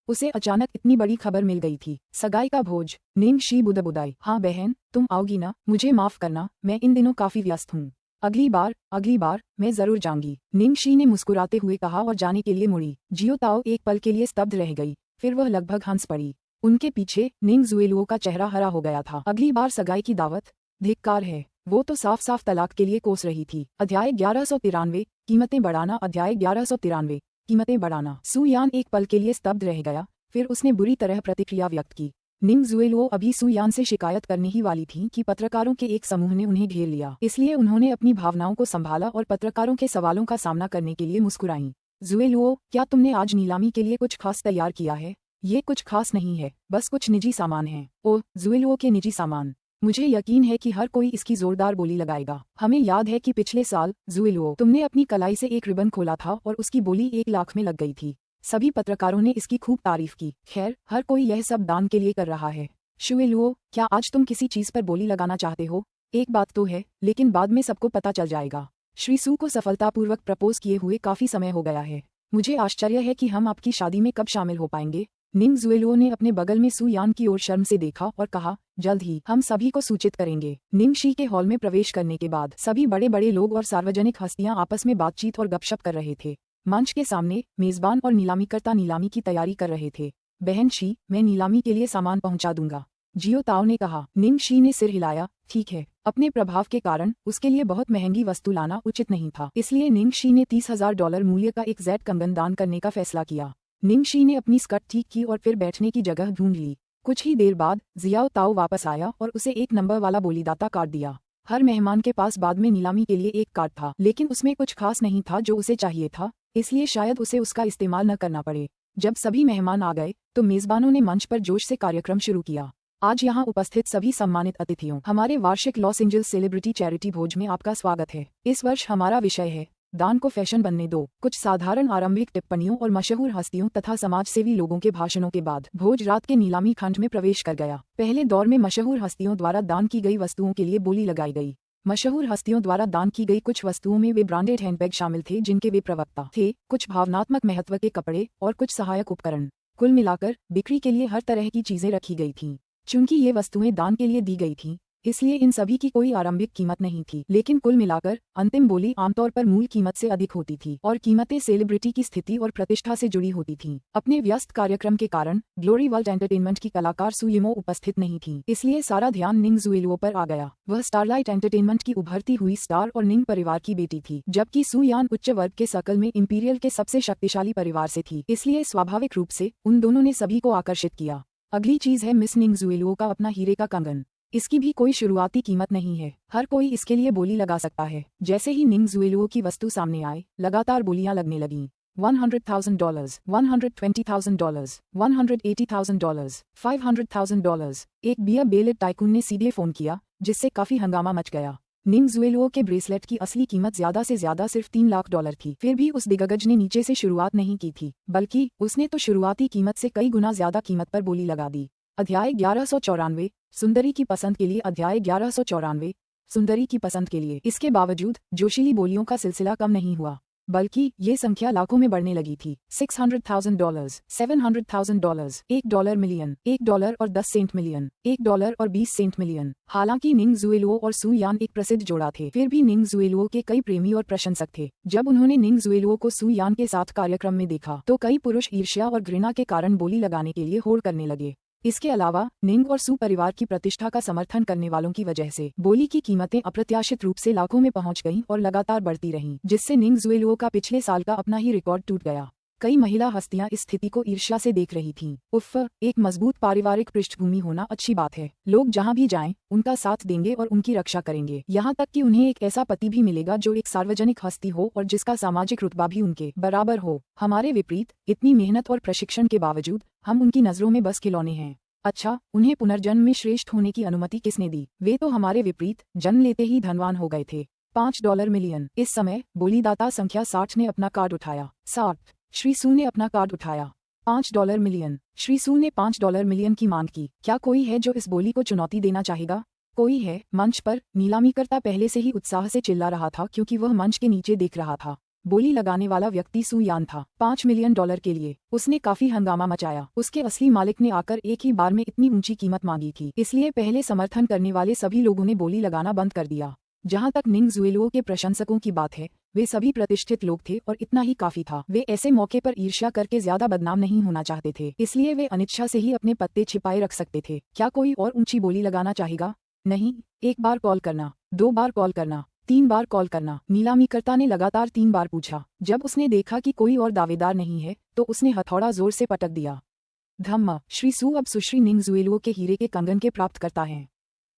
Speaker 1: उसे अचानक इतनी बड़ी खबर मिल गई थी। सगाई का भोज। निंगशी बुदबुदाई। हाँ बहन, तुम आओगी ना? मुझे माफ करना, मैं इन दिनों काफी व्यस्त हूँ। अगली बार मैं जरूर जाऊंगी, निंगशी ने मुस्कुराते हुए कहा और जाने के लिए मुड़ी। जियो ताओ एक पल के लिए स्तब्ध रह गई, फिर वह लगभग हंस पड़ी। उनके पीछे निंग जुएलुओ का चेहरा हरा हो गया था। अगली बार सगाई की दावत? धिक्कार है, वो तो साफ साफ तलाक के लिए कोस रही थी। अध्याय 1193 कीमतें बढ़ाना। अध्याय 1193 कीमतें बढ़ाना। सु यान एक पल के लिए स्तब्ध रह गया, फिर उसने बुरी तरह प्रतिक्रिया व्यक्त की। निंग जुएलुओ अभी सु यान से शिकायत करने ही वाली थी कि पत्रकारों के एक समूह ने उन्हें घेर लिया। इसलिए उन्होंने अपनी भावनाओं को संभाला और पत्रकारों के सवालों का सामना करने के लिए मुस्कुराईं। जुएलुओ, क्या तुमने आज नीलामी के लिए कुछ खास तैयार किया है? ये कुछ खास नहीं है, बस कुछ निजी सामान है। ओह, जुएलुओ के निजी सामान? मुझे यकीन है कि हर कोई इसकी जोरदार बोली लगाएगा। हमें याद है कि पिछले साल जुएलुओ तुमने अपनी कलाई से एक रिबन खोला था और उसकी बोली 1 लाख में लग गई थी। सभी पत्रकारों ने इसकी खूब तारीफ की। खैर, हर कोई यह सब दान के लिए कर रहा है। शुएलुओ, क्या आज तुम किसी चीज पर बोली लगाना चाहते हो? एक बात तो है, लेकिन बाद में सबको पता चल जाएगा। श्री सु को सफलतापूर्वक प्रपोज किए हुए काफी समय हो गया है। मुझे आश्चर्य है कि हम आपकी शादी में कब शामिल हो पाएंगे। निंग जुएलुओ ने अपने बगल में सु यान की ओर शर्म से देखा और कहा, जल्द ही हम सभी को सूचित करेंगे। निंगशी के हॉल में प्रवेश करने के बाद सभी बड़े बड़े लोग और सार्वजनिक हस्तियां आपस में बातचीत और गपशप कर रहे थे। मंच के सामने मेजबान और नीलामीकर्ता नीलामी की तैयारी कर रहे थे। बहन शी, मैं नीलामी के लिए सामान पहुंचा दूंगा, जियो ताओ ने कहा। निंगशी ने सिर हिलाया। ठीक है। अपने प्रभाव के कारण उसके लिए बहुत महंगी वस्तु लाना उचित नहीं था, इसलिए निंगशी ने $30,000 मूल्य का एक जेड कंगन दान करने का फैसला किया। निंगशी ने अपनी स्कर्ट ठीक की और फिर बैठने की जगह ढूंढ ली। कुछ ही देर बाद जियाओ ताओ वापस आया और उसे एक नंबर वाला बोलीदाता कार्ड दिया। हर मेहमान के पास बाद में नीलामी के लिए एक कार्ड था, लेकिन उसमें कुछ खास नहीं था जो उसे चाहिए था, इसलिए शायद उसे उसका इस्तेमाल न करना पड़े। जब सभी मेहमान आ गए तो मेजबानों ने मंच पर जोश से कार्यक्रम शुरू किया। आज यहाँ उपस्थित सभी सम्मानित अतिथियों, हमारे वार्षिक लॉस एंजल्स सेलिब्रिटी चैरिटी भोज में आपका स्वागत है। इस वर्ष हमारा विषय है, दान को फैशन बनने दो। कुछ साधारण आरंभिक टिप्पणियों और मशहूर हस्तियों तथा समाजसेवी लोगों के भाषणों के बाद भोज रात के नीलामी खंड में प्रवेश कर गया। पहले दौर में मशहूर हस्तियों द्वारा दान की गई वस्तुओं के लिए बोली लगाई गई। मशहूर हस्तियों द्वारा दान की गई कुछ वस्तुओं में वे ब्रांडेड हैंडबैग शामिल थे जिनके वे प्रवक्ता थे, कुछ भावनात्मक महत्व के कपड़े और कुछ सहायक उपकरण। कुल मिलाकर बिक्री के लिए हर तरह की चीजें रखी गई थीं। चूंकि ये वस्तुएं दान के लिए दी गई थीं, इसलिए इन सभी की कोई आरंभिक कीमत नहीं थी, लेकिन कुल मिलाकर अंतिम बोली आमतौर पर मूल कीमत से अधिक होती थी और कीमतें सेलिब्रिटी की स्थिति और प्रतिष्ठा से जुड़ी होती थीं। अपने व्यस्त कार्यक्रम के कारण ग्लोरी वर्ल्ड एंटरटेनमेंट की कलाकार सु यिमो उपस्थित नहीं थी, इसलिए सारा ध्यान निंग जुएलुओ पर आ गया। वह स्टारलाइट एंटरटेनमेंट की उभरती हुई स्टार और निंग परिवार की बेटी थी, जबकि सु यान उच्च वर्ग के सर्कल में इंपीरियल के सबसे शक्तिशाली परिवार से थी, इसलिए स्वाभाविक रूप से उन दोनों ने सभी को आकर्षित किया। अगली चीज है मिस निंग जुएलुओ का अपना हीरे का कंगन। इसकी भी कोई शुरुआती कीमत नहीं है, हर कोई इसके लिए बोली लगा सकता है। जैसे ही निंग जुएलुओ की वस्तु सामने आए, लगातार बोलियां लगने लगीं। $100,000, $120,000, $180,000, $500,000। एक बियर बेलेट टाइकून ने सीधे फोन किया, जिससे काफी हंगामा मच गया। निंग जुएलुओ के ब्रेसलेट की असली कीमत ज्यादा से ज्यादा सिर्फ $3 लाख थी। फिर भी उस दिग्गज ने नीचे से शुरुआत नहीं की थी, बल्कि उसने तो शुरुआती कीमत से कई गुना ज्यादा कीमत पर बोली लगा दी। अध्याय 1194 सुंदरी की पसंद के लिए। अध्याय 1194 सुंदरी की पसंद के लिए। इसके बावजूद जोशीली बोलियों का सिलसिला कम नहीं हुआ, बल्कि ये संख्या लाखों में बढ़ने लगी थी। $600,000, $700,000, $1 मिलियन, $1 और 10 सेंट मिलियन, $1 और 20 सेंट मिलियन। हालांकि निंग जुएलुओ और सु यान एक प्रसिद्ध जोड़ा थे, फिर भी निंग जुएलुओ के कई प्रेमी और प्रशंसक थे। जब उन्होंने निंग जुएलुओ को सु यान के साथ कार्यक्रम में देखा तो कई पुरुष ईर्ष्या और घृणा के कारण बोली लगाने के लिए होड़ करने लगे। इसके अलावा निंग और सु परिवार की प्रतिष्ठा का समर्थन करने वालों की वजह से बोली की कीमतें अप्रत्याशित रूप से लाखों में पहुंच गईं और लगातार बढ़ती रहीं, जिससे निंग जुएलुओ का पिछले साल का अपना ही रिकॉर्ड टूट गया। कई महिला हस्तियां इस स्थिति को ईर्ष्या से देख रही थीं। उफ़, एक मजबूत पारिवारिक पृष्ठभूमि होना अच्छी बात है। लोग जहां भी जाएं, उनका साथ देंगे और उनकी रक्षा करेंगे। यहाँ तक कि उन्हें एक ऐसा पति भी मिलेगा जो एक सार्वजनिक हस्ती हो और जिसका सामाजिक रुतबा भी उनके बराबर हो। हमारे विपरीत, इतनी मेहनत और प्रशिक्षण के बावजूद हम उनकी नजरों में बस खिलौने हैं। अच्छा, उन्हें पुनर्जन्म में श्रेष्ठ होने की अनुमति किसने दी? वे तो हमारे विपरीत जन्म लेते ही धनवान हो गए थे। $5 मिलियन। इस समय बोलीदाता संख्या 60 ने अपना कार्ड उठाया। 60। श्री सू ने अपना कार्ड उठाया। $5 मिलियन। श्री सू ने $5 मिलियन की मांग की। क्या कोई है जो इस बोली को चुनौती देना चाहेगा? कोई है? मंच पर नीलामीकर्ता पहले से ही उत्साह से चिल्ला रहा था क्योंकि वह मंच के नीचे देख रहा था। बोली लगाने वाला व्यक्ति सू यान था। $5 मिलियन के लिए उसने काफी हंगामा मचाया। उसके असली मालिक ने आकर एक ही बार में इतनी ऊंची कीमत मांगी थी, इसलिए पहले समर्थन करने वाले सभी लोगों ने बोली लगाना बंद कर दिया। जहां तक निंग ज़ुएलुओ के प्रशंसकों की बात है, वे सभी प्रतिष्ठित लोग थे और इतना ही काफी था। वे ऐसे मौके पर ईर्ष्या करके ज्यादा बदनाम नहीं होना चाहते थे, इसलिए वे अनिच्छा से ही अपने पत्ते छिपाए रख सकते थे। क्या कोई और ऊंची बोली लगाना चाहेगा? नहीं। 1 बार कॉल करना, 2 बार कॉल करना, 3 बार कॉल करना। नीलामीकर्ता ने लगातार 3 बार पूछा। जब उसने देखा कि कोई और दावेदार नहीं है तो उसने हथौड़ा जोर से पटक दिया। धम्म। श्री सू अब सुश्री निंग ज़ुएलुओ के हीरे के कंगन के प्राप्त करता है।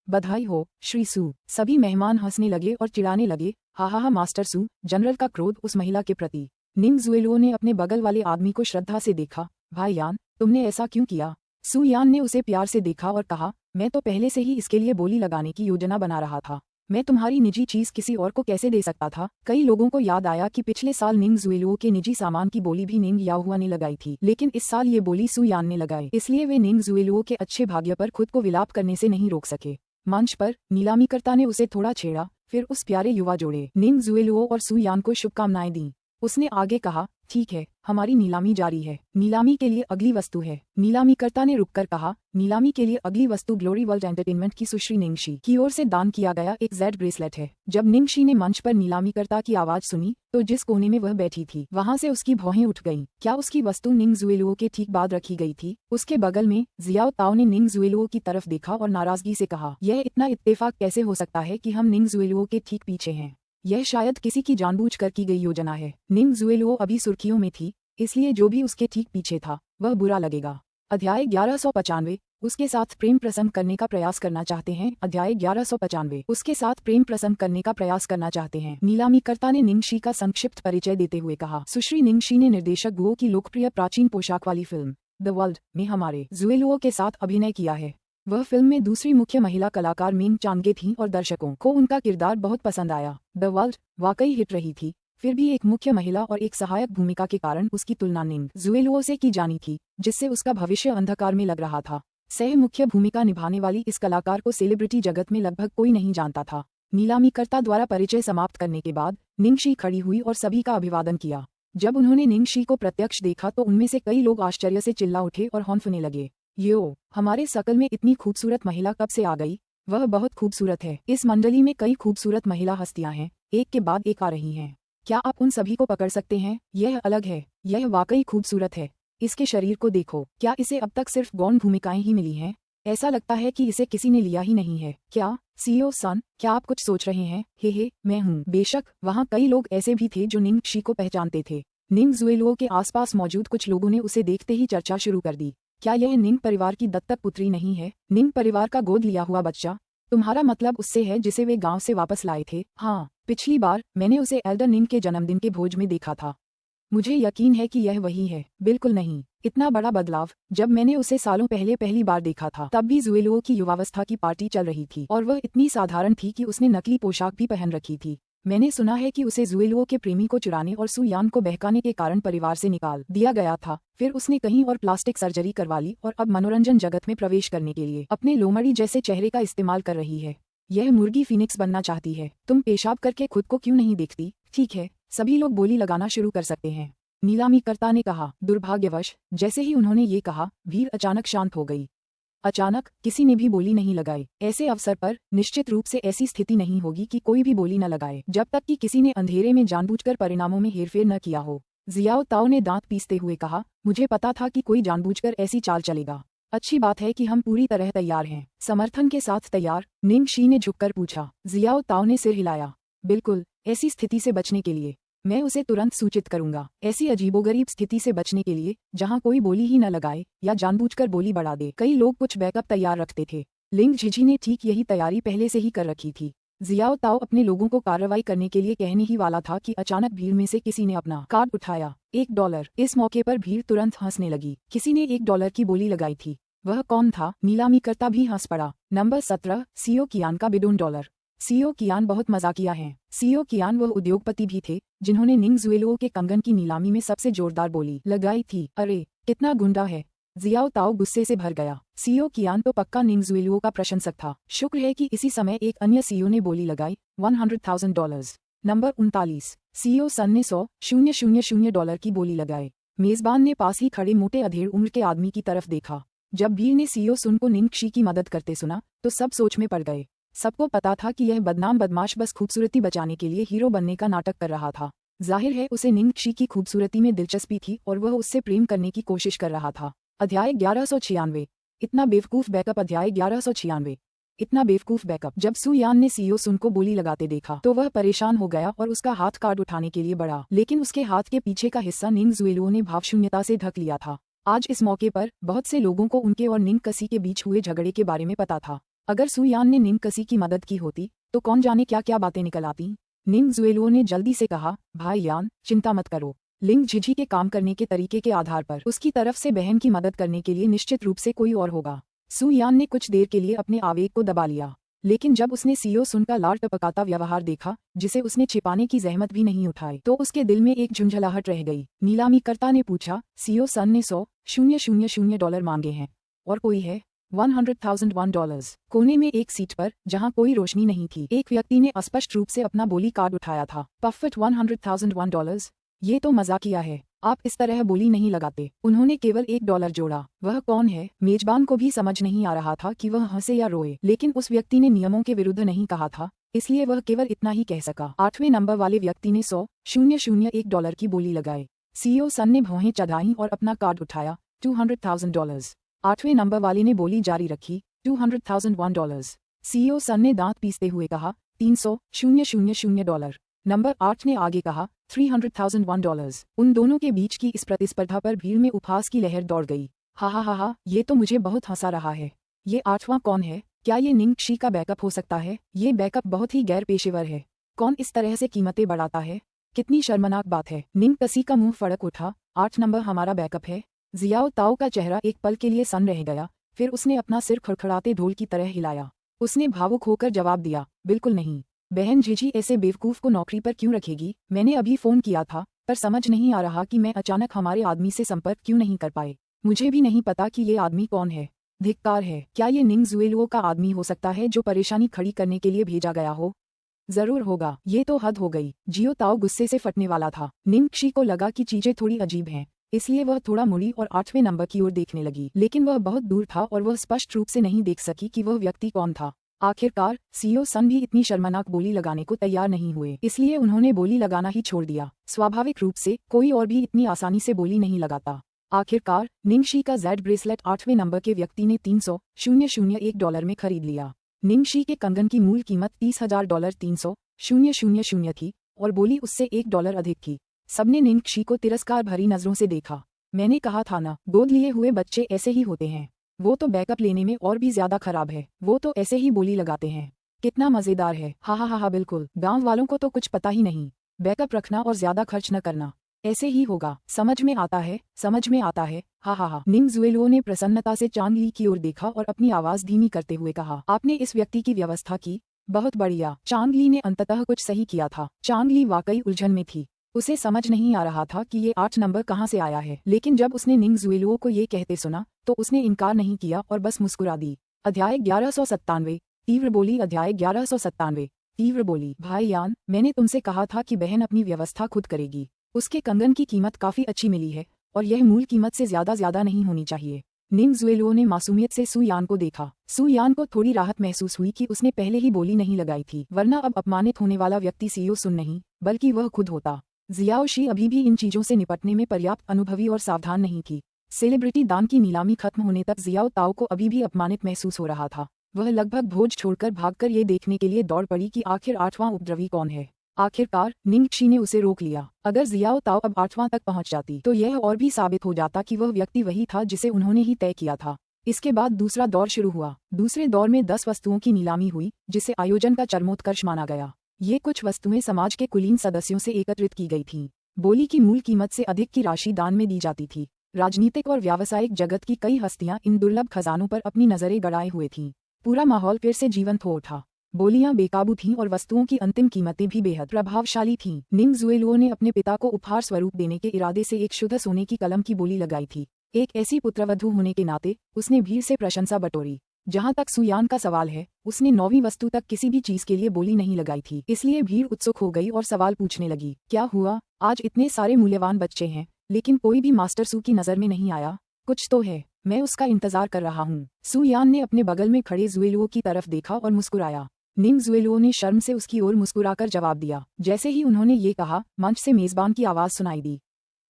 Speaker 1: बधाई हो श्री सू। सभी मेहमान हंसने लगे और चिढ़ाने लगे। हा मास्टर सू। जनरल का क्रोध उस महिला के प्रति। निंग ज़ुएलुओ ने अपने बगल वाले आदमी को श्रद्धा से देखा। भाई यान, तुमने ऐसा क्यों किया? सू यान ने उसे प्यार से देखा और कहा, मैं तो पहले से ही इसके लिए बोली लगाने की योजना बना रहा था। मैं तुम्हारी निजी चीज किसी और को कैसे दे सकता था? कई लोगों को याद आया कि पिछले साल निंग ज़ुएलुओ के निजी सामान की बोली भी निंग याहुआ ने लगाई थी, लेकिन इस साल ये बोली सू यान ने लगाई, इसलिए वे निंग ज़ुएलुओ के अच्छे भाग्य पर खुद को विलाप करने से नहीं रोक सके। मंच पर नीलामीकर्ता ने उसे थोड़ा छेड़ा, फिर उस प्यारे युवा जोड़े निंग ज़ुएलुओ और सू यान को शुभकामनाएं दी। उसने आगे कहा, ठीक है, हमारी नीलामी जारी है। नीलामी के लिए अगली वस्तु है। नीलामीकर्ता ने रुककर कहा, नीलामी के लिए अगली वस्तु ग्लोरी वर्ल्ड एंटरटेनमेंट की सुश्री निंगशी की ओर से दान किया गया एक जेड ब्रेसलेट है। जब निंगशी ने मंच पर नीलामीकर्ता की आवाज सुनी तो जिस कोने में वह बैठी थी वहां से उसकी भौहें उठ गईं। क्या उसकी वस्तु निंग ज़ुएलुओ के ठीक बाद रखी गई थी? उसके बगल में जियाओ ताओ ने निंग ज़ुएलुओ की तरफ देखा और नाराजगी से कहा, यह इतना इत्तेफाक कैसे हो सकता है कि हम निंग ज़ुएलुओ के ठीक पीछे हैं? यह शायद किसी की जानबूझकर की गई योजना है। निंग ज़ुएलुओ अभी सुर्खियों में थी, इसलिए जो भी उसके ठीक पीछे था वह बुरा लगेगा। अध्याय 1195। उसके साथ प्रेम प्रसंग करने का प्रयास करना चाहते हैं। अध्याय 1195। उसके साथ प्रेम प्रसंग करने का प्रयास करना चाहते हैं। नीलामीकर्ता ने निंगशी का संक्षिप्त परिचय देते हुए कहा, सुश्री निंगशी ने निर्देशक गुओ की लोकप्रिय प्राचीन पोशाक वाली फिल्म द वर्ल्ड में हमारे ज़ुएलुओ के साथ अभिनय किया है। वह फिल्म में दूसरी मुख्य महिला कलाकार मिंग चांगे थीं और दर्शकों को उनका किरदार बहुत पसंद आया। द वर्ल्ड वाकई हिट रही थी, फिर भी एक मुख्य महिला और एक सहायक भूमिका के कारण उसकी तुलना निंग ज़ुएलुओ से की जानी थी, जिससे उसका भविष्य अंधकार में लग रहा था। सह मुख्य भूमिका निभाने वाली इस कलाकार को सेलिब्रिटी जगत में लगभग कोई नहीं जानता था। नीलामीकर्ता द्वारा परिचय समाप्त करने के बाद निंगशी खड़ी हुई और सभी का अभिवादन किया। जब उन्होंने निंगशी को प्रत्यक्ष देखा तो उनमें से कई लोग आश्चर्य से चिल्ला उठे और हौंफने लगे। यो, हमारे सकल में इतनी खूबसूरत महिला कब से आ गई? वह बहुत खूबसूरत है। इस मंडली में कई खूबसूरत महिला हस्तियां हैं, एक के बाद एक आ रही हैं। क्या आप उन सभी को पकड़ सकते हैं? यह अलग है, यह वाकई खूबसूरत है। इसके शरीर को देखो, क्या इसे अब तक सिर्फ गौण भूमिकाएं ही मिली हैं? ऐसा लगता है कि इसे किसी ने लिया ही नहीं है। क्या सीईओ सन, क्या आप कुछ सोच रहे हैं? हे, मैं हूँ। बेशक, वहाँ कई लोग ऐसे भी थे जो निंगशी को पहचानते थे। निंग ज़ुएलुओ के आसपास मौजूद कुछ लोगों ने उसे देखते ही चर्चा शुरू कर दी। क्या यह निंग परिवार की दत्तक पुत्री नहीं है? निंग परिवार का गोद लिया हुआ बच्चा? तुम्हारा मतलब उससे है जिसे वे गांव से वापस लाए थे? हाँ, पिछली बार मैंने उसे एल्डर निंग के जन्मदिन के भोज में देखा था। मुझे यकीन है कि यह वही है। बिल्कुल नहीं, इतना बड़ा बदलाव। जब मैंने उसे सालों पहले पहली बार देखा था तब भी ज़ुएलुओ की युवावस्था की पार्टी चल रही थी और वह इतनी साधारण थी कि उसने नकली पोशाक भी पहन रखी थी। मैंने सुना है कि उसे ज़ुएलुओ के प्रेमी को चुराने और सू यान को बहकाने के कारण परिवार से निकाल दिया गया था। फिर उसने कहीं और प्लास्टिक सर्जरी करवा ली और अब मनोरंजन जगत में प्रवेश करने के लिए अपने लोमड़ी जैसे चेहरे का इस्तेमाल कर रही है। यह मुर्गी फीनिक्स बनना चाहती है। तुम पेशाब करके खुद को क्यों नहीं देखती? ठीक है, सभी लोग बोली लगाना शुरू कर सकते हैं, नीलामीकर्ता ने कहा। दुर्भाग्यवश जैसे ही उन्होंने ये कहा, भीड़ अचानक शांत हो गई। अचानक किसी ने भी बोली नहीं लगाई। ऐसे अवसर पर निश्चित रूप से ऐसी स्थिति नहीं होगी कि कोई भी बोली न लगाए जब तक कि किसी ने अंधेरे में जानबूझकर परिणामों में हेरफेर न किया हो। जियाओ ताओ ने दांत पीसते हुए कहा, मुझे पता था कि कोई जानबूझकर ऐसी चाल चलेगा। अच्छी बात है कि हम पूरी तरह तैयार हैं। समर्थन के साथ तैयार? निंगशी ने झुककर पूछा। जियाओ ताओ ने सिर हिलाया। बिल्कुल, ऐसी स्थिति से बचने के लिए मैं उसे तुरंत सूचित करूंगा। ऐसी अजीबोगरीब स्थिति से बचने के लिए जहां कोई बोली ही न लगाए या जानबूझकर बोली बढ़ा दे। कई लोग कुछ बैकअप तैयार रखते थे। लिंग झिझी ने ठीक यही तैयारी पहले से ही कर रखी थी। जियाओ ताओ अपने लोगों को कार्रवाई करने के लिए कहने ही वाला था कि अचानक भीड़ में से किसी ने अपना कार्ड उठाया। $1। इस मौके पर भीड़ तुरंत हंसने लगी। किसी ने $1 की बोली लगाई थी। वह कौन था? नीलामीकर्ता भी हंस पड़ा। नंबर 17, सीओ कियान का बिडोन डॉलर। सीओ कियान बहुत मजाकिया हैं। सीओ कियान वह उद्योगपति भी थे जिन्होंने निंग ज़ुएलुओ के कंगन की नीलामी में सबसे जोरदार बोली लगाई थी। अरे कितना गुंडा है। जियाओ ताओ गुस्से से भर गया। सीओ कियान तो पक्का निंग ज़ुएलुओ का प्रशंसक था। शुक्र है कि इसी समय एक अन्य सीओ ने बोली लगाई, $100,000। नंबर 39, सीओ सन ने $100,000 की बोली लगाए। मेजबान ने पास ही खड़े मोटे अधेड़ उम्र के आदमी की तरफ देखा। जब भीड़ ने सीओ सुन को निंग शी की मदद करते सुना तो सब सोच में पड़ गए। सबको पता था कि यह बदनाम बदमाश बस खूबसूरती बचाने के लिए हीरो बनने का नाटक कर रहा था। जाहिर है उसे निंग शी की खूबसूरती में दिलचस्पी थी और वह उससे प्रेम करने की कोशिश कर रहा था। अध्याय 1196। इतना बेवकूफ बैकअप। अध्याय 1196। इतना बेवकूफ बैकअप। जब सु यान ने सीओ सुन को बोली लगाते देखा तो वह परेशान हो गया और उसका हाथ कार्ड उठाने के लिए बढ़ा, लेकिन उसके हाथ के पीछे का हिस्सा निंग ज़ुएलुओ ने भावशून्यता से ढक लिया था। आज इस मौके पर बहुत से लोगों को उनके और निंग कसी के बीच हुए झगड़े के बारे में पता था। अगर सु यान ने निंग कसी की मदद की होती तो कौन जाने क्या क्या बातें निकल आती। निंग ज़ुएलुओ ने जल्दी से कहा, भाई यान चिंता मत करो। लिंग झिझी के काम करने के तरीके के आधार पर उसकी तरफ से बहन की मदद करने के लिए निश्चित रूप से कोई और होगा। सु यान ने कुछ देर के लिए अपने आवेग को दबा लिया, लेकिन जब उसने सीओ सुन का लाल टपकाता व्यवहार देखा जिसे उसने छिपाने की जहमत भी नहीं उठाई तो उसके दिल में एक झुंझलाहट रह गई। नीलामीकर्ता ने पूछा, सीओ सन ने $100,000 मांगे हैं और कोई है? $100,001। कोने में एक सीट पर जहां कोई रोशनी नहीं थी एक व्यक्ति ने स्पष्ट रूप से अपना बोली कार्ड उठाया था। पफट $100,001। ये तो मजाकिया है। आप इस तरह बोली नहीं लगाते। उन्होंने केवल $1 जोड़ा। वह कौन है? मेजबान को भी समझ नहीं आ रहा था कि वह हंसे या रोए, लेकिन उस व्यक्ति ने नियमों के विरुद्ध नहीं कहा था, इसलिए वह केवल इतना ही कह सका। 8वें नंबर वाले व्यक्ति ने $100,001 की बोली लगाई। सीओ सन ने भौहें चढ़ाई और अपना कार्ड उठाया, $200,000। 8वें नंबर वाले ने बोली जारी रखी, $200,001। सीओ सन ने दांत पीसते हुए कहा, $300,000। नंबर 8 ने आगे कहा, $300,001। उन दोनों के बीच की इस प्रतिस्पर्धा पर भीड़ में उपहास की लहर दौड़ गई। हा, ये तो मुझे बहुत हंसा रहा है। ये 8वां कौन है? क्या ये निंग शी का बैकअप हो सकता है? ये बैकअप बहुत ही गैर पेशेवर है। कौन इस तरह से कीमतें बढ़ाता है? कितनी शर्मनाक बात है। निंग कसी का मुंह फड़क उठा। 8 नंबर हमारा बैकअप है। जियाओ ताओ का चेहरा एक पल के लिए सन रह गया, फिर उसने अपना सिर खड़खड़ाते ढोल की तरह हिलाया। उसने भावुक होकर जवाब दिया, बिल्कुल नहीं। बहन झिझी ऐसे बेवकूफ को नौकरी पर क्यों रखेगी? मैंने अभी फोन किया था पर समझ नहीं आ रहा कि मैं अचानक हमारे आदमी से संपर्क क्यों नहीं कर पाए। मुझे भी नहीं पता कि ये आदमी कौन है। धिक्कार है। क्या ये निंग ज़ुएलुओ का आदमी हो सकता है जो परेशानी खड़ी करने के लिए भेजा गया हो? जरूर होगा। ये तो हद हो गई। जियो ताओ गुस्से से फटने वाला था। निंग शी को लगा कि चीजें थोड़ी अजीब हैं, इसलिए वह थोड़ा मुड़ी और 8वें नंबर की ओर देखने लगी, लेकिन वह बहुत दूर था और वह स्पष्ट रूप से नहीं देख सकी कि वह व्यक्ति कौन था। आखिरकार सीओ सन भी इतनी शर्मनाक बोली लगाने को तैयार नहीं हुए, इसलिए उन्होंने बोली लगाना ही छोड़ दिया। स्वाभाविक रूप से कोई और भी इतनी आसानी से बोली नहीं लगाता। आखिरकार निंग शी का जेड ब्रेसलेट 8वें नंबर के व्यक्ति ने $300,001 में खरीद लिया। निंग शी के कंगन की मूल कीमत $30,000 $300,000 थी और बोली उससे $1 अधिक थी। सबने निंग शी को तिरस्कार भरी नजरों से देखा। मैंने कहा था ना, गोद लिए हुए बच्चे ऐसे ही होते हैं। वो तो बैकअप लेने में और भी ज्यादा खराब है। वो तो ऐसे ही बोली लगाते हैं। कितना मजेदार है। हा, बिल्कुल। गांव वालों को तो कुछ पता ही नहीं। बैकअप रखना और ज्यादा खर्च न करना, ऐसे ही होगा। समझ में आता है, समझ में आता है। हा। निंग ज़ुएलुओ ने प्रसन्नता से चांग ली की ओर देखा और अपनी आवाज धीमी करते हुए कहा, आपने इस व्यक्ति की व्यवस्था की? बहुत बढ़िया। चांग ली ने अंततः कुछ सही किया था। चांग ली वाकई उलझन में थी। उसे समझ नहीं आ रहा था कि ये 8 नंबर कहाँ से आया है, लेकिन जब उसने निंग ज़ुएलुओ को ये कहते सुना तो उसने इनकार नहीं किया और बस मुस्कुरा दी। अध्याय 1197। तीव्र बोली। अध्याय 1197। तीव्र बोली। भाई यान, मैंने तुमसे कहा था कि बहन अपनी व्यवस्था खुद करेगी। उसके कंगन की कीमत काफी अच्छी मिली है और यह मूल कीमत से ज्यादा नहीं होनी चाहिए। निंग ज़ुएलुओ ने मासूमियत से सु यान को देखा। सु यान को थोड़ी राहत महसूस हुई कि उसने पहले ही बोली नहीं लगाई थी, वरना अब अपमानित होने वाला व्यक्ति सीओ सुन नहीं बल्कि वह खुद होता। जियाओ शी अभी भी इन चीजों से निपटने में पर्याप्त अनुभवी और सावधान नहीं थी। सेलिब्रिटी दान की नीलामी खत्म होने तक जियाओ ताओ को अभी भी अपमानित महसूस हो रहा था। वह लगभग भोज छोड़कर भागकर ये देखने के लिए दौड़ पड़ी कि आखिर 8वां उपद्रवी कौन है। आखिरकार निंग शी ने उसे रोक लिया। अगर जियाओ ताओ अब 8वां तक पहुंच जाती तो यह और भी साबित हो जाता कि वह व्यक्ति वही था जिसे उन्होंने ही तय किया था। इसके बाद दूसरा दौर शुरू हुआ। दूसरे दौर में 10 वस्तुओं की नीलामी हुई, जिसे आयोजन का चरमोत्कर्ष माना गया। ये कुछ वस्तुएं समाज के कुलीन सदस्यों से एकत्रित की गई थीं। बोली की मूल कीमत से अधिक की राशि दान में दी जाती थी। राजनीतिक और व्यावसायिक जगत की कई हस्तियां इन दुर्लभ खजानों पर अपनी नजरें गड़ाए हुए थीं। पूरा माहौल फिर से जीवंत हो उठा। बोलियां बेकाबू थीं और वस्तुओं की अंतिम कीमतें भी बेहद प्रभावशाली थीं। निंग ज़ुएलुओ ने अपने पिता को उपहार स्वरूप देने के इरादे से एक शुद्ध सोने की कलम की बोली लगाई थी। एक ऐसी पुत्रवधू होने के नाते उसने भीड़ से प्रशंसा बटोरी। जहां तक सुयान का सवाल है, उसने 9वीं वस्तु तक किसी भी चीज के लिए बोली नहीं लगाई थी। इसलिए भीड़ उत्सुक हो गई और सवाल पूछने लगी, क्या हुआ? आज इतने सारे मूल्यवान बच्चे हैं, लेकिन कोई भी मास्टर सू की नजर में नहीं आया। कुछ तो है, मैं उसका इंतजार कर रहा हूँ। सुयान ने अपने बगल में खड़े ज़ुएलुओ की तरफ देखा और मुस्कुराया। निंग ज़ुएलुओ ने शर्म से उसकी ओर मुस्कुराकर जवाब दिया। जैसे ही उन्होंने ये कहा, मंच से मेजबान की आवाज सुनाई दी।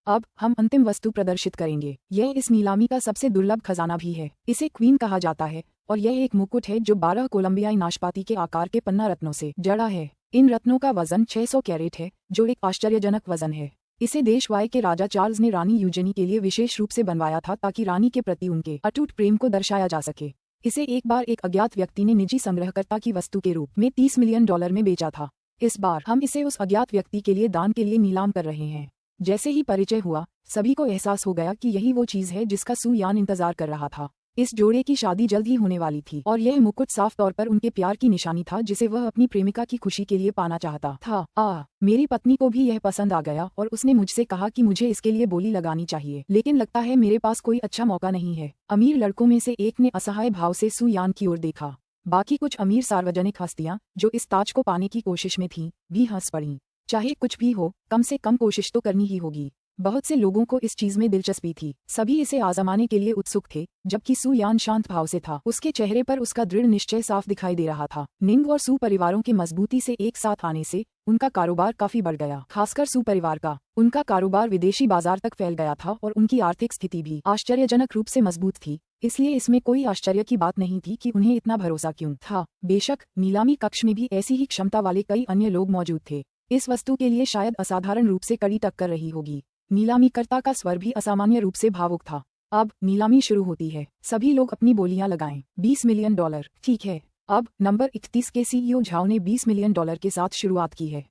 Speaker 1: अब हम अंतिम वस्तु प्रदर्शित करेंगे। यह इस नीलामी का सबसे दुर्लभ खजाना भी है। इसे क्वीन कहा जाता है और यह एक मुकुट है जो 12 कोलंबियाई नाशपाती के आकार के पन्ना रत्नों से जड़ा है। इन रत्नों का वजन 600 कैरेट है, जो एक आश्चर्यजनक वजन है। इसे देश वाय के राजा चार्ल्स ने रानी यूजेनी के लिए विशेष रूप से बनवाया था ताकि रानी के प्रति उनके अटूट प्रेम को दर्शाया जा सके। इसे एक बार एक अज्ञात व्यक्ति ने निजी संग्रहकर्ता की वस्तु के रूप में $30 मिलियन में बेचा था। इस बार हम इसे उस अज्ञात व्यक्ति के लिए दान के लिए नीलाम कर रहे हैं। जैसे ही परिचय हुआ, सभी को एहसास हो गया कि यही वो चीज है जिसका सुयान इंतजार कर रहा था। इस जोड़े की शादी जल्द ही होने वाली थी और यह मुकुट साफ तौर पर उनके प्यार की निशानी था जिसे वह अपनी प्रेमिका की खुशी के लिए पाना चाहता था। मेरी पत्नी को भी यह पसंद आ गया और उसने मुझसे कहा कि मुझे इसके लिए बोली लगानी चाहिए, लेकिन लगता है मेरे पास कोई अच्छा मौका नहीं है। अमीर लड़कों में से एक ने असहाय भाव से सुयान की ओर देखा। बाकी कुछ अमीर सार्वजनिक हस्तियां जो इस ताज को पाने की कोशिश में थीं, भी हंस पड़ीं। चाहे कुछ भी हो, कम से कम कोशिश तो करनी ही होगी। बहुत से लोगों को इस चीज में दिलचस्पी थी। सभी इसे आजमाने के लिए उत्सुक थे, जबकि सुयान शांत भाव से था। उसके चेहरे पर उसका दृढ़ निश्चय साफ दिखाई दे रहा था। निंग और सू परिवारों के मजबूती से एक साथ आने से उनका कारोबार काफी बढ़ गया, खासकर सू परिवार का। उनका कारोबार विदेशी बाजार तक फैल गया था और उनकी आर्थिक स्थिति भी आश्चर्यजनक रूप से मजबूत थी। इसलिए इसमें कोई आश्चर्य की बात नहीं थी कि उन्हें इतना भरोसा क्यों था। बेशक नीलामी कक्ष में भी ऐसी ही क्षमता वाले कई अन्य लोग मौजूद थे। इस वस्तु के लिए शायद असाधारण रूप से कड़ी टक्कर रही होगी। नीलामीकर्ता का स्वर भी असामान्य रूप से भावुक था। अब नीलामी शुरू होती है, सभी लोग अपनी बोलियां लगाएं। $20 मिलियन। ठीक है। अब नंबर 31 के सीईओ झाओ ने $20 मिलियन के साथ शुरुआत की है।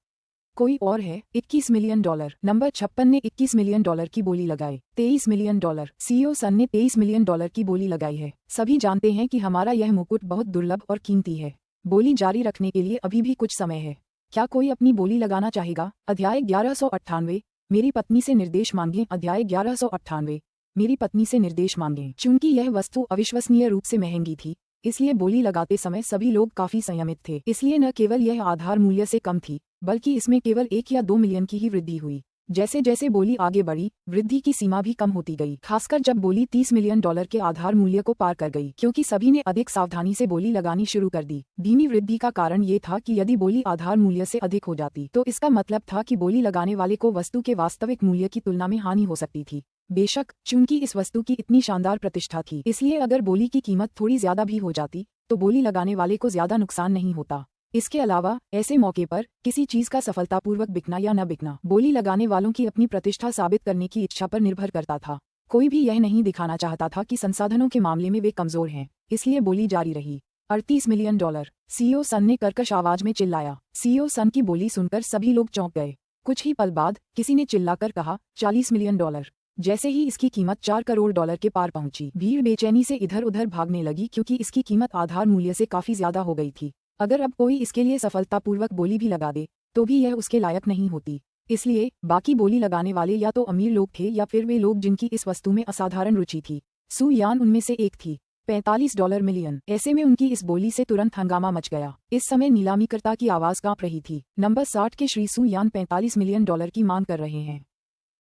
Speaker 1: कोई और है? $21 मिलियन। नंबर 56 ने $21 मिलियन की बोली लगाई। $23 मिलियन। सीईओ सन ने $23 मिलियन की बोली लगाई है। सभी जानते हैं कि हमारा यह मुकुट बहुत दुर्लभ और कीमती है। बोली जारी रखने के लिए अभी भी कुछ समय है। क्या कोई अपनी बोली लगाना चाहेगा? अध्याय 1198, मेरी पत्नी से निर्देश मांगें। अध्याय 1198, मेरी पत्नी से निर्देश मांगें। चूंकि यह वस्तु अविश्वसनीय रूप से महंगी थी, इसलिए बोली लगाते समय सभी लोग काफी संयमित थे। इसलिए न केवल यह आधार मूल्य से कम थी, बल्कि इसमें केवल 1 या 2 मिलियन की ही वृद्धि हुई। जैसे जैसे बोली आगे बढ़ी, वृद्धि की सीमा भी कम होती गई, खासकर जब बोली $30 मिलियन के आधार मूल्य को पार कर गई, क्योंकि सभी ने अधिक सावधानी से बोली लगानी शुरू कर दी। धीमी वृद्धि का कारण ये था कि यदि बोली आधार मूल्य से अधिक हो जाती तो इसका मतलब था कि बोली लगाने वाले को वस्तु के वास्तविक मूल्य की तुलना में हानि हो सकती थी। बेशक, चूंकि इस वस्तु की इतनी शानदार प्रतिष्ठा थी, इसलिए अगर बोली की कीमत थोड़ी ज्यादा भी हो जाती तो बोली लगाने वाले को ज्यादा नुकसान नहीं होता। इसके अलावा ऐसे मौके पर किसी चीज का सफलतापूर्वक बिकना या न बिकना बोली लगाने वालों की अपनी प्रतिष्ठा साबित करने की इच्छा पर निर्भर करता था। कोई भी यह नहीं दिखाना चाहता था कि संसाधनों के मामले में वे कमजोर हैं, इसलिए बोली जारी रही। $38 मिलियन, सीईओ सन ने कर्कश आवाज में चिल्लाया। सीईओ सन की बोली सुनकर सभी लोग चौंक गए। कुछ ही पल बाद किसी ने चिल्लाकर कहा, $40 मिलियन। जैसे ही इसकी कीमत $4 करोड़ के पार पहुंची, भीड़ बेचैनी से इधर उधर भागने लगी, क्योंकि इसकी कीमत आधार मूल्य से काफी ज्यादा हो गई थी। अगर अब कोई इसके लिए सफलतापूर्वक बोली भी लगा दे तो भी यह उसके लायक नहीं होती। इसलिए बाकी बोली लगाने वाले या तो अमीर लोग थे या फिर वे लोग जिनकी इस वस्तु में असाधारण रुचि थी। सू यान उनमें से एक थी। $45 मिलियन। ऐसे में उनकी इस बोली से तुरंत हंगामा मच गया। इस समय नीलामीकर्ता की आवाज कांप रही थी। नंबर 60 के श्री सू यान $45 मिलियन की मांग कर रहे हैं।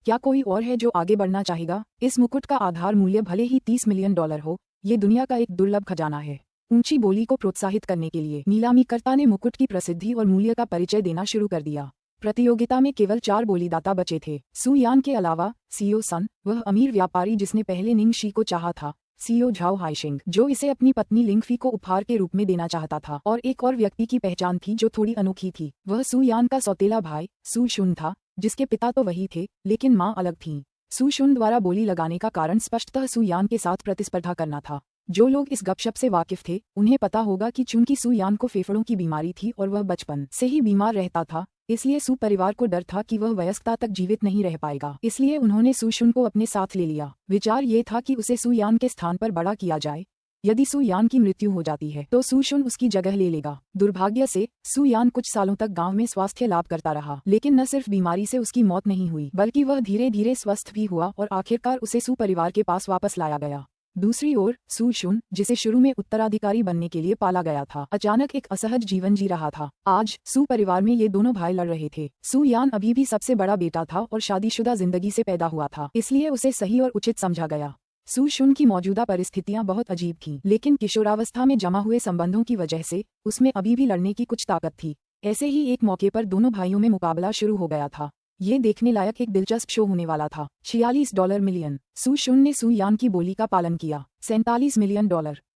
Speaker 1: क्या कोई और है जो आगे बढ़ना चाहेगा? इस मुकुट का आधार मूल्य भले ही $30 मिलियन हो, ये दुनिया का एक दुर्लभ खजाना है। ऊंची बोली को प्रोत्साहित करने के लिए नीलामीकर्ता ने मुकुट की प्रसिद्धि और मूल्य का परिचय देना शुरू कर दिया। प्रतियोगिता में केवल 4 बोलीदाता बचे थे। सू यान के अलावा सीईओ सन, वह अमीर व्यापारी जिसने पहले निंग शी को चाहा था, सीईओ झाओ हाइशिंग, जो इसे अपनी पत्नी लिंगफी को उपहार के रूप में देना चाहता था, और एक और व्यक्ति की पहचान थी जो थोड़ी अनोखी थी। वह सू यान का सौतेला भाई सू शुन था, जिसके पिता तो वही थे लेकिन माँ अलग थीं। सू शुन द्वारा बोली लगाने का कारण स्पष्टतः सू यान के साथ प्रतिस्पर्धा करना था। जो लोग इस गपशप से वाकिफ थे उन्हें पता होगा कि चूंकि सू यान को फेफड़ों की बीमारी थी और वह बचपन से ही बीमार रहता था, इसलिए सू परिवार को डर था कि वह वयस्कता तक जीवित नहीं रह पाएगा। इसलिए उन्होंने सू शुन को अपने साथ ले लिया। विचार ये था कि उसे सू यान के स्थान पर बड़ा किया जाए। यदि सू यान की मृत्यु हो जाती है तो सू शुन उसकी जगह ले लेगा। दुर्भाग्य से सू यान कुछ सालों तक गांव में स्वास्थ्य लाभ करता रहा, लेकिन न सिर्फ बीमारी से उसकी मौत नहीं हुई बल्कि वह धीरे धीरे स्वस्थ भी हुआ और आखिरकार उसे सू परिवार के पास वापस लाया गया। दूसरी ओर सू शुन, जिसे शुरू में उत्तराधिकारी बनने के लिए पाला गया था, अचानक एक असहज जीवन जी रहा था। आज सू परिवार में ये दोनों भाई लड़ रहे थे। सू यान अभी भी सबसे बड़ा बेटा था और शादीशुदा जिंदगी से पैदा हुआ था, इसलिए उसे सही और उचित समझा गया। सू शुन की मौजूदा परिस्थितियां बहुत अजीब थीं, लेकिन किशोरावस्था में जमा हुए संबंधों की वजह से उसमें अभी भी लड़ने की कुछ ताकत थी। ऐसे ही एक मौके पर दोनों भाइयों में मुकाबला शुरू हो गया था। ये देखने लायक एक दिलचस्प शो होने वाला था। $46 मिलियन। सू शुन ने सू यान की बोली का पालन किया। $47 मिलियन।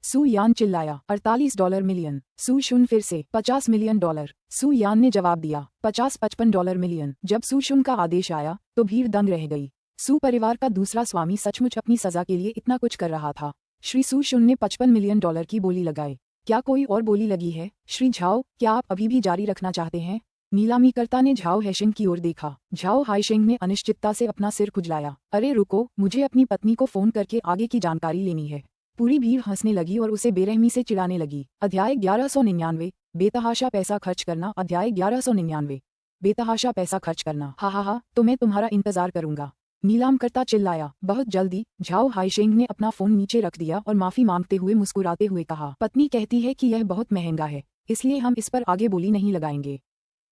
Speaker 1: सू यान चिल्लाया। $48 मिलियन। सू शुन फिर से। $50 मिलियन। सू यान ने जवाब दिया। $55 मिलियन। जब सू शुन का आदेश आया तो भीड़ दंग रह गई। सू परिवार का दूसरा स्वामी सचमुच अपनी सजा के लिए इतना कुछ कर रहा था। श्री सू शुन ने $55 मिलियन की बोली लगाई। क्या कोई और बोली लगी है? श्री झाओ, क्या आप अभी भी जारी रखना चाहते हैं? नीलामीकर्ता ने झाओ हाइशेंग की ओर देखा। झाओ हाइशेंग ने अनिश्चितता से अपना सिर खुजलाया। अरे रुको, मुझे अपनी पत्नी को फोन करके आगे की जानकारी लेनी है। पूरी भीड़ हंसने लगी और उसे बेरहमी से चिढ़ाने लगी। अध्याय 1199, बेतहाशा पैसा खर्च करना। अध्याय 1199, बेतहाशा पैसा खर्च करना। हा, तो मैं तुम्हारा इंतजार करूंगा, नीलामकर्ता चिल्लाया। बहुत जल्दी झाओ हाइशेंग ने अपना फोन नीचे रख दिया और माफी मांगते हुए मुस्कुराते हुए कहा, पत्नी कहती है कि यह बहुत महंगा है, इसलिए हम इस पर आगे बोली नहीं लगाएंगे।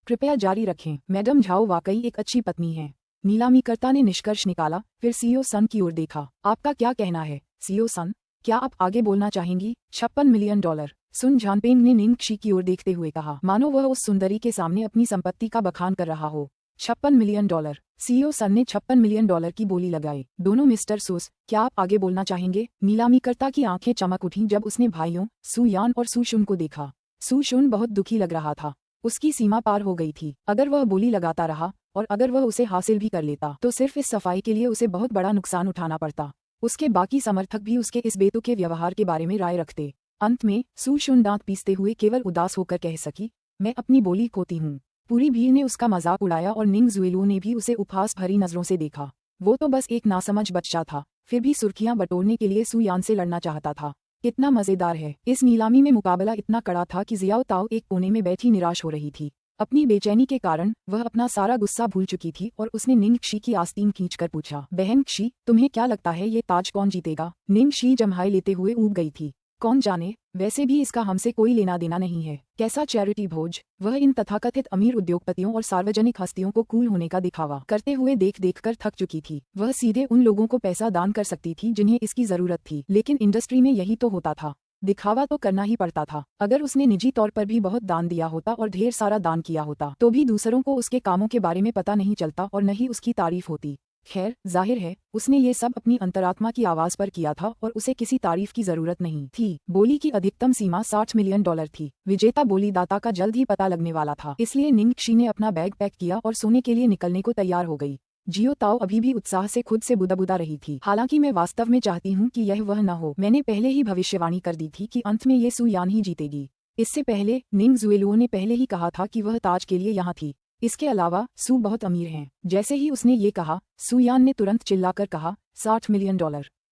Speaker 1: कृपया जारी रखें, मैडम झाओ वाकई एक अच्छी पत्नी है। नीलामीकर्ता ने निष्कर्ष निकाला। फिर सीईओ सन की ओर देखा। आपका क्या कहना है सीईओ सन, क्या आप आगे बोलना चाहेंगी? $56 मिलियन। सुन झानपेंग ने निंगक्षी की ओर देखते हुए कहा, मानो वह उस सुंदरी के सामने अपनी संपत्ति का बखान कर रहा हो। $56 मिलियन। सीईओ सन ने $56 मिलियन की बोली लगाई। दोनों मिस्टर सूस, क्या आप आगे बोलना चाहेंगे? नीलामीकर्ता की आंखें चमक उठीं जब उसने भाइयों सू यान और सू शुन को देखा। सू शुन बहुत दुखी लग रहा था। उसकी सीमा पार हो गई थी। अगर वह बोली लगाता रहा और अगर वह उसे हासिल भी कर लेता तो सिर्फ इस सफाई के लिए उसे बहुत बड़ा नुकसान उठाना पड़ता। उसके बाकी समर्थक भी उसके इस बेतुके व्यवहार के बारे में राय रखते। अंत में सू शुन दांत पीसते हुए केवल उदास होकर कह सकी, मैं अपनी बोली खोती हूँ। पूरी भीड़ ने उसका मजाक उड़ाया और निंग जुएलुओ ने भी उसे उपहास भरी नजरों से देखा। वो तो बस एक नासमझ बच्चा था, फिर भी सुर्खियां बटोरने के लिए सू यान से लड़ना चाहता था। कितना मजेदार है। इस नीलामी में मुकाबला इतना कड़ा था कि जियाओ ताओ एक कोने में बैठी निराश हो रही थी। अपनी बेचैनी के कारण वह अपना सारा गुस्सा भूल चुकी थी और उसने निंगक्षी की आस्तीन खींचकर पूछा, बहन क्षी, तुम्हें क्या लगता है ये ताज कौन जीतेगा? निंगक्षी जम्हाई लेते हुए ऊब गई थी। कौन जाने, वैसे भी इसका हमसे कोई लेना देना नहीं है। कैसा चैरिटी भोज। वह इन तथाकथित अमीर उद्योगपतियों और सार्वजनिक हस्तियों को कूल होने का दिखावा करते हुए देख देख कर थक चुकी थी। वह सीधे उन लोगों को पैसा दान कर सकती थी जिन्हें इसकी जरूरत थी, लेकिन इंडस्ट्री में यही तो होता था, दिखावा तो करना ही पड़ता था। अगर उसने निजी तौर पर भी बहुत दान दिया होता और ढेर सारा दान किया होता तो भी दूसरों को उसके कामों के बारे में पता नहीं चलता और न ही उसकी तारीफ होती। खैर, जाहिर है उसने ये सब अपनी अंतरात्मा की आवाज पर किया था और उसे किसी तारीफ की जरूरत नहीं थी। बोली की अधिकतम सीमा $60 मिलियन थी। विजेता बोलीदाता का जल्द ही पता लगने वाला था, इसलिए निंगक्षी ने अपना बैग पैक किया और सोने के लिए निकलने को तैयार हो गई। जियो ताओ अभी भी उत्साह से खुद से बुदाबुदा रही थी। हालांकि मैं वास्तव में चाहती हूँ कि यह वह न हो। मैंने पहले ही भविष्यवाणी कर दी थी कि अंत में ये सू यान ही जीतेगी। इससे पहले निंग जुएलुओ ने पहले ही कहा था कि वह ताज के लिए यहाँ थी। इसके अलावा सू बहुत अमीर हैं। जैसे ही उसने ये कहा, सू यान ने तुरंत चिल्लाकर कहा, $60 मिलियन।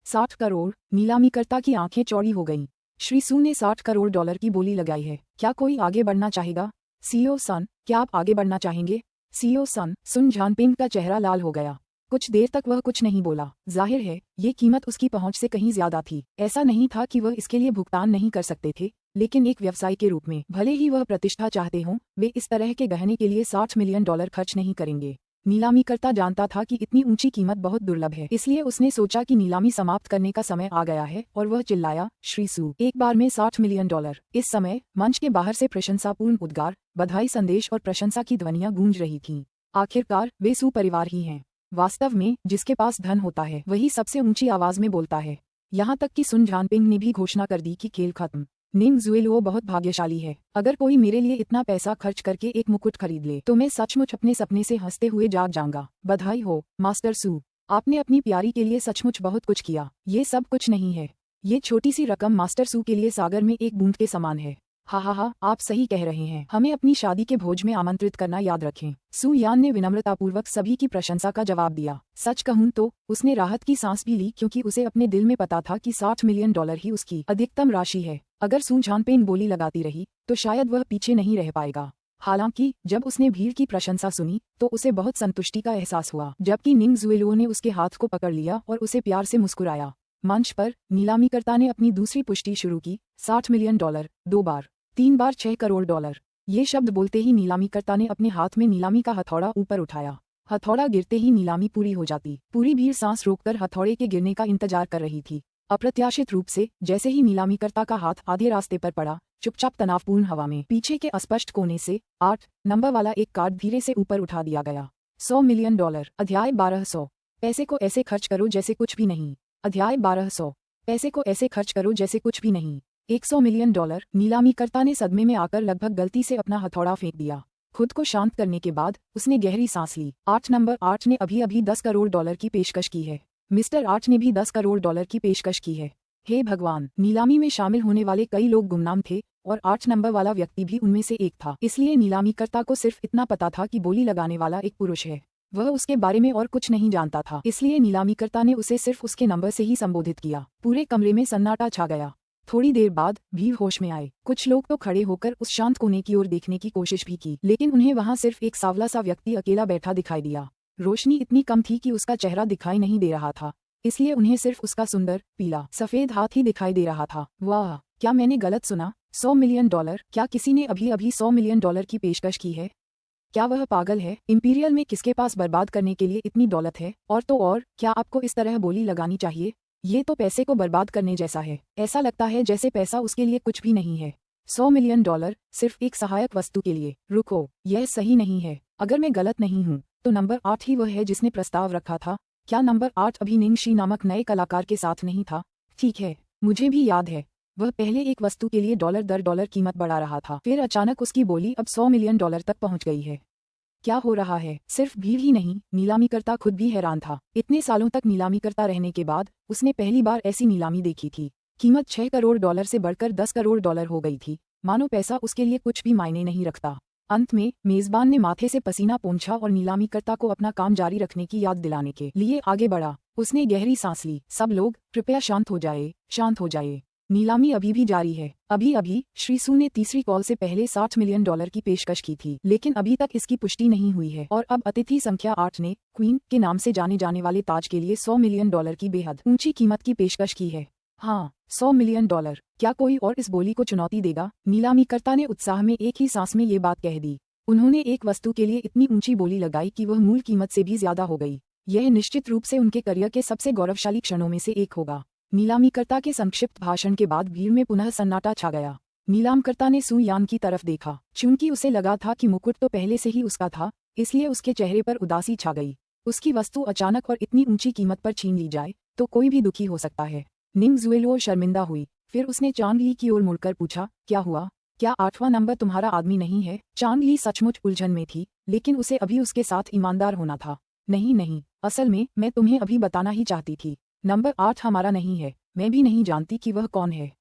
Speaker 1: 60 करोड़। नीलामीकर्ता की आंखें चौड़ी हो गईं। श्री सू ने $60 करोड़ की बोली लगाई है। क्या कोई आगे बढ़ना चाहेगा? सीईओ सन, क्या आप आगे बढ़ना चाहेंगे? सीईओ सन। सुन झानपेंग का चेहरा लाल हो गया। कुछ देर तक वह कुछ नहीं बोला। जाहिर है ये कीमत उसकी पहुंच से कहीं ज्यादा थी। ऐसा नहीं था कि वह इसके लिए भुगतान नहीं कर सकते थे, लेकिन एक व्यवसायी के रूप में भले ही वह प्रतिष्ठा चाहते हों, वे इस तरह के गहने के लिए $60 मिलियन खर्च नहीं करेंगे। नीलामीकर्ता जानता था कि इतनी ऊंची कीमत बहुत दुर्लभ है, इसलिए उसने सोचा कि नीलामी समाप्त करने का समय आ गया है और वह चिल्लाया, श्री सू, एक बार में $60 मिलियन। इस समय मंच के बाहर से प्रशंसापूर्ण उद्गार, बधाई संदेश और प्रशंसा की ध्वनियां गूंज रही थीं। आखिरकार वे सू परिवार ही हैं। वास्तव में जिसके पास धन होता है वही सबसे ऊंची आवाज में बोलता है। यहाँ तक कि सुन झानपेंग ने भी घोषणा कर दी कि खेल खत्म। निंग जुएलुओ बहुत भाग्यशाली है। अगर कोई मेरे लिए इतना पैसा खर्च करके एक मुकुट खरीद ले तो मैं सचमुच अपने सपने से हंसते हुए जाग जाऊंगा। बधाई हो मास्टर सू, आपने अपनी प्यारी के लिए सचमुच बहुत कुछ किया। ये सब कुछ नहीं है। ये छोटी सी रकम मास्टर सू के लिए सागर में एक बूंद के समान है। हा, आप सही कह रहे हैं। हमें अपनी शादी के भोज में आमंत्रित करना याद रखें। सू यान ने विनम्रतापूर्वक सभी की प्रशंसा का जवाब दिया। सच कहूँ तो उसने राहत की सांस भी ली, क्योंकि उसे अपने दिल में पता था कि $60 मिलियन ही उसकी अधिकतम राशि है। अगर सू झानपेन बोली लगाती रही तो शायद वह पीछे नहीं रह पाएगा। हालांकि जब उसने भीड़ की प्रशंसा सुनी तो उसे बहुत संतुष्टि का एहसास हुआ, जबकि निंग जुएलुओ ने उसके हाथ को पकड़ लिया और उसे प्यार से मुस्कुराया। मंच पर नीलामीकर्ता ने अपनी दूसरी पुष्टि शुरू की। $60 मिलियन, 2 बार, 3 बार $6 करोड़। ये शब्द बोलते ही नीलामीकर्ता ने अपने हाथ में नीलामी का हथौड़ा ऊपर उठाया। हथौड़ा गिरते ही नीलामी पूरी हो जाती। पूरी भीड़ सांस रोककर हथौड़े के गिरने का इंतजार कर रही थी। अप्रत्याशित रूप से जैसे ही नीलामीकर्ता का हाथ आधे रास्ते पर पड़ा, चुपचाप तनावपूर्ण हवा में पीछे के अस्पष्ट कोने से 8 नंबर वाला एक कार्ड धीरे से ऊपर उठा दिया गया। $100 मिलियन। अध्याय 1200। पैसे को ऐसे खर्च करो जैसे कुछ भी नहीं। अध्याय 1200। पैसे को ऐसे खर्च करो जैसे कुछ भी नहीं। $100 मिलियन। नीलामीकर्ता ने सदमे में आकर लगभग गलती से अपना हथौड़ा फेंक दिया। खुद को शांत करने के बाद उसने गहरी सांस ली। 8 नंबर 8 ने अभी $10 करोड़ की पेशकश की है। मिस्टर 8 ने भी $10 करोड़ की पेशकश की है। हे भगवान, नीलामी में शामिल होने वाले कई लोग गुमनाम थे और 8 नंबर वाला व्यक्ति भी उनमें से एक था। इसलिए नीलामीकर्ता को सिर्फ इतना पता था कि बोली लगाने वाला एक पुरुष है। वह उसके बारे में और कुछ नहीं जानता था, इसलिए नीलामीकर्ता ने उसे सिर्फ उसके नंबर से ही संबोधित किया। पूरे कमरे में सन्नाटा छा गया। थोड़ी देर बाद भीड़ होश में आए। कुछ लोग तो खड़े होकर उस शांत कोने की ओर देखने की कोशिश भी की, लेकिन उन्हें वहां सिर्फ एक सावला सा व्यक्ति अकेला बैठा दिखाई दिया। रोशनी इतनी कम थी कि उसका चेहरा दिखाई नहीं दे रहा था, इसलिए उन्हें सिर्फ उसका सुंदर पीला सफेद हाथ ही दिखाई दे रहा था। वाह, क्या मैंने गलत सुना? $100 मिलियन? क्या किसी ने अभी $100 मिलियन की पेशकश की है? क्या वह पागल है? इंपीरियल में किसके पास बर्बाद करने के लिए इतनी दौलत है? और तो और, क्या आपको इस तरह बोली लगानी चाहिए? ये तो पैसे को बर्बाद करने जैसा है। ऐसा लगता है जैसे पैसा उसके लिए कुछ भी नहीं है। $100 मिलियन सिर्फ एक सहायक वस्तु के लिए। रुको, यह सही नहीं है। अगर मैं गलत नहीं हूँ तो नंबर 8 ही वह है जिसने प्रस्ताव रखा था। क्या नंबर 8 अभी निंगशी नामक नए कलाकार के साथ नहीं था? ठीक है, मुझे भी याद है। वह पहले एक वस्तु के लिए डॉलर दर डॉलर कीमत बढ़ा रहा था, फिर अचानक उसकी बोली अब $100 मिलियन तक पहुंच गई है। क्या हो रहा है? सिर्फ भीड़ ही नहीं, नीलामीकर्ता खुद भी हैरान था। इतने सालों तक नीलामीकर्ता रहने के बाद उसने पहली बार ऐसी नीलामी देखी थी। कीमत $6 करोड़ से बढ़कर $10 करोड़ हो गई थी। मानो पैसा उसके लिए कुछ भी मायने नहीं रखता। अंत में मेजबान ने माथे से पसीना पोंछा और नीलामीकर्ता को अपना काम जारी रखने की याद दिलाने के लिए आगे बढ़ा। उसने गहरी सांस ली। सब लोग कृपया शांत हो जाए, शांत हो जाए। नीलामी अभी भी जारी है। अभी श्री सू ने तीसरी कॉल से पहले $60 मिलियन की पेशकश की थी, लेकिन अभी तक इसकी पुष्टि नहीं हुई है। और अब अतिथि संख्या 8 ने क्वीन के नाम से जाने जाने वाले ताज के लिए $100 मिलियन की बेहद ऊंची कीमत की पेशकश की है। हाँ, $100 मिलियन। क्या कोई और इस बोली को चुनौती देगा? नीलामीकर्ता ने उत्साह में एक ही सांस में ये बात कह दी। उन्होंने एक वस्तु के लिए इतनी ऊंची बोली लगाई कि वह मूल कीमत से भी ज्यादा हो गई। यह निश्चित रूप से उनके करियर के सबसे गौरवशाली क्षणों में से एक होगा। नीलामीकर्ता के संक्षिप्त भाषण के बाद भीड़ में पुनः सन्नाटा छा गया। नीलामकर्ता ने सू यान की तरफ देखा। चूंकि उसे लगा था कि मुकुट तो पहले से ही उसका था, इसलिए उसके चेहरे पर उदासी छा गई। उसकी वस्तु अचानक और इतनी ऊंची कीमत पर छीन ली जाए तो कोई भी दुखी हो सकता है। निंग जुएलुओ शर्मिंदा हुई। फिर उसने चांग ली की ओर मुड़कर पूछा, क्या हुआ? क्या 8वां नंबर तुम्हारा आदमी नहीं है? चांग ली सचमुच उलझन में थी, लेकिन उसे अभी उसके साथ ईमानदार होना था। नहीं, असल में मैं तुम्हें अभी बताना ही चाहती थी। नंबर 8 हमारा नहीं है। मैं भी नहीं जानती कि वह कौन है।